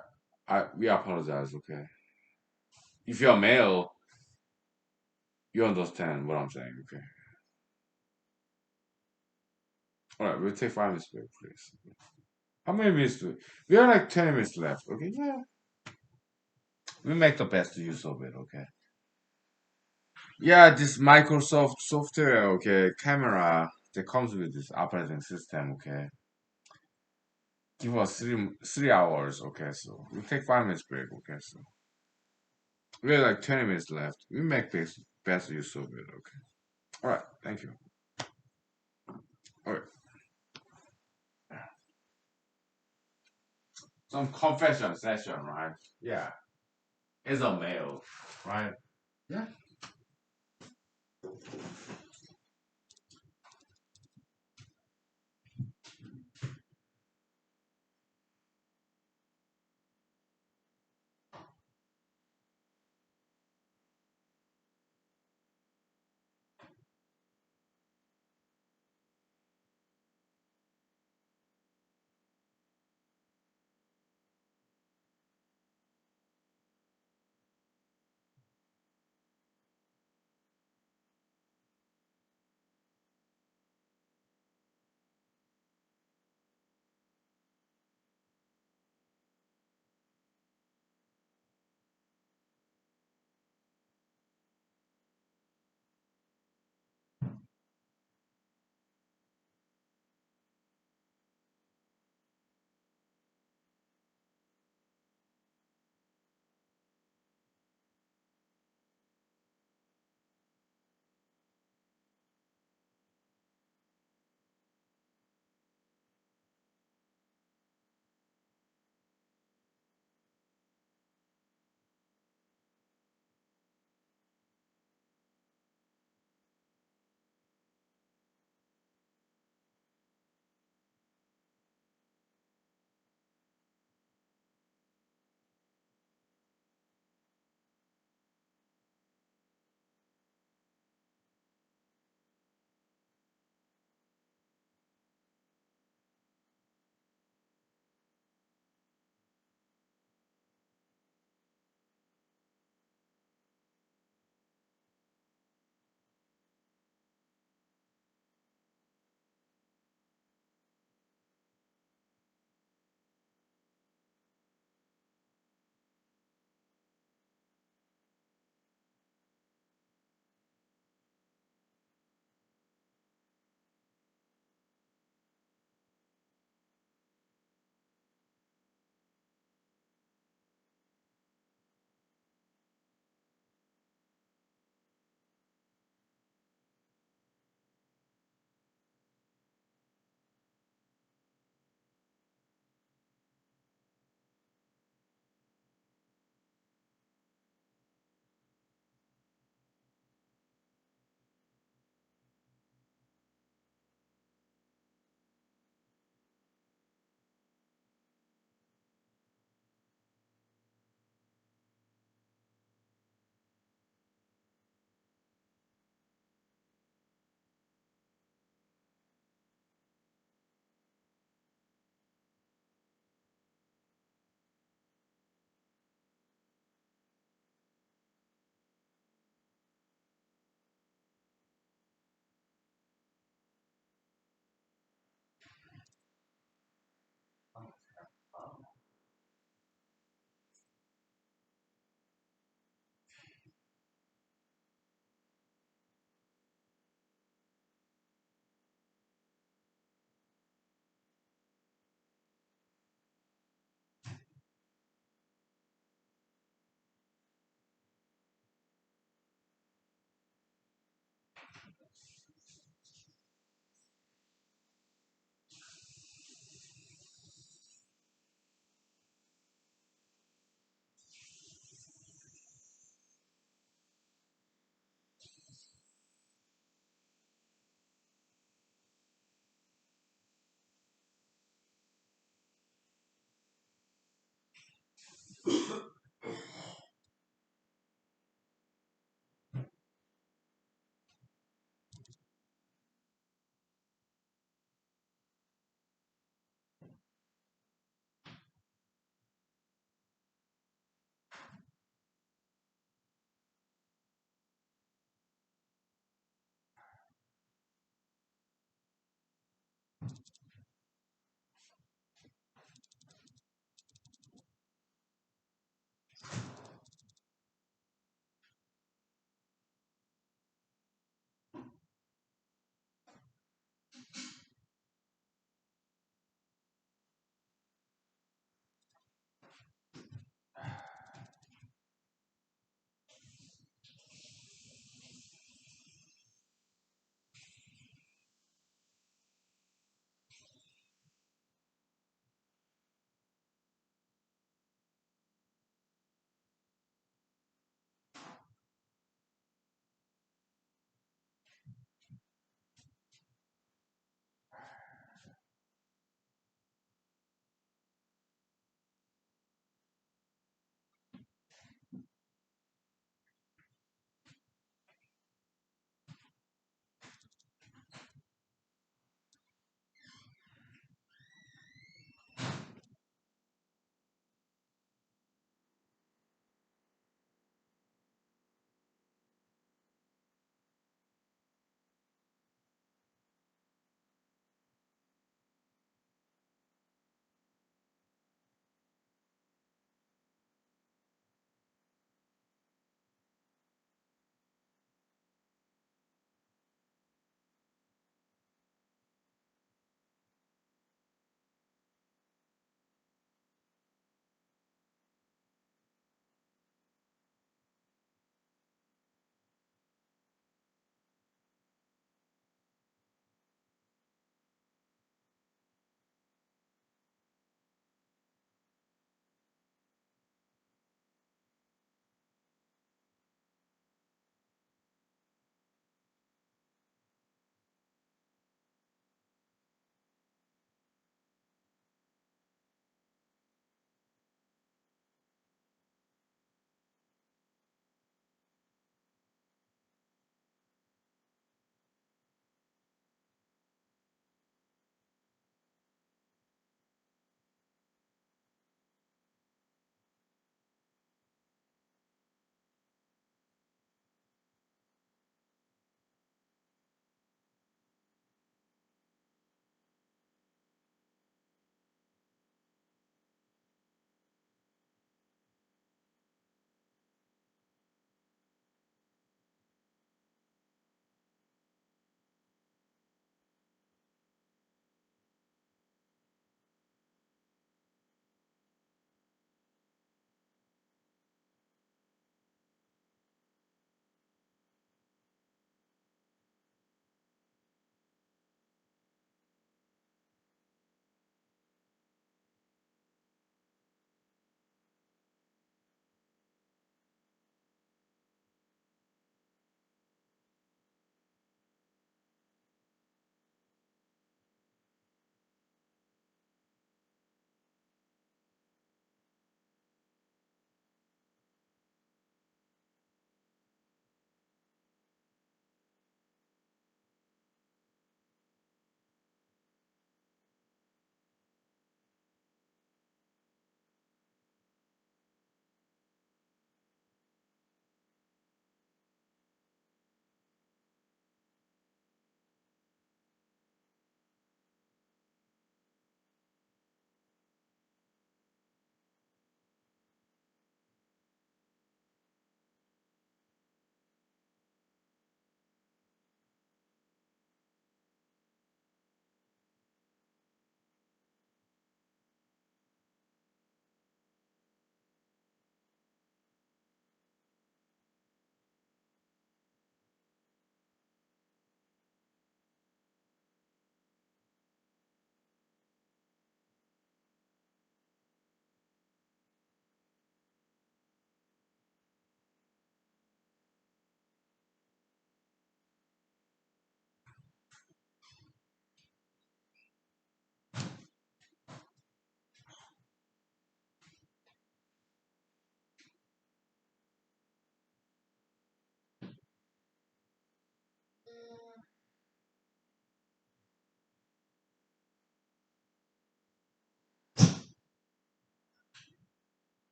we apologize, okay. If you're male, you understand what I'm saying, okay. All right, we'll take 5 minutes break, please. How many minutes do we have? Like 10 minutes left, okay? Yeah, we make the best use of it, okay? Yeah, this Microsoft software, okay, camera that comes with this operating system, okay. Give us 3 hours, okay. So we take 5 minutes break, okay. So we have like 20 minutes left. We make best use of it, okay. All right, thank you. Okay. Some confession session, right? Yeah. As a male, right? Yeah.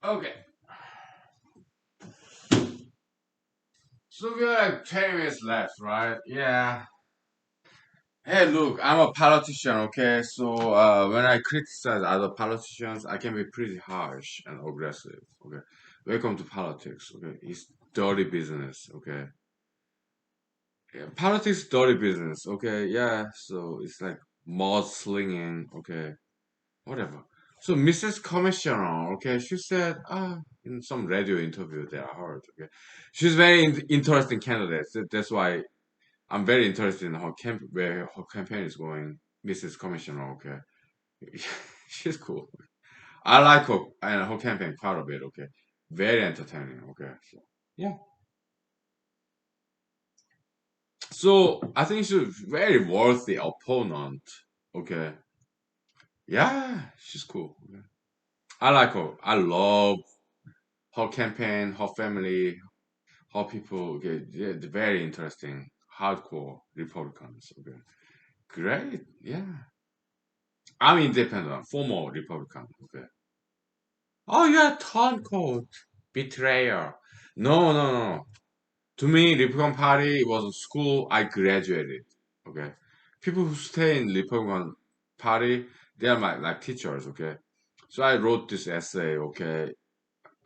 Okay, so we have like 10 minutes left, right? Yeah. Hey, look, I'm a politician, okay? So when I criticize other politicians, I can be pretty harsh and aggressive, okay? Welcome to politics, okay? It's dirty business, okay? Yeah, politics is dirty business, okay? Yeah, so it's like mud slinging, okay? Whatever. So Mrs. Commissioner, okay, she said, in some radio interview that I heard, okay, she's very interesting candidate. That's why I'm very interested in her where her campaign is going. Mrs. Commissioner, okay, she's cool. I like her and her campaign quite a bit, okay, very entertaining, okay. So, yeah, so I think she's a very worthy opponent, okay. Yeah, she's cool. Okay. I like her. I love her campaign, her family, how people get they're very interesting, hardcore Republicans. Okay, great. Yeah, I'm independent, former Republican. Okay. Oh, you're a turncoat, betrayer. No, no, no. To me, Republican Party was a school I graduated. Okay, people who stay in Republican Party, they are my like teachers. Okay, so I wrote this essay. Okay,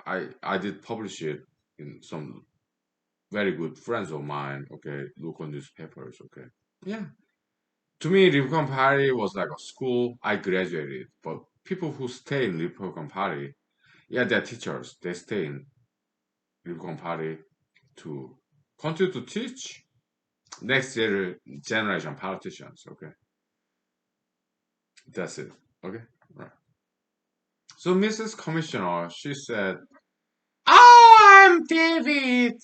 I did publish it in some very good friends of mine, okay, local newspapers, okay. Yeah. To me, Republican Party was like a school I graduated, but people who stay in Republican Party, yeah, they're teachers. They stay in Republican Party to continue to teach next generation politicians, okay. That's it, okay. Right. So Mrs. Commissioner, she said, "Oh, I'm David."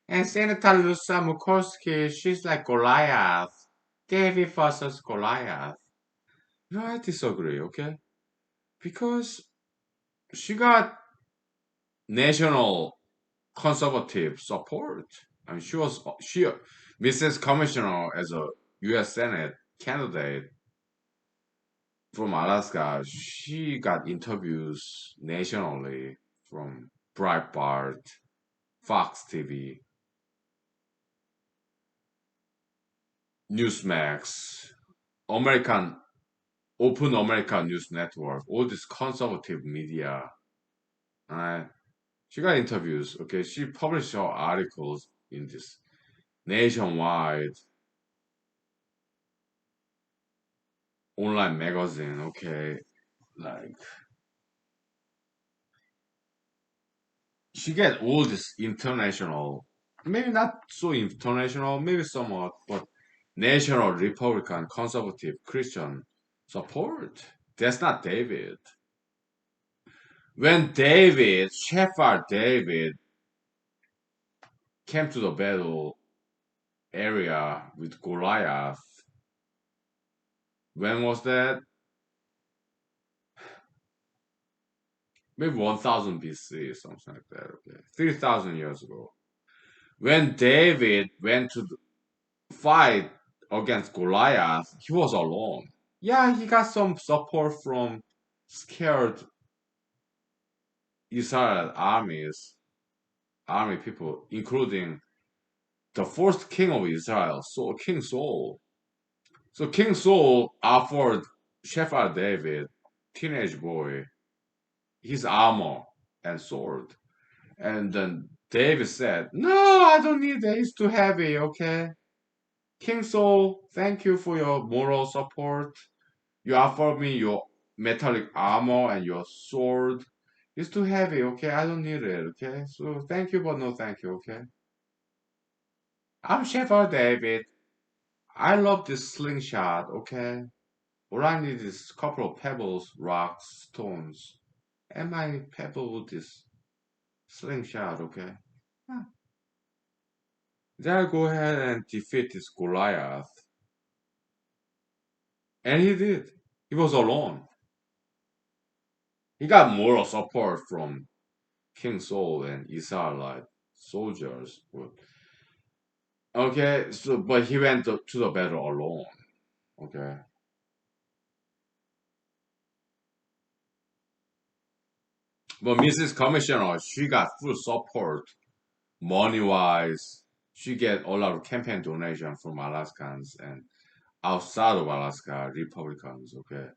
And Senator Lusa Murkowski, she's like Goliath. David versus Goliath. No, I disagree, okay? Because she got national conservative support. I mean, Mrs. Commissioner as a U.S. Senate candidate from Alaska. She got interviews nationally from Breitbart, Fox TV, Newsmax, American Open American News Network, all this conservative media. Uh, she got interviews. Okay, she published her articles in this nationwide online magazine. Okay, like she get all this international, maybe not so international, maybe somewhat, but national Republican, conservative, Christian support. That's not David. When Shepherd David, came to the battle area with Goliath. When was that? Maybe 1000 BC, something like that. Okay, 3000 years ago. When David went to fight against Goliath, he was alone. Yeah, he got some support from scared Israel army people, including the first king of Israel, so King Saul. So King Saul offered Shepherd David, teenage boy, his armor and sword. And then David said, "No, I don't need that. It's too heavy, okay? King Saul, thank you for your moral support. You offered me your metallic armor and your sword. It's too heavy, okay? I don't need it, okay? So thank you, but no thank you, okay? I'm Shepherd David. I love this slingshot, okay? All I need is a couple of pebbles, rocks, stones. And my pebble with this slingshot, okay? Huh. Then I go ahead and defeat this Goliath. And he did. He was alone. He got moral support from King Saul and Israelite soldiers. But, okay, so but he went to the battle alone. Okay. But Mrs. Commissioner, she got full support money wise. She get a lot of campaign donation from Alaskans and outside of Alaska Republicans. Okay,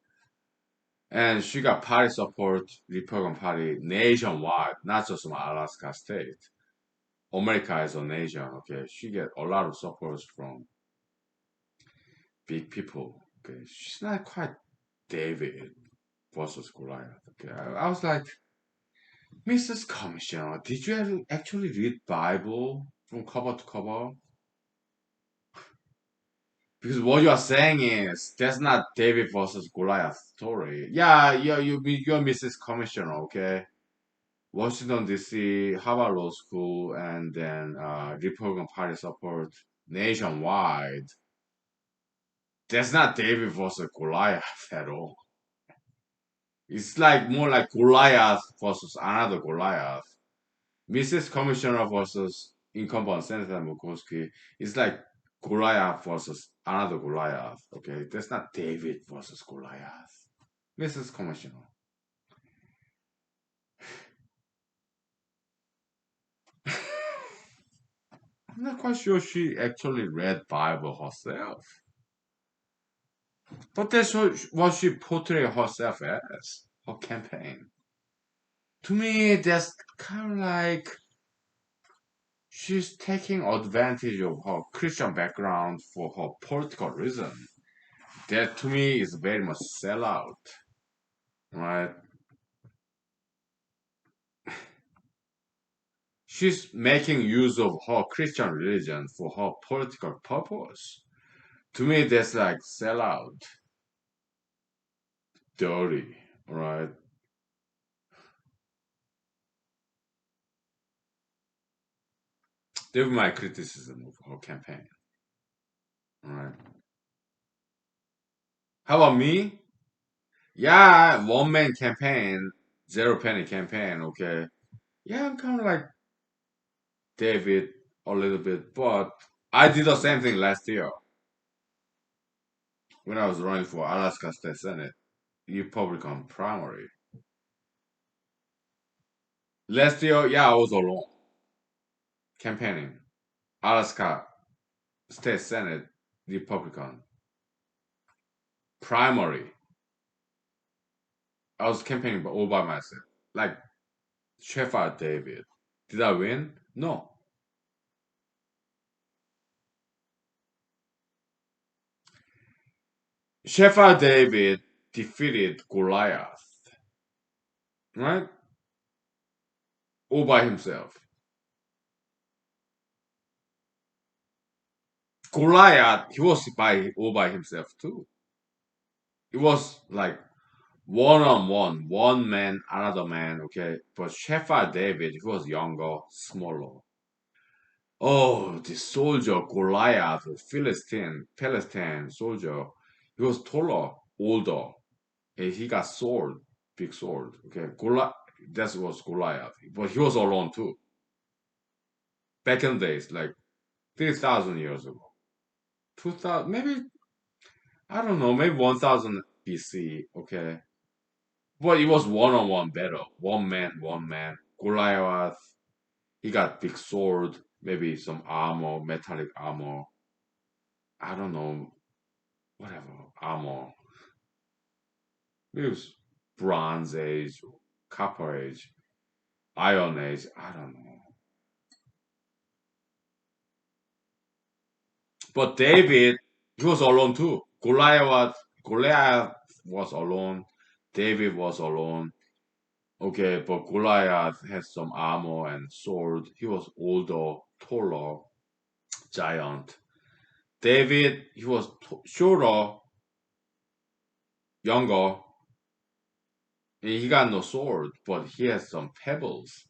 and she got party support, Republican Party nationwide, not just from Alaska state. America as a nation. Okay, she get a lot of support from big people. Okay, she's not quite David versus Goliath. Okay, I was like, Mrs. Commissioner, did you ever actually read Bible from cover to cover? Because what you are saying is that's not David versus Goliath story. Yeah, yeah, you're Mrs. Commissioner, okay? Washington D.C., Harvard Law School, and then Republican Party support nationwide. That's not David versus Goliath at all. It's like more like Goliath versus another Goliath. Mrs. Commissioner versus incumbent Senator Murkowski is like Goliath versus another Goliath. Okay, that's not David versus Goliath. Mrs. Commissioner. I'm not quite sure she actually read Bible herself, but that's what she portrayed herself as her campaign. To me, that's kind of like she's taking advantage of her Christian background for her political reason. That to me is very much sellout, right? She's making use of her Christian religion for her political purpose. To me, that's like sellout, dirty, right? That's my criticism of her campaign, right? How about me? Yeah, one man campaign, zero penny campaign, okay. Yeah, I'm kind of like David a little bit, but I did the same thing last year when I was running for Alaska State Senate, Republican primary. Last year, yeah, I was alone campaigning. Alaska State Senate, Republican primary. I was campaigning all by myself, like Sheffield David. Did I win? No. Sheffield David defeated Goliath, right? All by himself. Goliath, he was all by himself too. It was like one on one, one man, another man, okay? But Sheffield David, he was younger, smaller. Oh, the soldier Goliath, Palestine soldier, he was taller, older, and he got sword, big sword. Okay, that was Goliath, but he was alone too. Back in the days, like 3,000 years ago, 2,000, maybe I don't know, maybe 1,000 BC. Okay, but it was one-on-one battle, one man. Goliath, he got big sword, maybe some armor, metallic armor. I don't know, whatever armor. Maybe it was Bronze Age, Copper Age, Iron Age. I don't know. But David, he was alone too. Goliath was alone. David was alone. Okay, but Goliath had some armor and sword. He was older, taller, giant. David, he was shorter, younger. He got no sword, but he had some pebbles,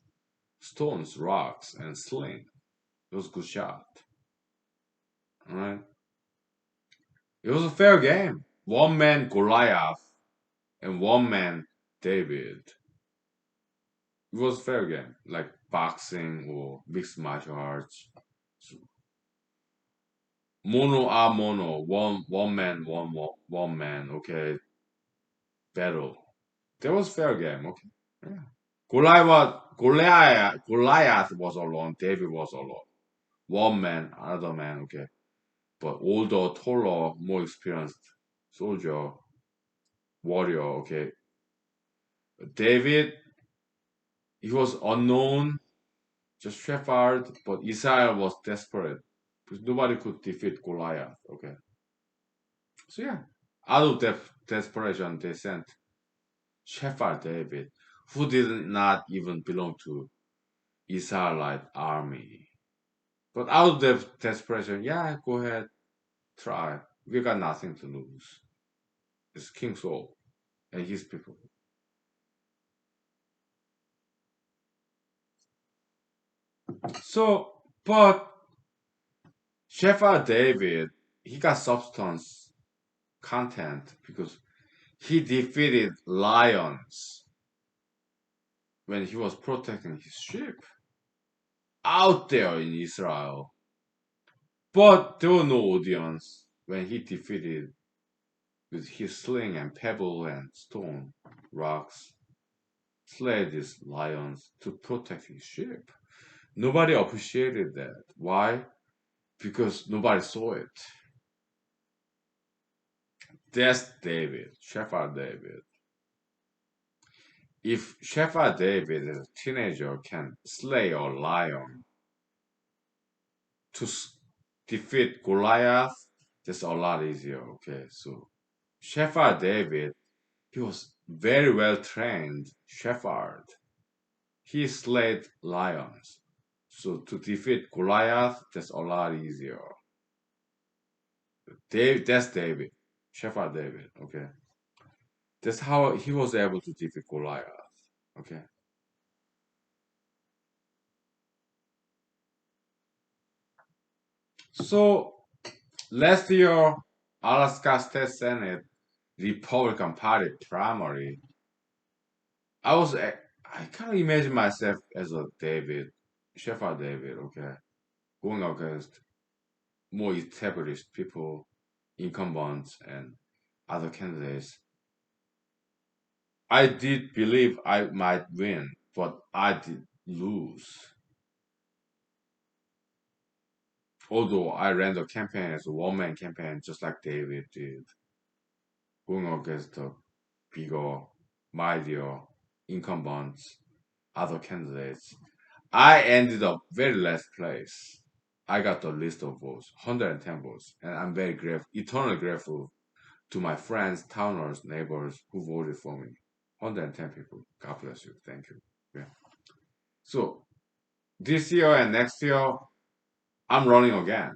stones, rocks, and sling. It was a good shot. All right. It was a fair game. One man Goliath and one man David. It was a fair game, like boxing or mixed martial arts. Mono a mono, one man, one man. Okay, battle. That was fair game. Okay, yeah. Goliath was alone. David was alone. One man, another man. Okay, but older, taller, more experienced soldier, warrior. Okay, David, he was unknown, just shepherd, but Israel was desperate because nobody could defeat Goliath. Okay, so yeah, out of desperation, they sent Shepherd David, who did not even belong to Israelite army. But out of desperation, yeah, go ahead, try. We got nothing to lose. It's King Saul and his people. So, but Shepherd David, he got substance, content, because he defeated lions when he was protecting his sheep out there in Israel. But there was no audience when he defeated with his sling and pebble and stone, rocks, slayed these lions to protect his sheep. Nobody appreciated that. Why? Because nobody saw it. That's David, Shepherd David. If Shepherd David as a teenager can slay a lion to defeat Goliath, that's a lot easier. Okay, so Shepherd David, he was very well trained shepherd. He slayed lions. So to defeat Goliath, that's a lot easier. That's David, Shepherd David. Okay, that's how he was able to defeat Goliath. Okay, so last year, Alaska State Senate Republican Party primary, I kind of imagine myself as a David, Shepherd David. Okay, going against more established people, incumbents, and other candidates. I did believe I might win, but I did lose. Although I ran the campaign as a one-man campaign, just like David did, going against the bigger, mightier incumbents, other candidates. I ended up very last place. I got the list of votes, 110 votes, and I'm very grateful, eternally grateful to my friends, towners, neighbors who voted for me. 110 people. God bless you. Thank you. Yeah. So this year and next year, I'm running again,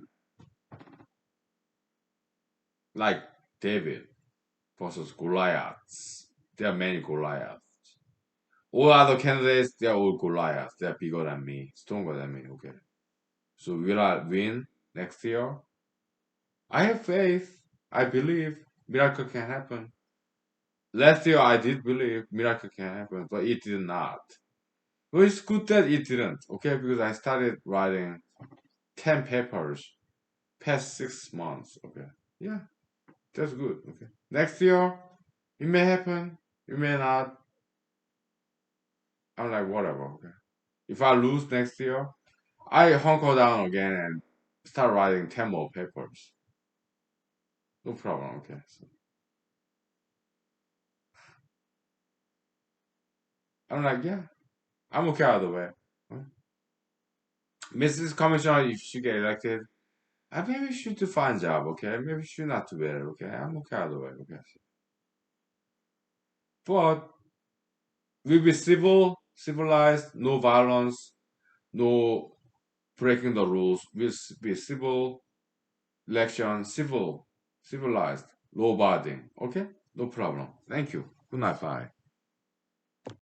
like David versus Goliaths. There are many Goliaths. All other candidates, they're all Goliaths. They're bigger than me, stronger than me. Okay. So will I win next year? I have faith. I believe miracle can happen. Last year I did believe miracle can happen, but it did not. Well, it's good that it didn't. Okay, because I started writing 10 papers past 6 months. Okay. Yeah. That's good. Okay. Next year, it may happen. It may not. I'm like, whatever. Okay. If I lose next year, I hunker down again and start writing 10 more papers. No problem. Okay. So I'm like, yeah, I'm okay either way. Huh? Mrs. Commissioner, if she get elected, I maybe she to find job. Okay. Maybe she not to better. Okay. I'm okay either way. Okay. But we be civil, civilized, no violence, no breaking the rules. We'll be civil election, civilized, law abiding. Okay? No problem. Thank you. Good night. Bye.